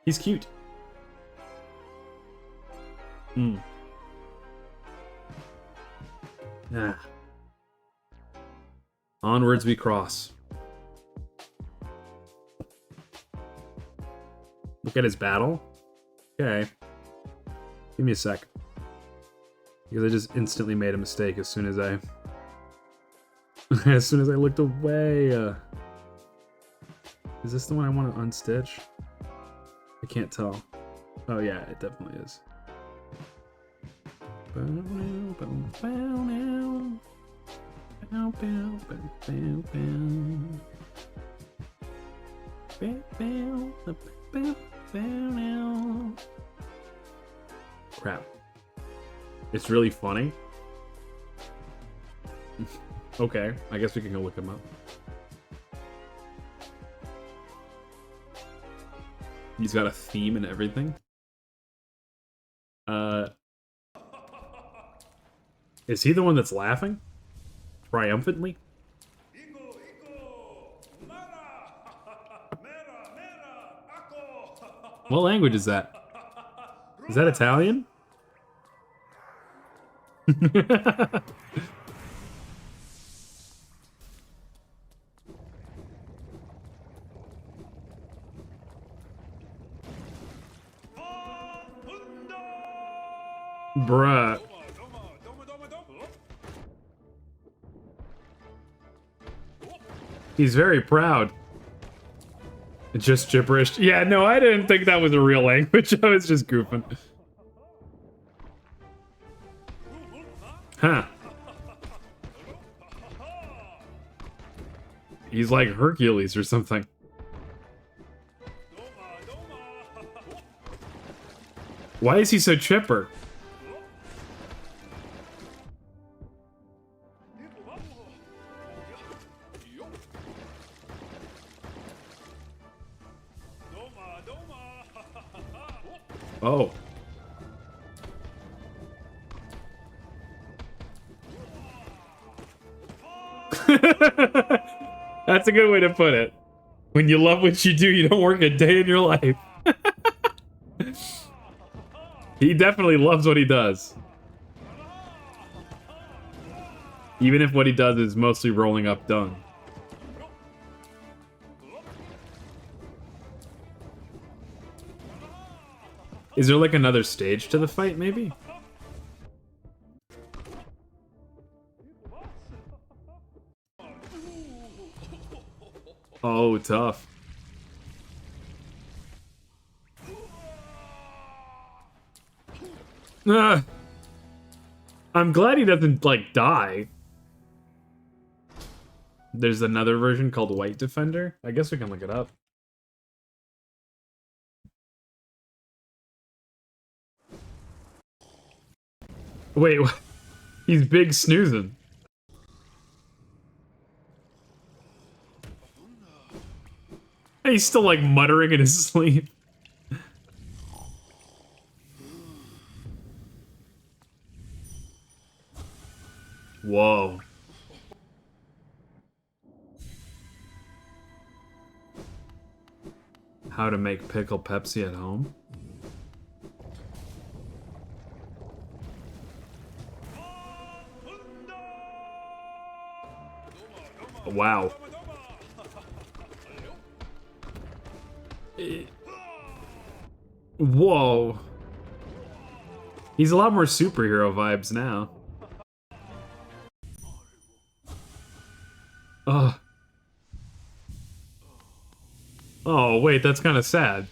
He's cute. Ah. Onwards we cross. Look at his battle. Okay. Give me a sec. Because I just instantly made a mistake as soon as I looked away. Is this the one I want to unstitch? I can't tell. Oh yeah, it definitely is. Crap. It's really funny. Okay, I guess we can go look him up. He's got a theme and everything. Is he the one that's laughing? Triumphantly? What language is that? Is that Italian? Bruh. He's very proud. Just gibberish. Yeah, no, I didn't think that was a real language. I was just goofing. Huh. He's like Hercules or something. Why is he so chipper? Oh. That's a good way to put it. When you love what you do, you don't work a day in your life. He definitely loves what he does. Even if what he does is mostly rolling up dung. Is there like another stage to the fight, maybe? Oh, tough. I'm glad he doesn't, like, die. There's another version called White Defender. I guess we can look it up. Wait, he's big snoozing. He's still like muttering in his sleep. Whoa. How to make pickle Pepsi at home? Wow. Whoa. He's a lot more superhero vibes now. Ugh. Oh, wait, that's kind of sad.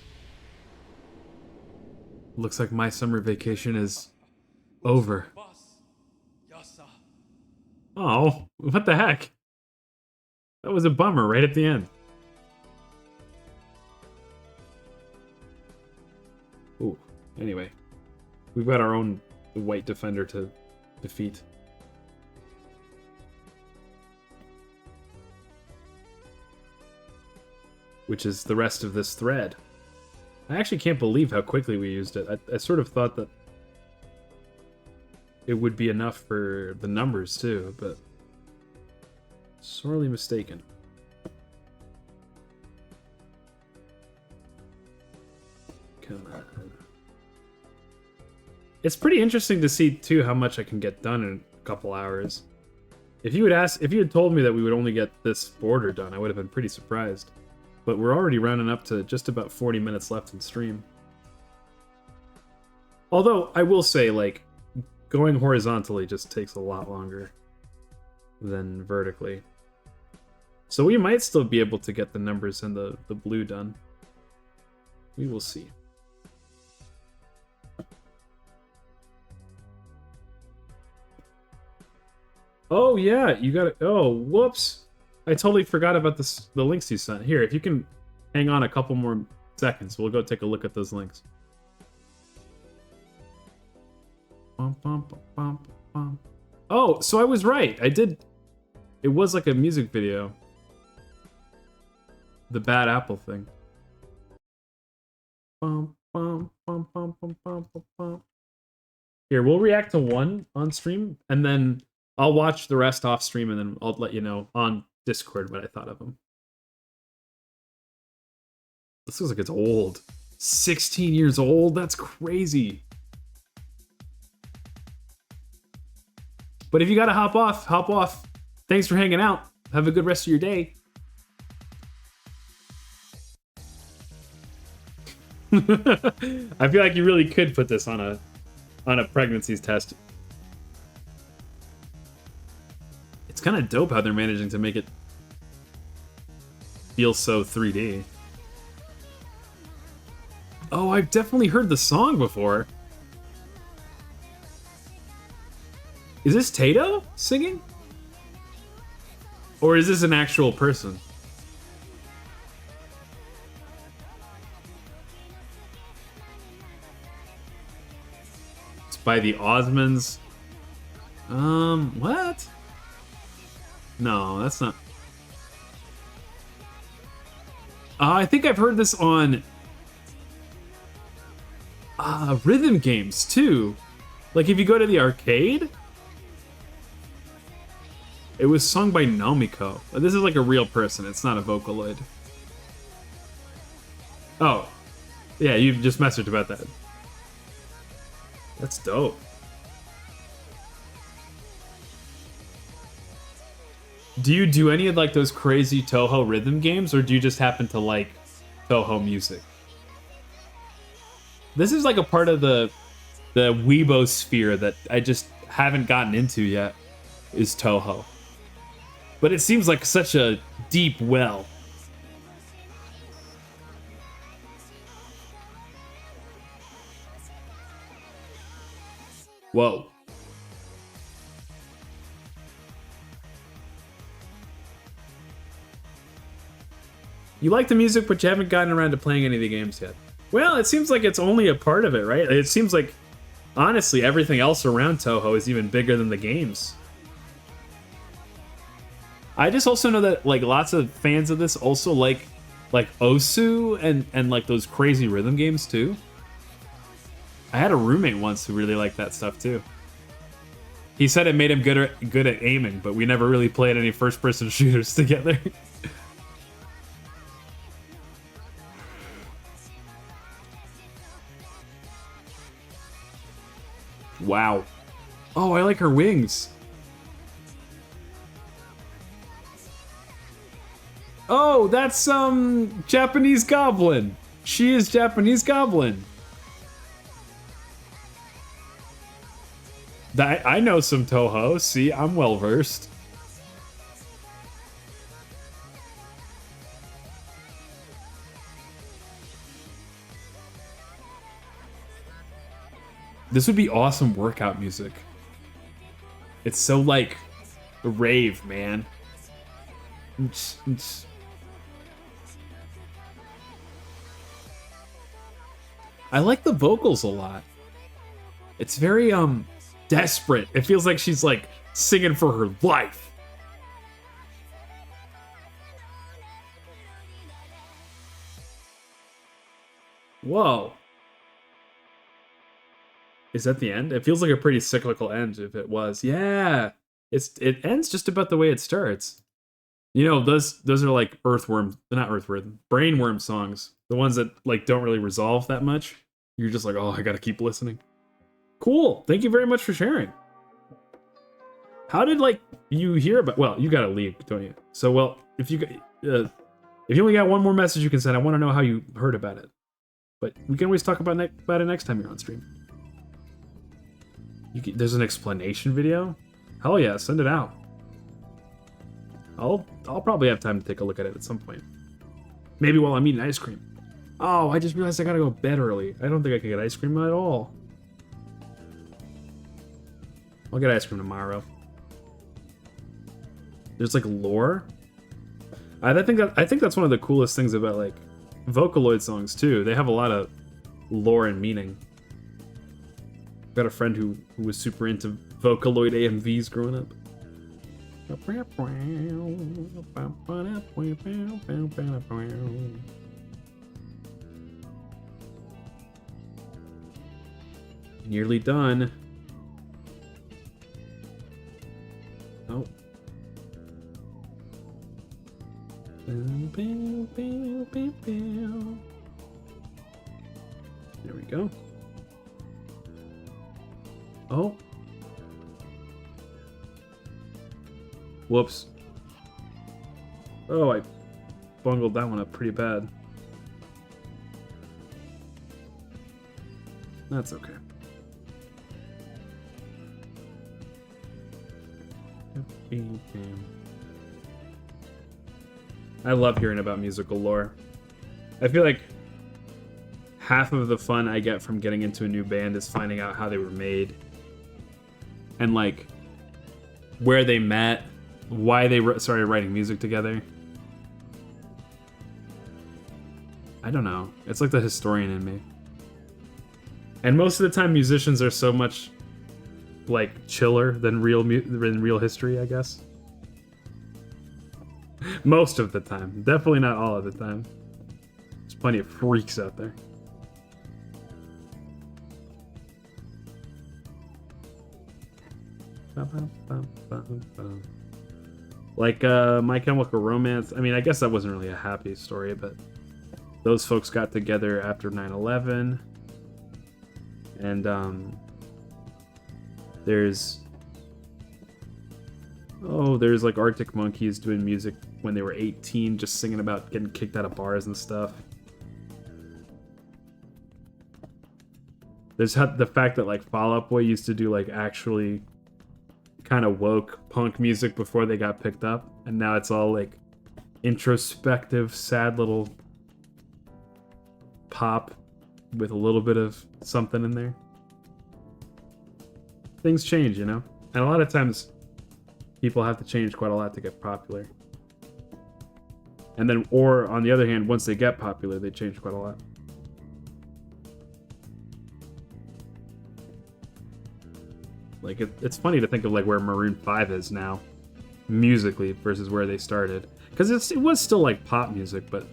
Looks like my summer vacation is over. Oh, what the heck? That was a bummer right at the end. Ooh, anyway. We've got our own white defender to defeat. Which is the rest of this thread. I actually can't believe how quickly we used it. I sort of thought that it would be enough for the numbers too, but sorely mistaken. Come on. It's pretty interesting to see too how much I can get done in a couple hours. If you had told me that we would only get this border done, I would have been pretty surprised. But we're already rounding up to just about 40 minutes left in stream. Although, I will say, like, going horizontally just takes a lot longer than vertically. So we might still be able to get the numbers and the blue done. We will see. Oh, yeah, you got it. Oh, whoops. I totally forgot about the links you sent. Here, if you can hang on a couple more seconds, we'll go take a look at those links. Oh, so I was right. I did. It was like a music video. The Bad Apple thing. Here, we'll react to one on stream, and then I'll watch the rest off stream, and then I'll let you know on Discord what I thought of them. This looks like it's old. 16 years old? That's crazy. But if you gotta hop off, hop off. Thanks for hanging out. Have a good rest of your day. I feel like you really could put this on a pregnancies test. It's kind of dope how they're managing to make it feel so 3D. Oh, I've definitely heard the song before. Is this Tato singing? Or is this an actual person? It's by the Osmonds. What? No, that's not. I think I've heard this on rhythm games too. Like if you go to the arcade, it was sung by Nomiko. This is like a real person. It's not a Vocaloid. Oh, yeah, you just messaged about that. That's dope. Do you do any of like those crazy Toho rhythm games, or do you just happen to like Toho music? This is like a part of the Weibo sphere that I just haven't gotten into yet, is Toho. But it seems like such a deep well. Whoa. You like the music, but you haven't gotten around to playing any of the games yet. Well, it seems like it's only a part of it, right? It seems like Honestly, everything else around Toho is even bigger than the games. I just also know that like lots of fans of this also like Osu and like those crazy rhythm games too. I had a roommate once who really liked that stuff too. He said it made him good at aiming, but we never really played any first-person shooters together. Wow. Oh, I like her wings. Oh, that's Japanese Goblin. She is Japanese Goblin. I know some Toho. See, I'm well versed. This would be awesome workout music. It's so like rave, man. I like the vocals a lot. It's very desperate. It feels like she's like singing for her life. Whoa. Is that the end? It feels like a pretty cyclical end if it was. Yeah. It ends just about the way it starts. You know, those are like earthworm, not earthworm, brainworm songs. The ones that like don't really resolve that much. You're just like, oh, I gotta keep listening. Cool. Thank you very much for sharing. How did like you hear about? Well, you gotta leave, don't you? So, well, if you only got one more message you can send, I want to know how you heard about it. But we can always talk about it next time you're on stream. There's an explanation video. Hell yeah, send it out. I'll probably have time to take a look at it at some point. Maybe while I'm eating ice cream. Oh, I just realized I gotta go to bed early. I don't think I can get ice cream at all. I'll get ice cream tomorrow. There's like lore. I think that's one of the coolest things about like Vocaloid songs too. They have a lot of lore and meaning. I've got a friend who was super into Vocaloid AMVs growing up. Nearly done. Oh. There we go. Oh. Whoops. Oh, I bungled that one up pretty bad. That's okay. I love hearing about musical lore. I feel like half of the fun I get from getting into a new band is finding out how they were made. And like where they met, why they started writing music together. I don't know. It's like the historian in me. And most of the time musicians are so much like chiller than real history, I guess. Most of the time. Definitely not all of the time. There's plenty of freaks out there. Like My Chemical Romance. I mean, I guess that wasn't really a happy story, but those folks got together after 9/11. And there's like Arctic Monkeys doing music when they were 18, just singing about getting kicked out of bars and stuff. There's the fact that like Fall Out Boy used to do like actually kind of woke punk music before they got picked up, and now it's all like introspective, sad little pop with a little bit of something in there. Things change, you know? And a lot of times people have to change quite a lot to get popular. And then, or on the other hand, once they get popular, they change quite a lot. Like, it's funny to think of like where Maroon 5 is now, musically, versus where they started. Because it was still like pop music, but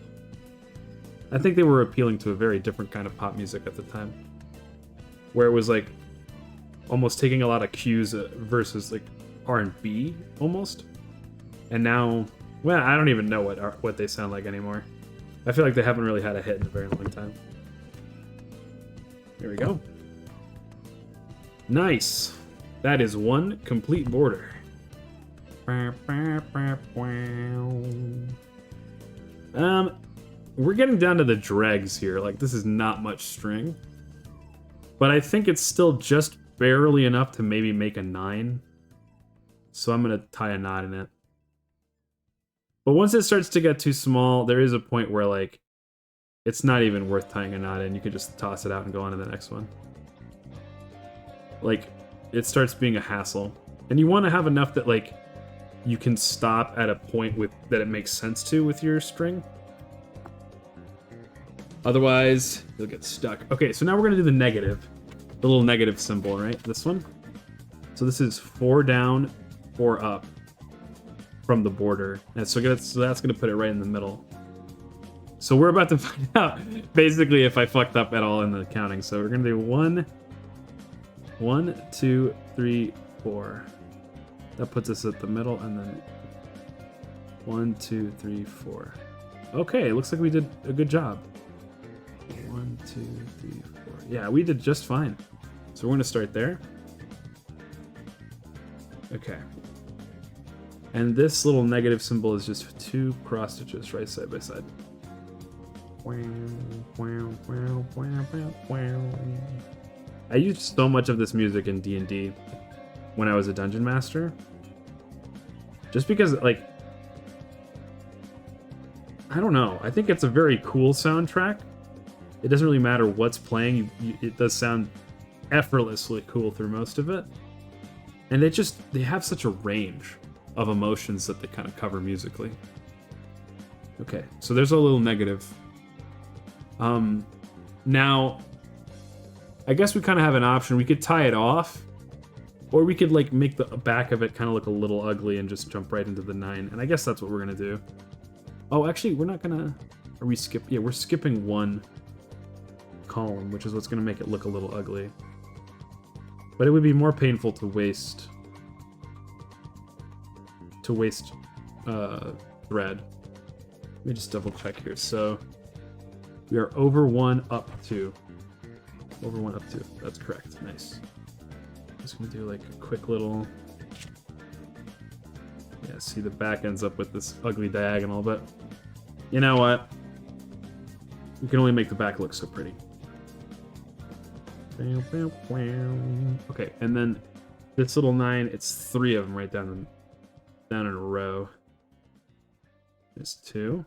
I think they were appealing to a very different kind of pop music at the time. Where it was like almost taking a lot of cues versus like R&B almost. And now, well, I don't even know what they sound like anymore. I feel like they haven't really had a hit in a very long time. There we go. Nice. That is one complete border. We're getting down to the dregs here. Like, this is not much string. But I think it's still just barely enough to maybe make a 9. So I'm going to tie a knot in it. But once it starts to get too small, there is a point where, like, it's not even worth tying a knot in. You can just toss it out and go on to the next one. Like, it starts being a hassle. And you want to have enough that, like, you can stop at a point that it makes sense to with your string. Otherwise, you'll get stuck. Okay, so now we're going to do the negative. The little negative symbol, right? This one. So this is 4 down, 4 up from the border. And so that's going to put it right in the middle. So we're about to find out, basically, if I fucked up at all in the counting. So we're going to do 1, 2, 3, 4. That puts us at the middle, and then 1, 2, 3, 4. Okay, it looks like we did a good job. 1, 2, 3, 4. Yeah, we did just fine. So we're going to start there. Okay. And this little negative symbol is just 2 cross stitches right side by side. I used so much of this music in D&D when I was a dungeon master. Just because, like, I don't know. I think it's a very cool soundtrack. It doesn't really matter what's playing. It does sound effortlessly cool through most of it. And they have such a range of emotions that they kind of cover musically. Okay, so there's a little negative. Now, I guess we kind of have an option. We could tie it off, or we could like make the back of it kind of look a little ugly and just jump right into the 9. And I guess that's what we're gonna do. Oh, actually, we're not gonna. Are we skip? Yeah, we're skipping 1 column, which is what's gonna make it look a little ugly. But it would be more painful to waste thread. Let me just double check here. So we are over 1, up 2. Over 1, up 2. That's correct. Nice. Just gonna do like a quick little. Yeah, see, the back ends up with this ugly diagonal, but you know what? You can only make the back look so pretty. Okay, and then this little 9, it's 3 of them right down in a row. There's 2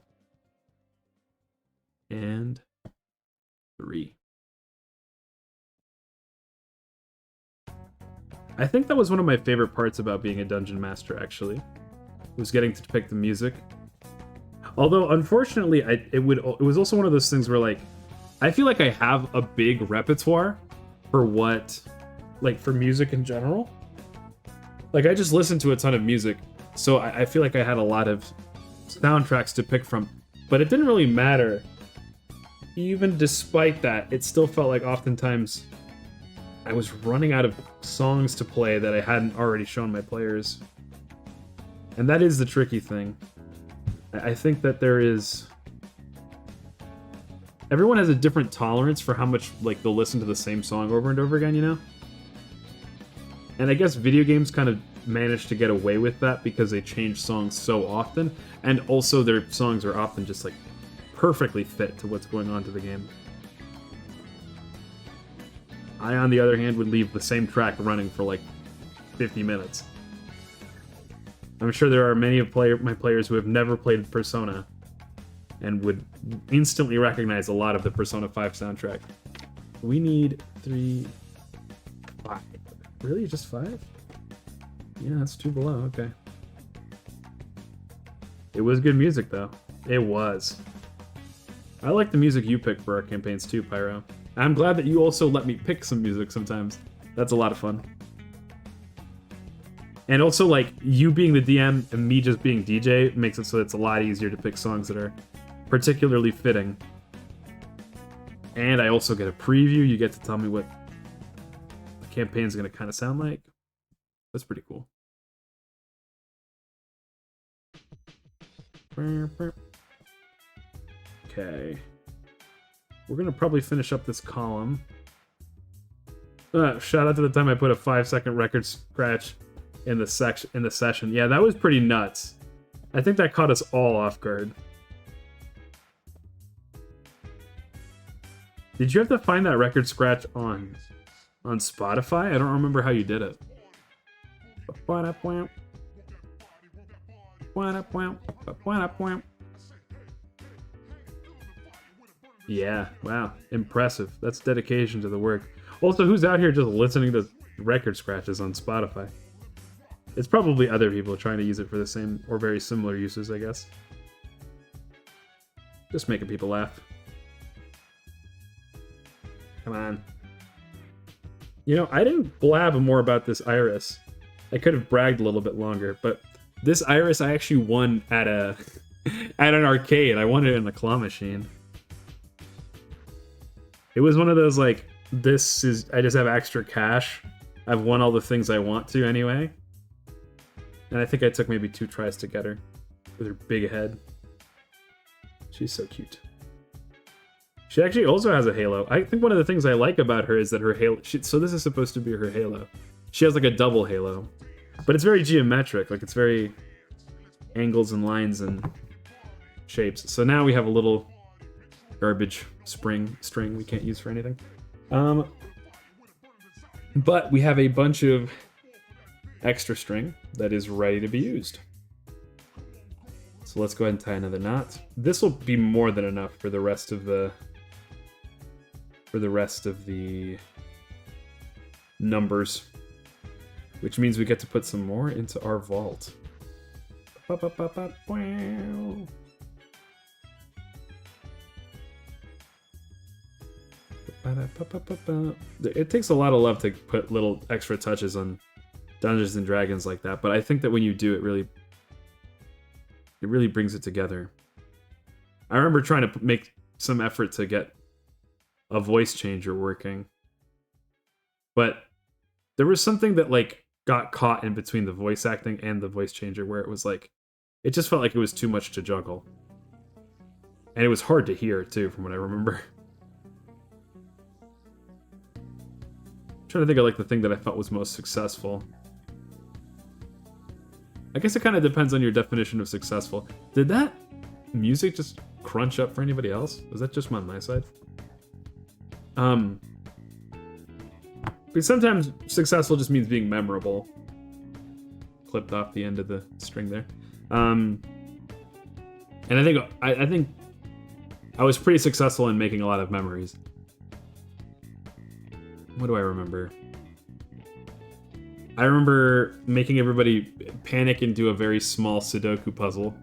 and 3. I think that was one of my favorite parts about being a dungeon master, actually, was getting to pick the music. Although, unfortunately, it was also one of those things where, like, I feel like I have a big repertoire for for music in general. Like, I just listen to a ton of music, so I feel like I had a lot of soundtracks to pick from. But it didn't really matter. Even despite that, it still felt like oftentimes I was running out of songs to play that I hadn't already shown my players. And that is the tricky thing. I think that there is... Everyone has a different tolerance for how much, like, they'll listen to the same song over and over again, you know? And I guess video games kind of manage to get away with that because they change songs so often, and also their songs are often just, like, perfectly fit to what's going on to the game. I, on the other hand, would leave the same track running for, like, 50 minutes. I'm sure there are many of my players who have never played Persona and would instantly recognize a lot of the Persona 5 soundtrack. We need 3, 5. Really? Just 5? Yeah, that's 2 below. Okay. It was good music, though. It was. I like the music you pick for our campaigns, too, Pyro. I'm glad that you also let me pick some music sometimes. That's a lot of fun. And also, like, you being the DM and me just being DJ makes it so it's a lot easier to pick songs that are particularly fitting. And I also get a preview. You get to tell me what the campaign's going to kind of sound like. That's pretty cool. Okay. We're going to probably finish up this column. Shout out to the time I put a 5-second record scratch in the session. Yeah, that was pretty nuts. I think that caught us all off guard. Did you have to find that record scratch on Spotify? I don't remember how you did it. Yeah, wow. Impressive. That's dedication to the work. Also, who's out here just listening to record scratches on Spotify? It's probably other people trying to use it for the same or very similar uses, I guess. Just making people laugh. Come on. You know, I didn't blab more about this iris. I could have bragged a little bit longer, but this iris I actually won at an arcade. I won it in the claw machine. It was one of those, like, I just have extra cash. I've won all the things I want to anyway. And I think I took maybe 2 tries to get her with her big head. She's so cute. She actually also has a halo. I think one of the things I like about her is that her halo... so this is supposed to be her halo. She has like a double halo. But it's very geometric. Like, it's very angles and lines and shapes. So now we have a little garbage string we can't use for anything. But we have a bunch of extra string that is ready to be used. So let's go ahead and tie another knot. This will be more than enough for the rest of the numbers, which means we get to put some more into our vault. It takes a lot of love to put little extra touches on Dungeons and Dragons like that, but I think that when you do, it really brings it together. I remember trying to make some effort to get a voice changer working, but there was something that, like, got caught in between the voice acting and the voice changer where it was like, it just felt like it was too much to juggle. And it was hard to hear, too, from what I remember. I'm trying to think of, like, the thing that I felt was most successful. I guess it kind of depends on your definition of successful. Did that music just crunch up for anybody else? Was that just on my side? Because sometimes successful just means being memorable. Clipped off the end of the string there. And I think I was pretty successful in making a lot of memories. What do I remember? I remember making everybody panic and do a very small Sudoku puzzle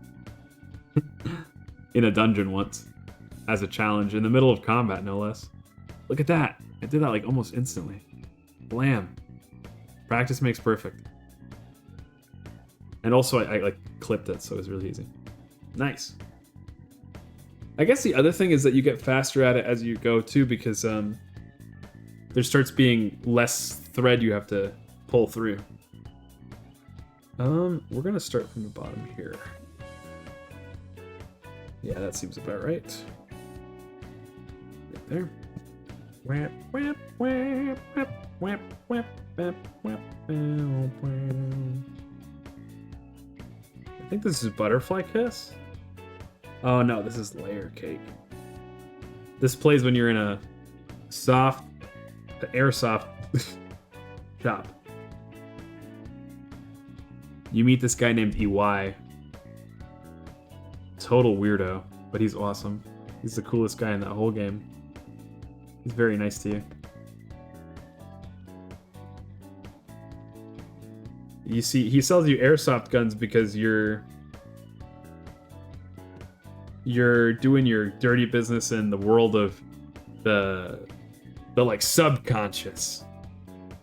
in a dungeon once as a challenge in the middle of combat, no less. Look at that. I did that like almost instantly. Blam. Practice makes perfect. And also I like clipped it, so it was really easy. Nice. I guess the other thing is that you get faster at it as you go too, because there starts being less thread you have to pull through. We're gonna start from the bottom here. Yeah, that seems about right. Right there. Whap, whap, whap, whap, whap, whap, whap, whap, I think this is Butterfly Kiss. Oh no, this is Layer Cake. This plays when you're in a airsoft shop. You meet this guy named EY. Total weirdo, but he's awesome. He's the coolest guy in that whole game. He's very nice to you. You see, he sells you airsoft guns because you're doing your dirty business in the world of the like subconscious.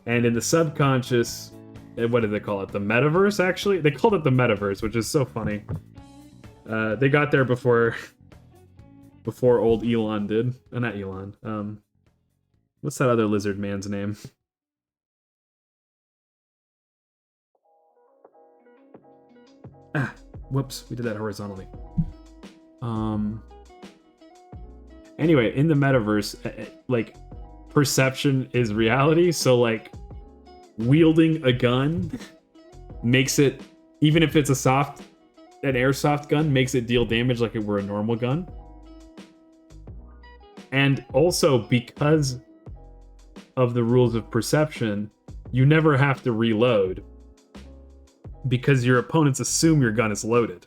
And in the subconscious, what did they call it? The metaverse, actually? They called it the metaverse, which is so funny. They got there before old Elon did. Not Elon. What's that other lizard man's name? Whoops, we did that horizontally. Anyway, in the metaverse, like, perception is reality, so, like, wielding a gun makes it, even if it's an airsoft gun, makes it deal damage like it were a normal gun. And also, because of the rules of perception, you never have to reload, because your opponents assume your gun is loaded.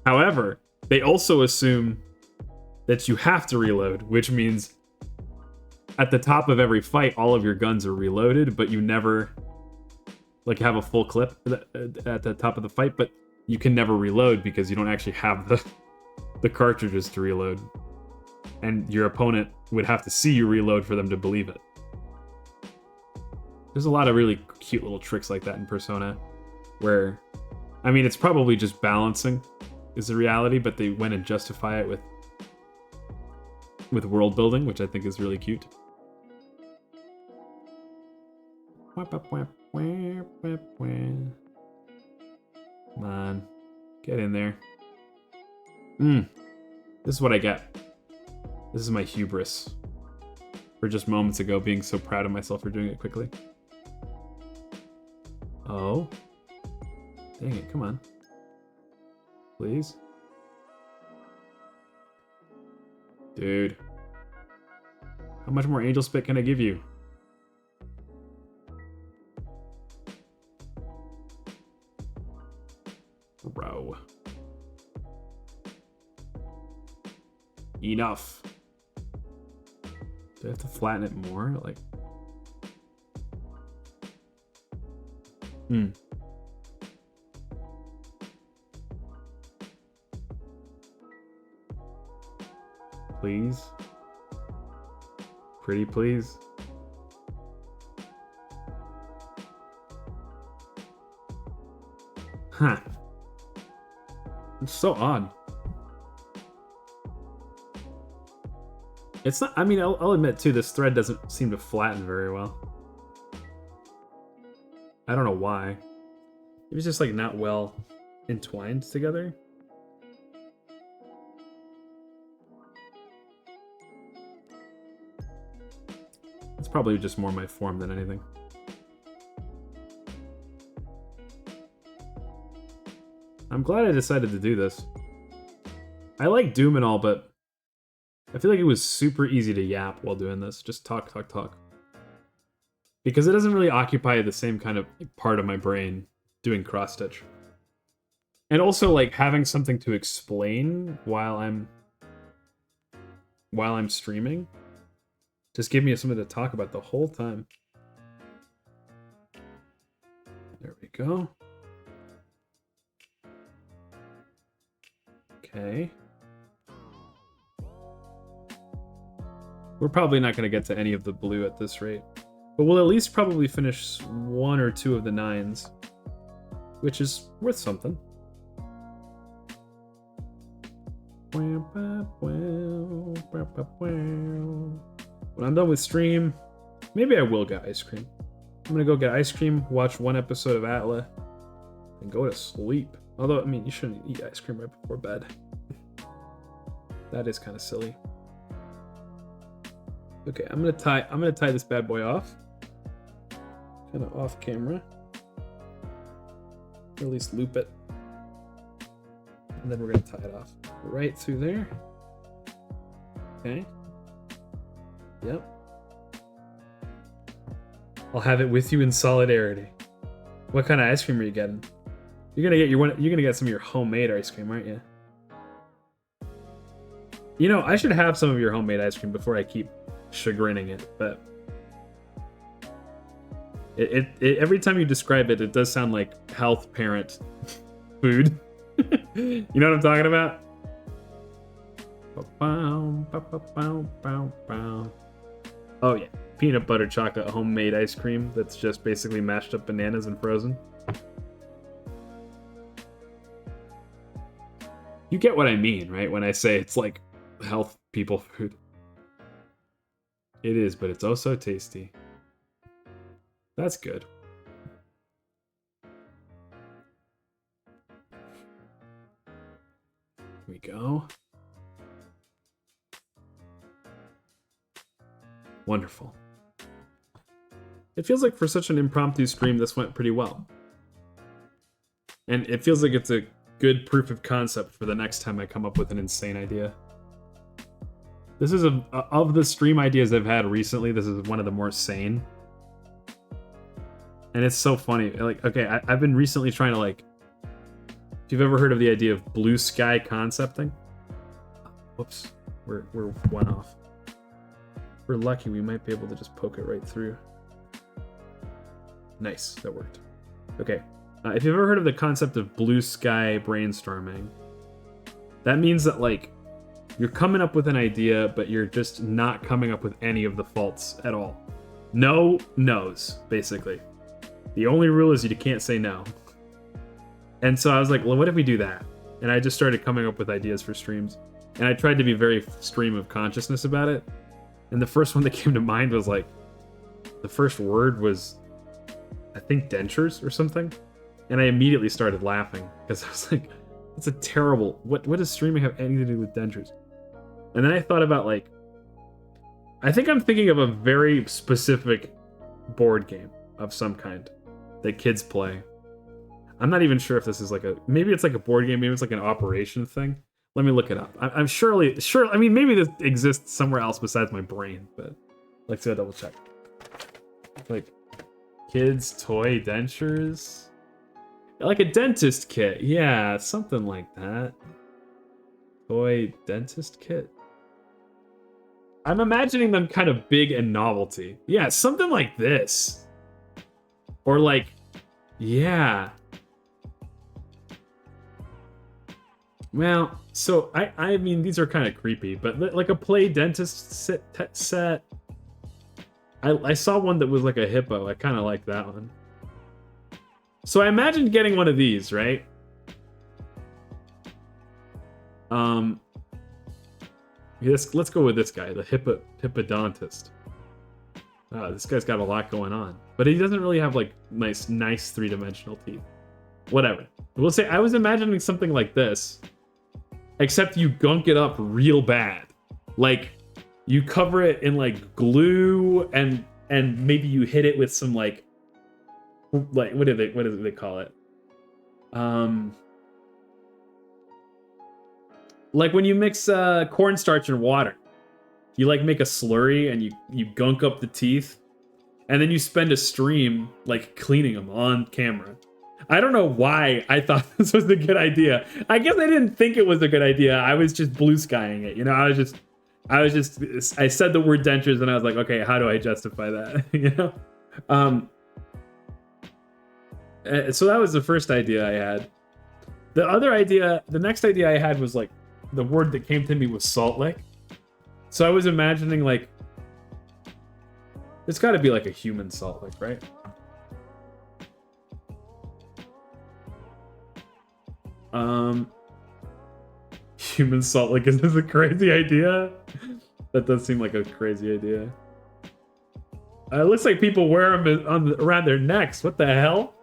However, they also assume that you have to reload, which means at the top of every fight, all of your guns are reloaded, but you never like have a full clip at the top of the fight, but you can never reload because you don't actually have the cartridges to reload. And your opponent would have to see you reload for them to believe it. There's a lot of really cute little tricks like that in Persona, where, I mean, it's probably just balancing is the reality, but they went and justify it with world building, which I think is really cute. Come on, get in there. This is what I get. This is my hubris for just moments ago being so proud of myself for doing it quickly. Oh. Dang it, come on. Please. Dude. How much more angel spit can I give you? Bro. Enough. Do I have to flatten it more? Like... Please? Pretty please? Huh. It's so odd. It's not, I mean, I'll admit too, this thread doesn't seem to flatten very well. I don't know why. It was just like not well entwined together. It's probably just more my form than anything. I'm glad I decided to do this. I like Doom and all, but I feel like it was super easy to yap while doing this. Just talk, talk, talk. Because it doesn't really occupy the same kind of part of my brain doing cross-stitch. And also, like, having something to explain while I'm streaming just gave me something to talk about the whole time. There we go. Okay. We're probably not going to get to any of the blue at this rate. But we'll at least probably finish 1 or 2 of the 9s. Which is worth something. When I'm done with stream, maybe I will get ice cream. I'm going to go get ice cream, watch 1 episode of Atla, and go to sleep. Although, I mean, you shouldn't eat ice cream right before bed. That is kind of silly. Okay, I'm gonna tie this bad boy off. Kind of off camera. Or at least loop it. And then we're gonna tie it off. Right through there. Okay. Yep. I'll have it with you in solidarity. What kind of ice cream are you getting? You're gonna get some of your homemade ice cream, aren't you? You know, I should have some of your homemade ice cream before I keep chagrining it, but it every time you describe it, it does sound like health parent food. You know what I'm talking about? Oh yeah. peanut butter chocolate homemade ice cream that's just basically mashed up bananas and frozen. You get what I mean, right? When I say it's like health people food. It is, but it's oh so tasty. That's good. Here we go. Wonderful. It feels like for such an impromptu stream, this went pretty well. And it feels like it's a good proof of concept for the next time I come up with an insane idea. This is of the stream ideas I've had recently, this is one of the more sane. And it's so funny. Like, okay, I've been recently trying to like... If you've ever heard of the idea of blue sky concepting? Whoops, we're one off. If we're lucky, we might be able to just poke it right through. Nice, that worked. Okay, if you've ever heard of the concept of blue sky brainstorming, that means that like you're coming up with an idea, but you're just not coming up with any of the faults at all. No no's, basically. The only rule is you can't say no. And so I was like, well, what if we do that? And I just started coming up with ideas for streams. And I tried to be very stream of consciousness about it. And the first one that came to mind was like, the first word was, I think, dentures or something. And I immediately started laughing because I was like, that's a terrible, what does streaming have anything to do with dentures? And then I thought about like, I think I'm thinking of a very specific board game of some kind that kids play. I'm not even sure if this is like maybe it's like a board game, maybe it's like an operation thing. Let me look it up. I'm sure, I mean, maybe this exists somewhere else besides my brain, but let's go double check. Like, kids toy dentures? Like a dentist kit, yeah, something like that. Toy dentist kit? I'm imagining them kind of big and novelty. Yeah, something like this. Or like, yeah. Well, so I mean, these are kind of creepy, but like a play dentist set. I saw one that was like a hippo. I kind of like that one. So I imagined getting one of these, right? Let's go with this guy, the hippodontist. This guy's got a lot going on, but he doesn't really have like nice three-dimensional teeth. Whatever. We'll say I was imagining something like this, except you gunk it up real bad. Like you cover it in like glue and maybe you hit it with some like what do they call it? Like when you mix cornstarch and water, you like make a slurry and you gunk up the teeth, and then you spend a stream like cleaning them on camera. I don't know why I thought this was a good idea. I guess I didn't think it was a good idea. I was just blue skying it, you know. I said the word dentures and I was like, okay, how do I justify that? You know. So that was the first idea I had. The next idea I had was like, the word that came to me was Salt Lick. So I was imagining like, it's got to be like a human Salt Lick, right? Human Salt Lick, is this a crazy idea? That does seem like a crazy idea. It looks like people wear them around their necks. What the hell?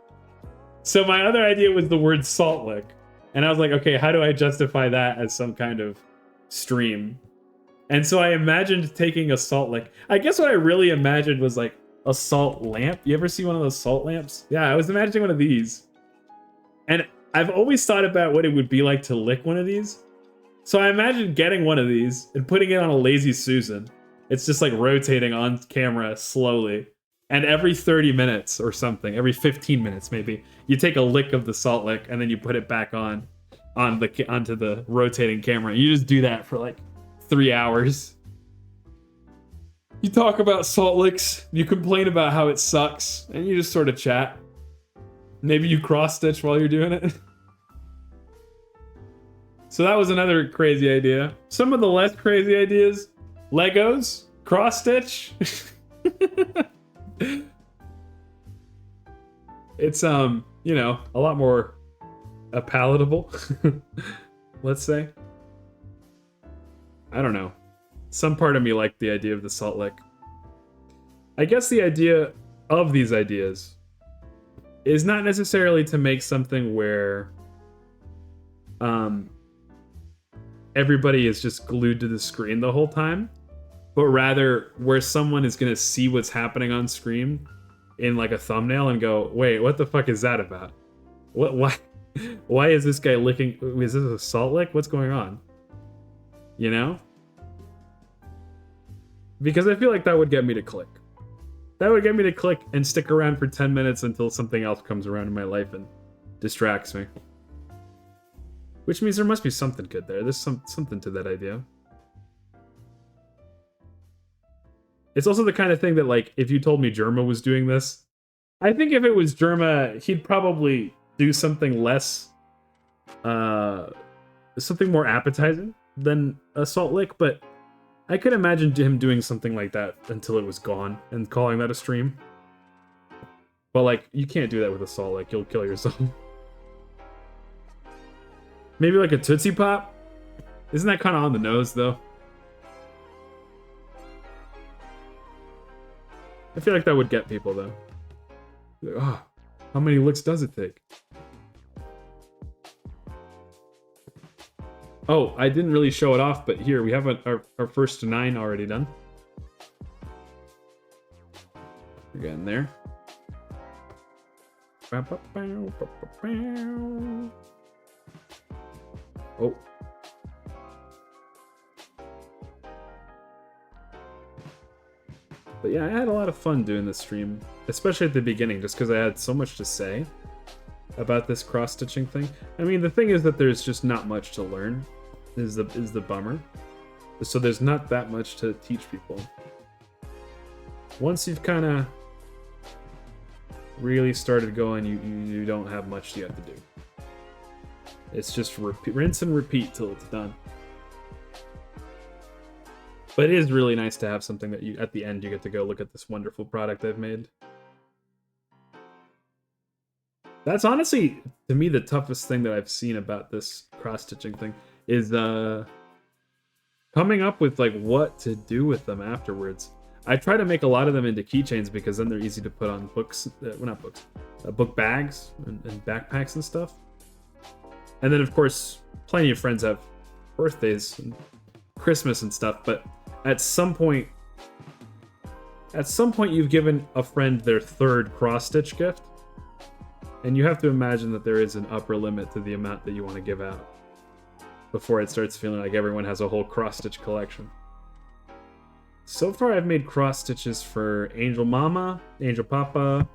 So my other idea was the word Salt Lick. And I was like, okay, how do I justify that as some kind of stream? And so I imagined taking a salt lick. I guess what I really imagined was like a salt lamp. You ever see one of those salt lamps? Yeah, I was imagining one of these. And I've always thought about what it would be like to lick one of these. So I imagined getting one of these and putting it on a Lazy Susan. It's just like rotating on camera slowly. And every 30 minutes or something, every 15 minutes maybe, you take a lick of the salt lick and then you put it back onto the rotating camera. You just do that for like 3 hours. You talk about salt licks, you complain about how it sucks, and you just sort of chat. Maybe you cross stitch while you're doing it. So that was another crazy idea. Some of the less crazy ideas: Legos, cross stitch. It's you know, a lot more palatable. Let's say. I don't know. Some part of me liked the idea of the salt lick. I guess the idea of these ideas is not necessarily to make something where everybody is just glued to the screen the whole time, but rather where someone is going to see what's happening on screen in like a thumbnail and go, wait, what the fuck is that about? Why is this guy licking? Is this a salt lick? What's going on? You know? Because I feel like that would get me to click. That would get me to click and stick around for 10 minutes until something else comes around in my life and distracts me. Which means there must be something good there. There's something to that idea. It's also the kind of thing that, like, if you told me Germa was doing this, I think if it was Germa, he'd probably do something less, something more appetizing than a salt lick, but I could imagine him doing something like that until it was gone and calling that a stream. But, like, you can't do that with a salt lick. You'll kill yourself. Maybe like a Tootsie Pop? Isn't that kind of on the nose, though? I feel like that would get people, though. Oh, how many licks does it take? Oh, I didn't really show it off, but here, we have our first 9 already done. We're getting there. Oh. But yeah, I had a lot of fun doing this stream, especially at the beginning, just because I had so much to say about this cross-stitching thing. I mean, the thing is that there's just not much to learn, is the bummer. So there's not that much to teach people. Once you've kind of really started going, you don't have much you have to do. It's just rinse and repeat till it's done. But it is really nice to have something that you, at the end, you get to go look at this wonderful product I've made. That's honestly, to me, the toughest thing that I've seen about this cross-stitching thing is coming up with like what to do with them afterwards. I try to make a lot of them into keychains because then they're easy to put on books, well, not books, book bags and backpacks and stuff. And then, of course, plenty of friends have birthdays and Christmas and stuff, but at some point you've given a friend their 3rd cross-stitch gift, and you have to imagine that there is an upper limit to the amount that you want to give out before it starts feeling like everyone has a whole cross-stitch collection. So far, I've made cross-stitches for Angel Mama, Angel Papa.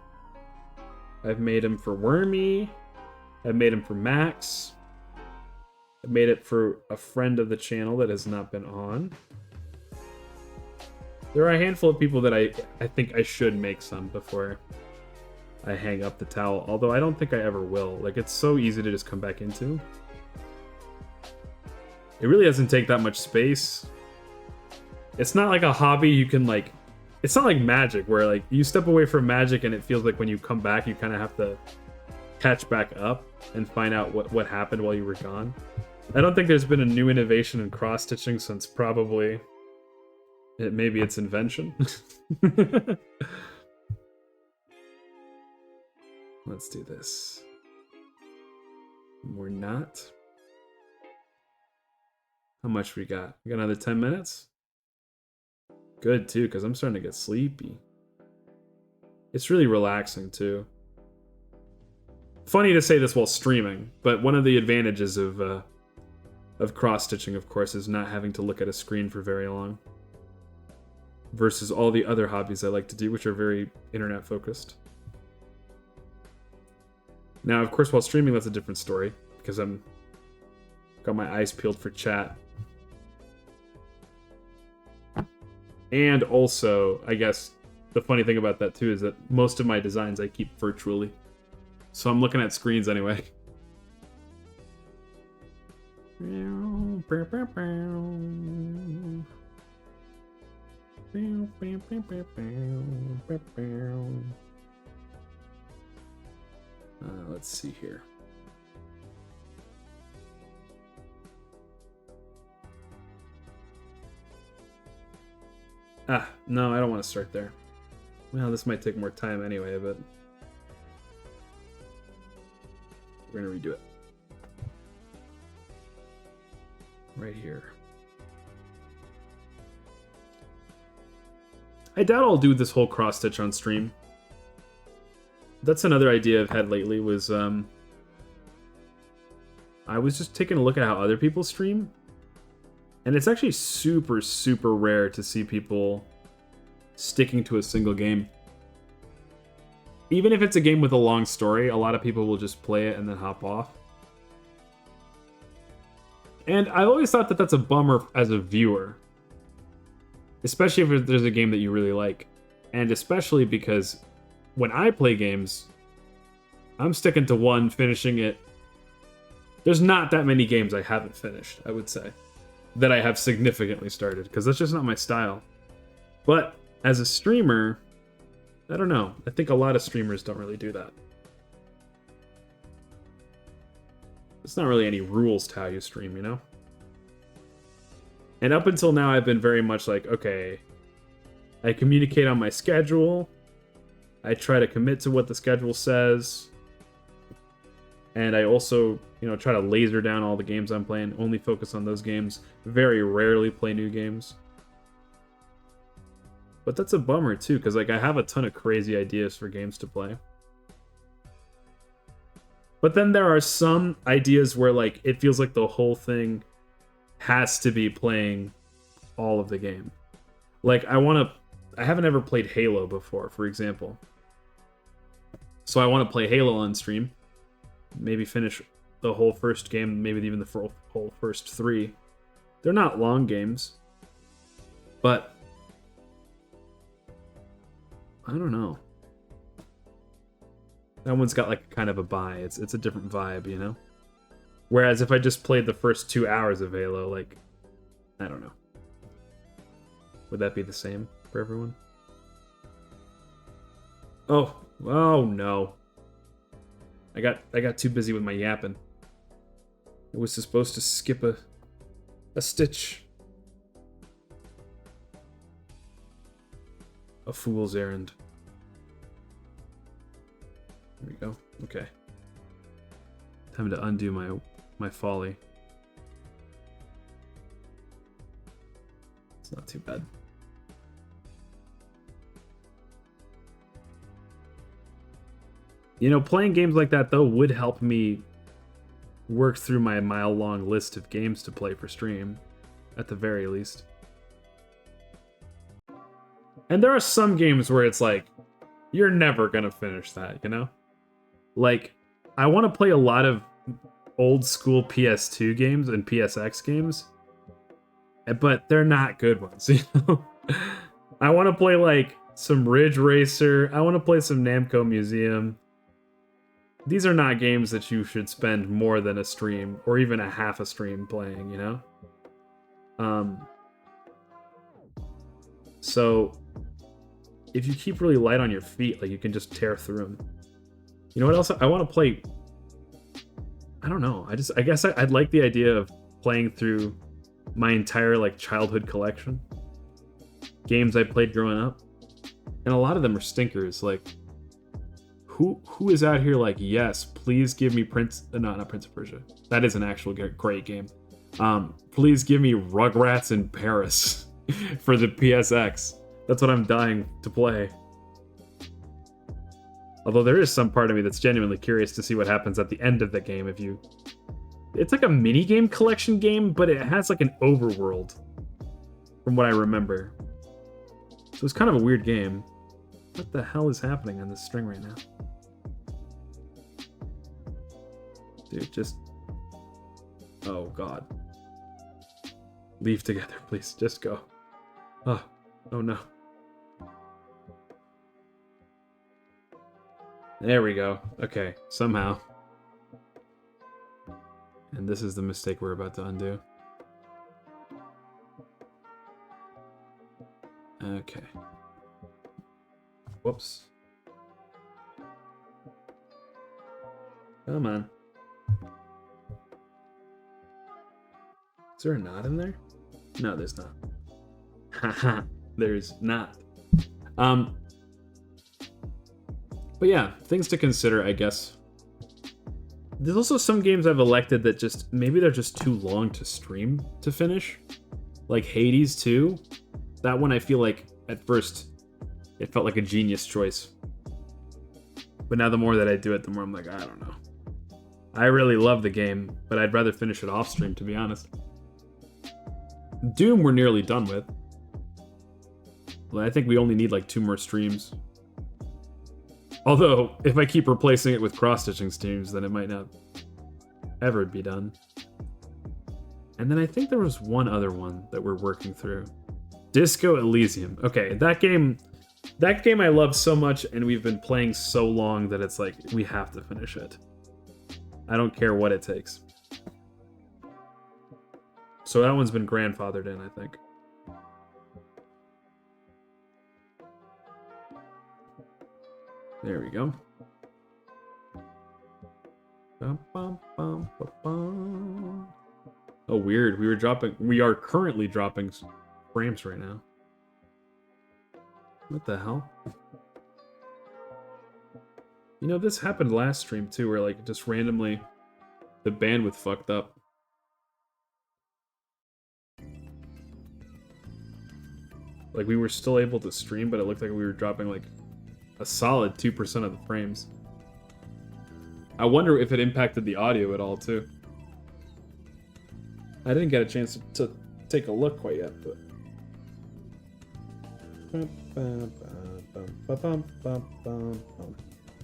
I've made them for Wormy. I've made them for Max. I've made it for a friend of the channel that has not been on. There are a handful of people that I think I should make some before I hang up the towel, although I don't think I ever will. Like, it's so easy to just come back into. It really doesn't take that much space. It's not like a hobby you can, like... It's not like Magic, where, like, you step away from Magic and it feels like when you come back, you kind of have to catch back up and find out what happened while you were gone. I don't think there's been a new innovation in cross-stitching since probably... maybe its invention. Let's do this. We're not. How much we got? We got another 10 minutes? Good, too, because I'm starting to get sleepy. It's really relaxing, too. Funny to say this while streaming, but one of the advantages of cross-stitching, of course, is not having to look at a screen for very long. Versus all the other hobbies I like to do, which are very internet-focused. Now, of course, while streaming, that's a different story, because I'm got my eyes peeled for chat. And also, I guess, the funny thing about that, too, is that most of my designs I keep virtually. So I'm looking at screens anyway. Let's see here. No, I don't want to start there. Well, this might take more time anyway, but we're gonna redo it. Right here. I doubt I'll do this whole cross-stitch on stream. That's another idea I've had lately was, I was just taking a look at how other people stream. And it's actually super, super rare to see people sticking to a single game. Even if it's a game with a long story, a lot of people will just play it and then hop off. And I always thought that that's a bummer as a viewer. Especially if there's a game that you really like. And especially because when I play games, I'm sticking to one, finishing it. There's not that many games I haven't finished, I would say, that I have significantly started, because that's just not my style. But as a streamer, I don't know. I think a lot of streamers don't really do that. There's not really any rules to how you stream, you know? And up until now, I've been very much like, okay, I communicate on my schedule. I try to commit to what the schedule says. And I also, you know, try to laser down all the games I'm playing, only focus on those games. Very rarely play new games. But that's a bummer too, because like I have a ton of crazy ideas for games to play. But then there are some ideas where like it feels like the whole thing has to be playing all of the game. Like I haven't ever played Halo before, for example. So I want to play Halo on stream. Maybe finish the whole first game, maybe even the whole first 3. They're not long games. But I don't know. That one's got like kind of a buy. It's a different vibe, you know? Whereas if I just played the first 2 hours of Halo, like, I don't know. Would that be the same for everyone? Oh no. I got too busy with my yapping. I was supposed to skip a stitch. A fool's errand. There we go. Okay. Time to undo my folly. It's not too bad. You know, playing games like that, though, would help me work through my mile-long list of games to play for stream, at the very least. And there are some games where it's like, you're never gonna finish that, you know? Like, I want to play a lot of old-school PS2 games and PSX games, but they're not good ones, you know? I want to play, like, some Ridge Racer. I want to play some Namco Museum. These are not games that you should spend more than a stream, or even a half a stream playing, you know? So, if you keep really light on your feet, like, you can just tear through them. You know what else? I want to play... I don't know. I guess I'd like the idea of playing through my entire, like, childhood collection. Games I played growing up. And a lot of them are stinkers, like... Who is out here like, yes, please give me not Prince of Persia. That is an actual great game. Please give me Rugrats in Paris for the PSX. That's what I'm dying to play. Although there is some part of me that's genuinely curious to see what happens at the end of the game if you... It's like a mini-game collection game, but it has like an overworld. From what I remember. So it's kind of a weird game. What the hell is happening on this string right now? Dude, just... Oh, God. Leave together, please. Just go. Oh no. There we go. Okay, somehow. And this is the mistake we're about to undo. Okay. Whoops. Come on. Is there a knot in there? No, there's not. Haha, there's not. But yeah, things to consider, I guess. There's also some games I've elected that just, maybe they're just too long to stream to finish. Like Hades 2. That one I feel like, at first, it felt like a genius choice. But now the more that I do it, the more I'm like, I don't know. I really love the game, but I'd rather finish it off stream, to be honest. Doom we're nearly done with. I think we only need like 2 more streams. Although, if I keep replacing it with cross-stitching streams, then it might not ever be done. And then I think there was one other one that we're working through. Disco Elysium. Okay, that game I love so much, and we've been playing so long that it's like, we have to finish it. I don't care what it takes. So that one's been grandfathered in, I think. There we go. Bum, bum, bum, bum, bum. Oh, weird. We are currently dropping frames right now. What the hell? You know, this happened last stream too, where like just randomly the bandwidth fucked up. Like we were still able to stream, but it looked like we were dropping like a solid 2% of the frames. I wonder if it impacted the audio at all too. I didn't get a chance to take a look quite yet, but...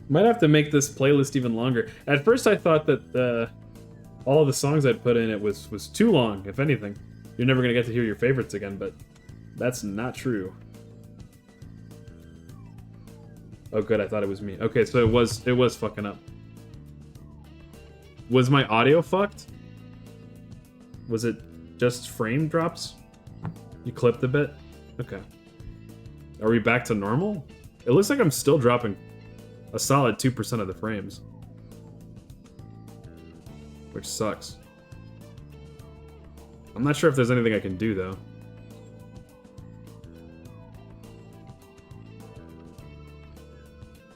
Might have to make this playlist even longer. At first I thought that all of the songs I'd put in it was too long, if anything. You're never gonna get to hear your favorites again, but that's not true. Oh good, I thought it was me. Okay, so it was fucking up. Was my audio fucked? Was it just frame drops? You clipped a bit? Okay. Are we back to normal? It looks like I'm still dropping a solid 2% of the frames. Which sucks. I'm not sure if there's anything I can do, though.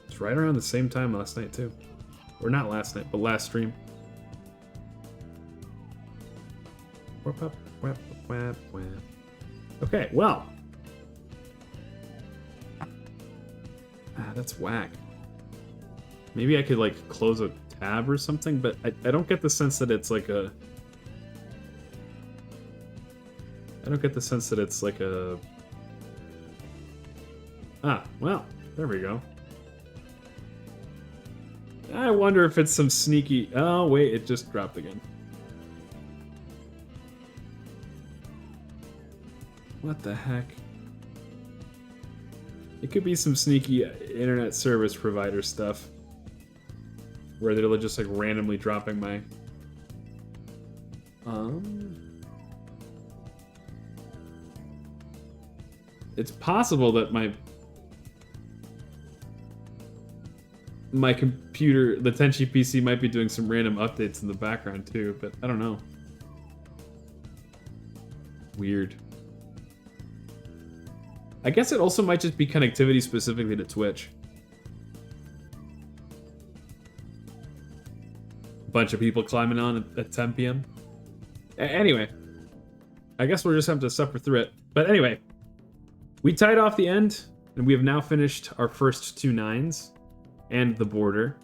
It's right around the same time last night, too. Or not last night, but last stream. Okay, well. That's whack. Maybe I could, like, close a tab or something, but I don't get the sense that it's like a... I don't get the sense that it's like a... Ah, well, there we go. I wonder if it's some sneaky... Oh, wait, it just dropped again. What the heck? It could be some sneaky internet service provider stuff. Where they're just like randomly dropping my... It's possible that my computer, the Tenchi PC, might be doing some random updates in the background too, but I don't know. Weird. I guess it also might just be connectivity specifically to Twitch. Bunch of people climbing on at 10 p.m. Anyway, I guess we'll just have to suffer through it. But anyway, we tied off the end, and we have now finished our first 2 9s and the border.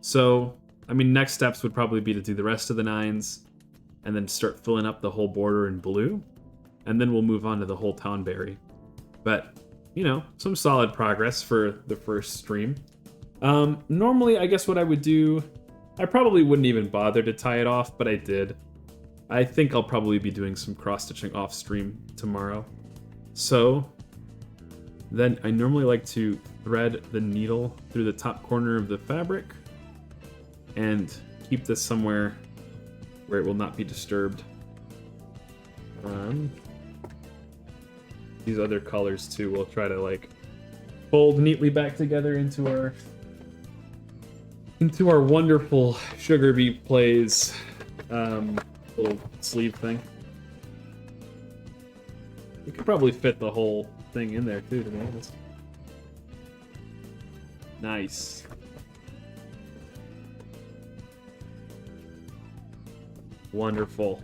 So, I mean, next steps would probably be to do the rest of the 9s and then start filling up the whole border in blue. And then we'll move on to the whole townberry. But, you know, some solid progress for the first stream. Normally, I guess what I would do... I probably wouldn't even bother to tie it off, but I did. I think I'll probably be doing some cross-stitching off-stream tomorrow. So, then I normally like to thread the needle through the top corner of the fabric and keep this somewhere where it will not be disturbed. these other colors too. We'll try to like fold neatly back together into our wonderful Sugar Beet Plays little sleeve thing. You could probably fit the whole thing in there too, to be honest. Nice. Wonderful.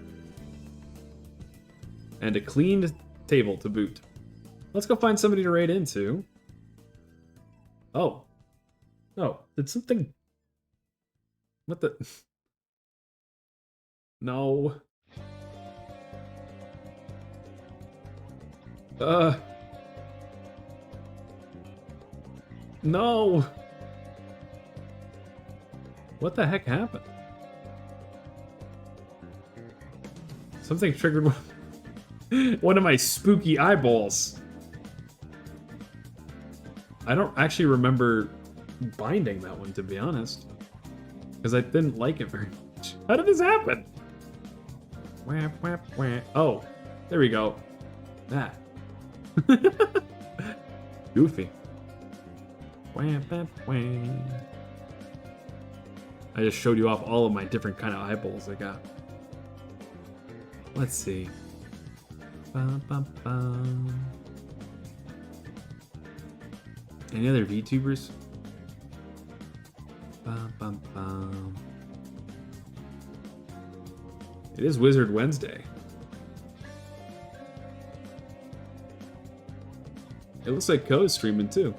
And a cleaned table to boot. Let's go find somebody to raid into. Oh. Oh, did something... What the... No. No. What the heck happened? Something triggered one of my spooky eyeballs. I don't actually remember binding that one, to be honest. Because I didn't like it very much. How did this happen? Whap, whap, whap. Oh, there we go. That. Goofy. Whap, whap, whap. I just showed you off all of my different kind of eyeballs I got. Let's see. Bum, bum, bum. Any other VTubers? Bum, bum, bum. It is Wizard Wednesday. It looks like Ko is streaming too.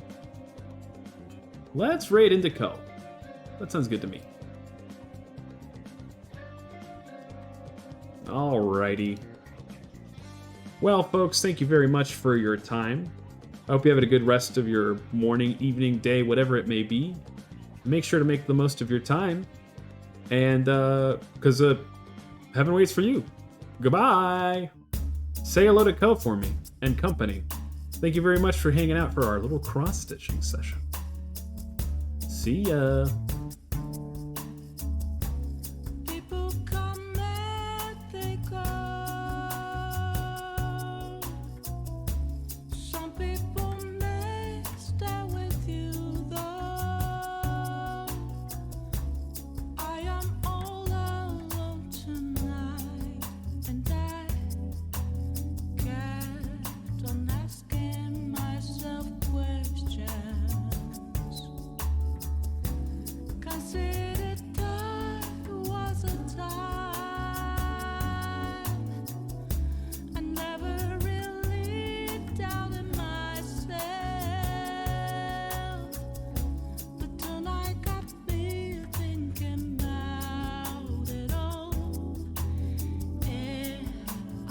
Let's raid into Ko. That sounds good to me. Alrighty. Well, folks, thank you very much for your time. I hope you're having a good rest of your morning, evening, day, whatever it may be. Make sure to make the most of your time. And, because heaven waits for you. Goodbye! Say hello to Ko for me, and company. Thank you very much for hanging out for our little cross-stitching session. See ya! Cause